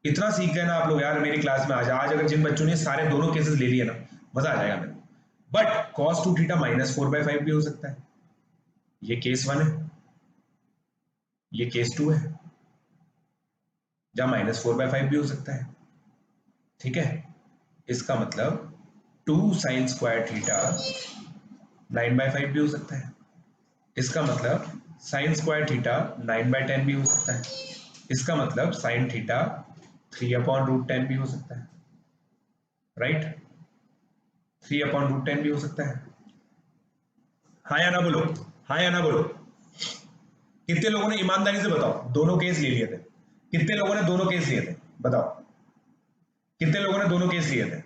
इतना सीख गए ना आप लोग यार मेरी क्लास में। आज अगर जिन बच्चों ने सारे दोनों केसेस ले लिए ना, मजा आ जाएगा मेरे को। But cos two theta minus 4/5 भी हो सकता है, ये केस 1 है, ये केस 2 है, जहां माइनस 4/5 भी हो सकता है। ठीक है, इसका मतलब 2 साइन स्क्वायर थीटा 9/5 भी हो सकता है। इसका मतलब साइन स्क्वायर थीटा 9/10 भी हो सकता है। इसका मतलब साइन थीटा 3/√10 भी हो सकता है, राइट? 3/√10 भी हो सकता है। हाँ या ना बोलो, हाँ या ना बोलो। कितने लोगों ने ईमानदारी से बताओ दोनों केस ले लिए थे? कितने लोगों ने दोनों केस लिए थे? बताओ कितने लोगों ने दोनों केस लिए थे?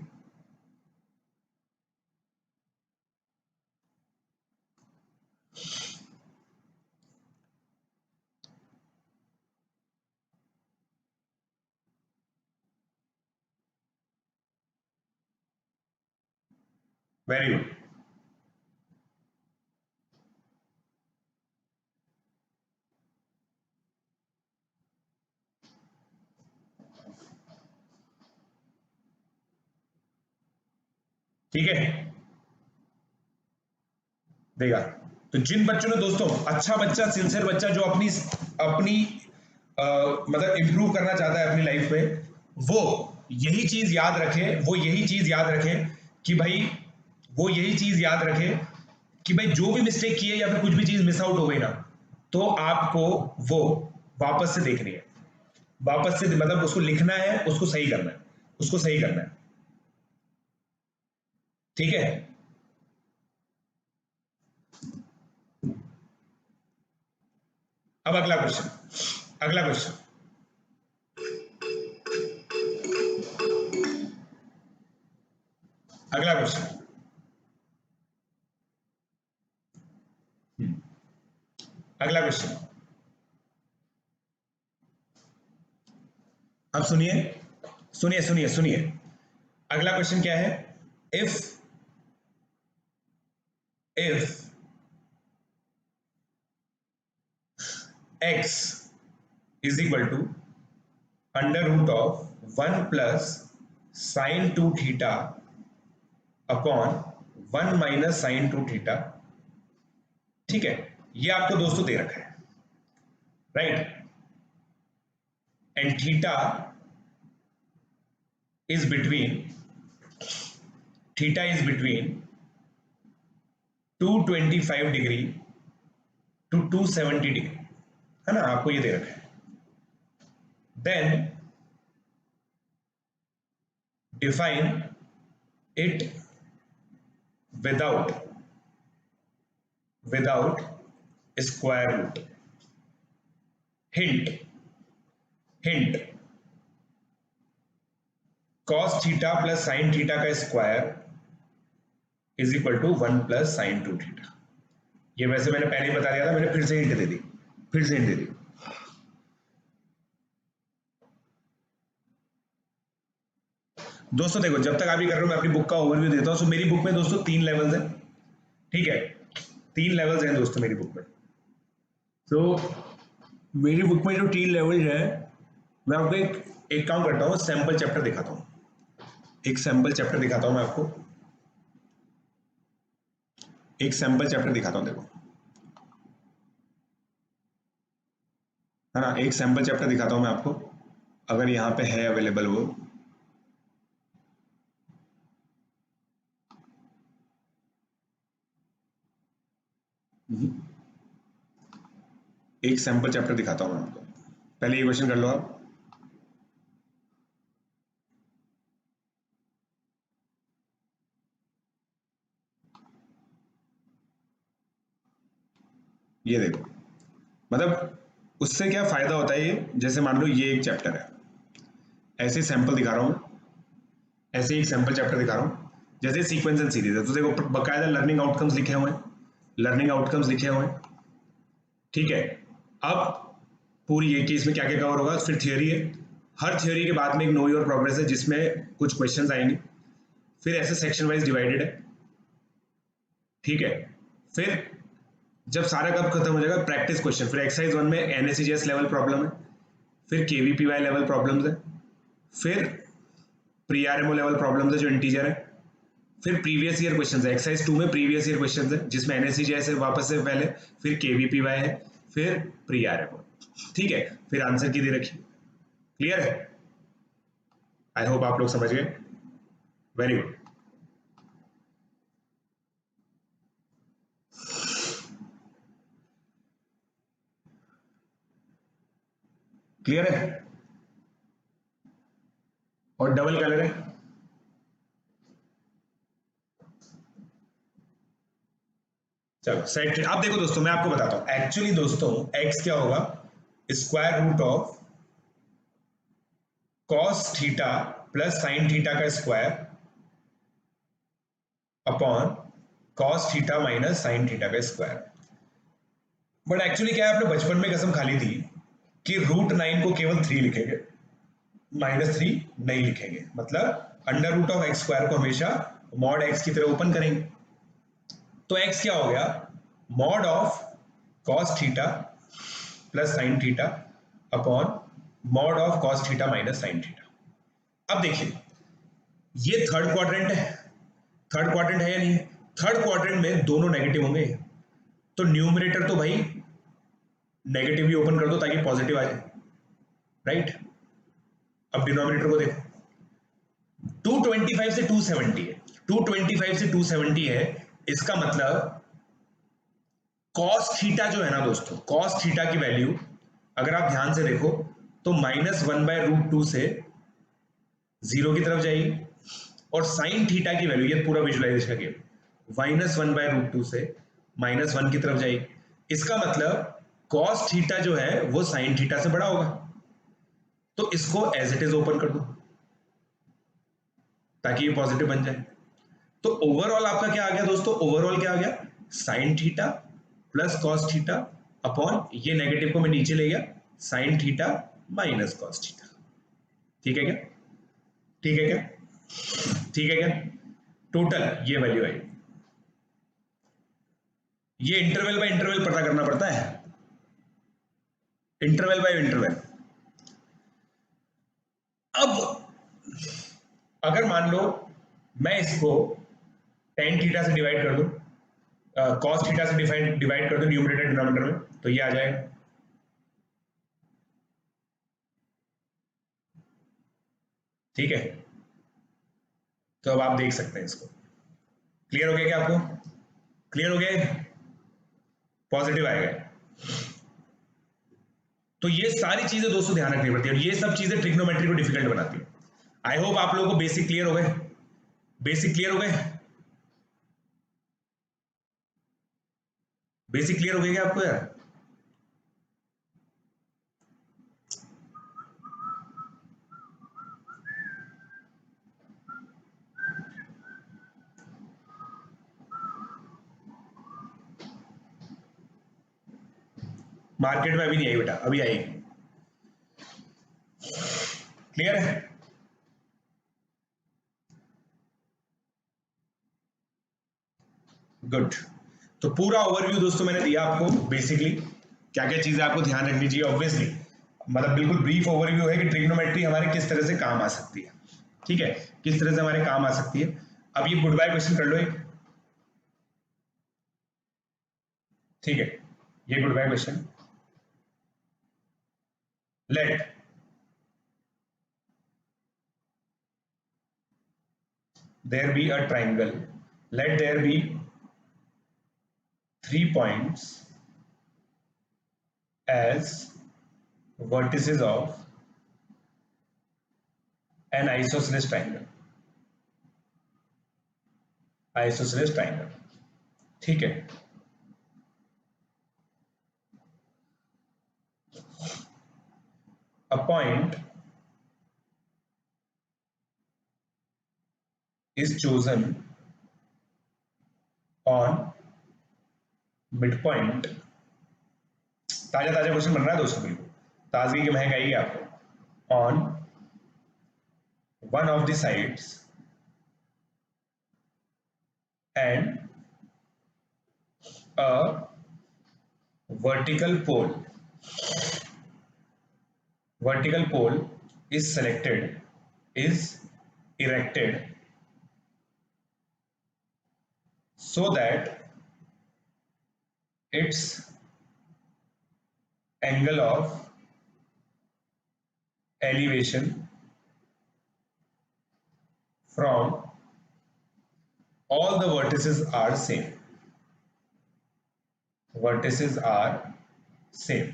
Very good. ठीक है, देगा। तो जिन बच्चों ने दोस्तों, अच्छा बच्चा, सिंसियर बच्चा जो अपनी अपनी मतलब इंप्रूव करना चाहता है अपनी लाइफ में, वो यही चीज याद रखे, वो यही चीज याद रखे कि भाई, वो यही चीज याद रखे कि भाई जो भी मिस्टेक की है या फिर कुछ भी चीज मिस आउट हो गई ना, तो आपको वो वापस से देखनी है, वापस से मतलब उसको लिखना है, उसको सही करना है, उसको सही करना है। ठीक है, अब अगला क्वेश्चन, अगला क्वेश्चन, अगला क्वेश्चन। अगला क्वेश्चन, अब सुनिए, सुनिए सुनिए सुनिए। अगला क्वेश्चन क्या है? If x is equal to under root of 1 plus sine 2 theta upon 1 minus sine 2 theta. ठीक है, ये आपको दोस्तों दे रखा है, right? And theta is between, theta is between 225 degree to 270 degree, है ना? आपको ये दे रखा है। Then define it without without square root. Hint, hint, cos theta plus sine theta का square is equal to 1 plus sine 2 theta. ये वैसे मैंने पहले ही बता दिया था, मैंने फिर से हिंट दे दी, फिर से हिंट दे दी। दोस्तों देखो, जब तक आप ये कर रहे हो मैं अपनी बुक का ओवरव्यू देता हूं। सो मेरी बुक में दोस्तों 3 लेवल्स हैं, ठीक है? 3 लेवल्स हैं दोस्तों मेरी बुक में। तो मेरी बुक में जो 3 लेवल है, मैं आपको एक काम करता हूँ, सैंपल चैप्टर दिखाता हूँ, एक सैंपल चैप्टर दिखाता हूँ मैं आपको, एक सैंपल चैप्टर दिखाता हूँ, देखो, है ना? एक सैंपल चैप्टर दिखाता हूँ मैं आपको, अगर यहाँ पे है अवेलेबल वो। एक सैंपल चैप्टर दिखाता हूँ मैं आपको, पहले ये क्वेश्चन कर लो आप। ये देखो, मतलब उससे क्या फायदा होता है ये, जैसे मान लो ये एक चैप्टर है, ऐसे सैंपल दिखा रहा हूँ, ऐसे एक सैंपल चैप्टर दिखा रहा हूँ, जैसे सीक्वेंस एंड सीरीज है, तो देखो बकायदा लर्निंग आउटकम्स लिखे हुए हैं, लर्निंग आउटकम्स लिखे हुए हैं, ठीक है? अब पूरी ये केस में क्या क्या कवर होगा, फिर थियोरी है, हर थियोरी के बाद में एक नो योर प्रोग्रेस है जिसमें कुछ क्वेश्चंस आएंगे, फिर ऐसे सेक्शन वाइज डिवाइडेड है, ठीक है? फिर जब सारा कब खत्म हो जाएगा, प्रैक्टिस क्वेश्चन, फिर एक्सरसाइज 1 में एनएससीजीएस लेवल प्रॉब्लम है, फिर केवीपीवाई लेवल प्रॉब्लम्स है, फिर प्री आरएमओ लेवल प्रॉब्लम्स है जो इंटीजर है, फिर प्रीवियस ईयर क्वेश्चंस है, एक्सरसाइज 2 में प्रीवियस ईयर क्वेश्चंस है जिसमें एनएससीजीएस है वापस से पहले, फिर केवीपीवाई है, फिर प्री आरएमओ, ठीक है? फिर आंसर की दे रखी, क्लियर है? आई होप आप लोग समझ गए, वेरी गुड। क्लियर है? और डबल कलर है, चलो सेट। अब देखो दोस्तों मैं आपको बताता हूं एक्चुअली दोस्तों x क्या होगा, square root of cos theta plus sine theta का square upon cos theta minus sine theta का स्क्वायर। बट एक्चुअली क्या है, आपने बचपन में कसम खा ली थी कि रूट 9 को केवल 3 लिखेंगे, -3 नहीं लिखेंगे, मतलब under root of x square को हमेशा मॉड एक्स की तरह ओपन करेंगे। तो एक्स क्या हो गया, mod of cos theta plus sine theta upon mod of cos theta minus sine theta. अब देखिए ये थर्ड क्वाड्रेंट है, थर्ड क्वाड्रेंट है या नहीं, थर्ड क्वाड्रेंट में दोनों नेगेटिव होंगे, तो न्यूमरेटर तो भाई नेगेटिव ही ओपन कर दो ताकि पॉजिटिव आ जाए, राइट। अब डिनोमिनेटर को देखो, 225 से 270 है, 225 से 270 है, इसका मतलब कॉस थीटा जो है ना दोस्तों, कॉस थीटा की वैल्यू अगर आप ध्यान से देखो तो -1/√2 से 0 की तरफ जाएगी, और साइन थीटा की वैल्यू, ये पूरा विजुलाइजेशन गेम, -1/√2 से -1 की तरफ जाएगी। इसका मतलब कॉस थीटा जो है वो साइन थीटा से बड़ा होगा, तो इसको एज इट इज ओपन कर दो ताकि ये पॉजिटिव बन जाए। तो ओवरऑल आपका क्या आ गया दोस्तों, ओवरऑल क्या आ गया, sine theta plus cos theta upon ये नेगेटिव को मैं नीचे ले गया, sine theta minus cos theta. ठीक है क्या, ठीक है क्या, ठीक है क्या, टोटल ये वैल्यू आई। ये इंटरवल बाय इंटरवल पता करना पड़ता है, इंटरवल बाय इंटरवल। अब अगर मान लो मैं इसको टेन थीटा से डिवाइड कर दूं, कॉस थीटा से डिवाइड कर दूं न्यूमरेटर डिनोमिनेटर में, तो ये आ जाएगा, ठीक है। तो अब आप देख सकते हैं इसको, क्लियर हो गया क्या आपको, क्लियर हो गया, पॉजिटिव आएगा। तो ये सारी चीजें दोस्तों ध्यान रखनी पड़ती है, और ये सब चीजें ट्रिग्नोमेट्री को डिफिकल्ट बनाती है। आई होप आप लोगों को बेसिक क्लियर हो गए, बेसिक क्लियर हो गए, बेसिक क्लियर हो गया क्या आपको यार। मार्केट में अभी नहीं आई बेटा, अभी आएगी, क्लियर है। गुड। तो पूरा ओवरव्यू दोस्तों मैंने दिया आपको, बेसिकली क्या क्या चीजें आपको ध्यान रखनी चाहिए, ऑब्वियसली मतलब बिल्कुल ब्रीफ ओवरव्यू है कि ट्रिग्नोमेट्री हमारे किस तरह से काम आ सकती है, ठीक है, किस तरह से हमारे काम आ सकती है। अब ये गुड बाय क्वेश्चन कर लो एक, ठीक है, ये good bye question, let there be a triangle, let there be 3 points as vertices of an isosceles triangle, isosceles triangle, ठीक है। A point is chosen on midpoint, ताजा ताजा क्वेश्चन बन रहा है दोस्तों, बिल्कुल ताजगी की महक आएगी आपको, on one of the sides and a vertical pole, vertical pole is selected, is erected so that its angle of elevation from all the vertices are same, vertices are same,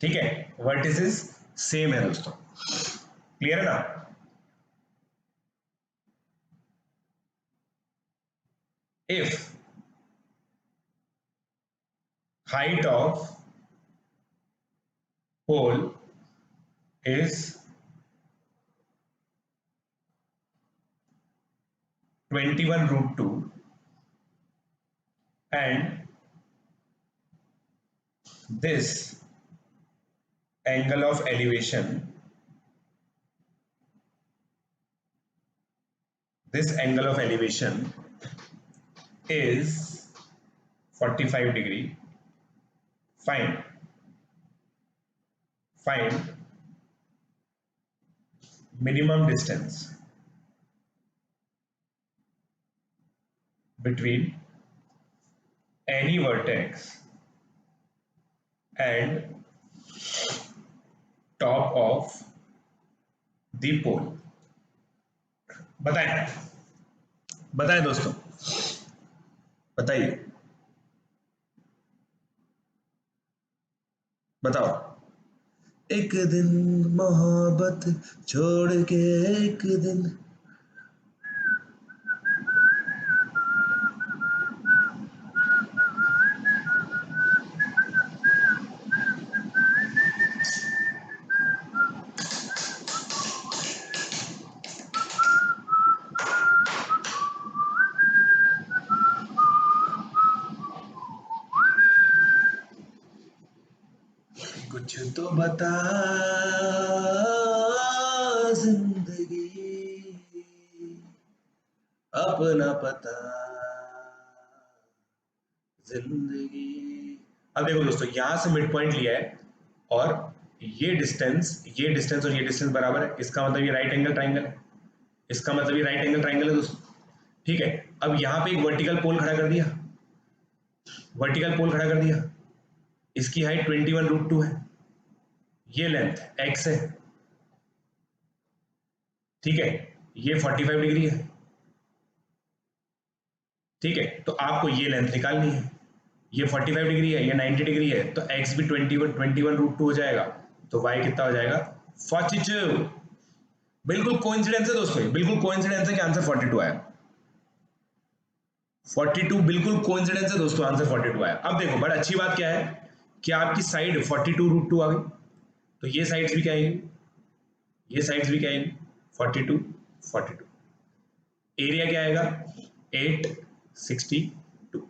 ठीक है, vertices सेम है दोस्तों, clear है ना। if height of pole is 21√2 and this angle of elevation is 45 degree. Find minimum distance between any vertex and top of the pole. बताएं दोस्तों, बताइए, बताओ। एक दिन मोहब्बत छोड़ के एक दिन कुछ तो बता जिंदगी अपना पता जिंदगी। अब देखो दोस्तों, यहां से मिड पॉइंट लिया है और ये डिस्टेंस और ये डिस्टेंस बराबर है, इसका मतलब ये राइट एंगल ट्राइंगल है, इसका मतलब ये राइट एंगल ट्राइंगल है दोस्तों। ठीक है, अब यहां पे एक वर्टिकल पोल खड़ा कर दिया, इसकी हाइट 21√2 है, ये लेंथ x है, ठीक है, ये 45 डिग्री है, ठीक है, तो आपको ये लेंथ निकालनी है, ये 45 डिग्री है, ये 90 डिग्री है, तो x भी 21√2 हो जाएगा, तो y कितना हो जाएगा 42। बिल्कुल कोइंसिडेंस है दोस्तों, बिल्कुल कोइंसिडेंस है कि आंसर 42 आया। 42 बिल्कुल कोइंसिडेंस है दोस्तों, आंसर 42 आया। अब देखो बड़ा अच्छी बात क्या है कि आपकी साइड 42√2 आ गई, तो ये साइड्स भी क्या आएंगी, 42 एरिया क्या आएगा 882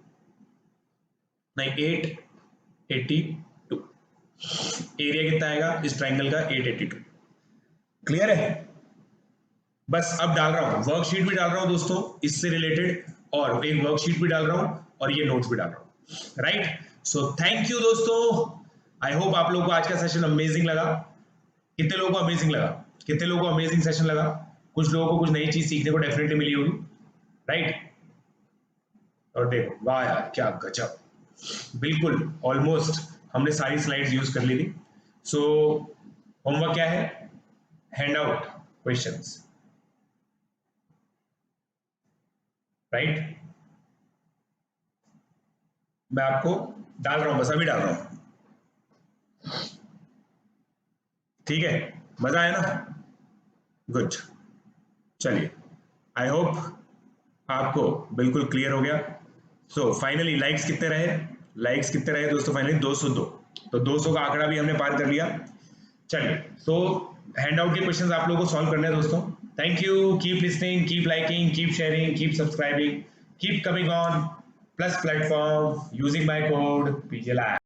नहीं 882 एरिया कितना आएगा इस ट्राइंगल का 882। क्लियर है? बस अब डाल रहा हूं, वर्कशीट भी डाल रहा हूं दोस्तों इससे रिलेटेड, और एक वर्कशीट भी डाल रहा हूं और ये नोट्स भी डाल रहा हूं, राइट। सो थैंक यू दोस्तों, आई होप आप लोगों को आज का सेशन अमेजिंग लगा। कितने लोगों को अमेजिंग सेशन लगा? कुछ लोगों को कुछ नई चीज सीखने को डेफिनेटली मिली होगी, राइट। और देखो वाह यार क्या गजब, बिल्कुल ऑलमोस्ट हमने सारी स्लाइड्स यूज कर ली थी। सो होमवर्क क्या है, हैंड आउट क्वेश्चंस, राइट। मैं आपको डाल रहा हूं, बस अभी डाल रहा हूं, ठीक है। मजा आया ना? गुड, चलिए आई होप आपको बिल्कुल क्लियर हो गया। सो फाइनली लाइक्स कितने रहे दोस्तों? फाइनली 202, तो 200 का आंकड़ा भी हमने पार कर लिया। चलिए, सो हैंड आउट के क्वेश्चंस आप लोगों को सॉल्व करने हैं दोस्तों। Thank you, keep listening, keep liking, keep sharing, keep subscribing, keep coming on plus platform using my code PJLab।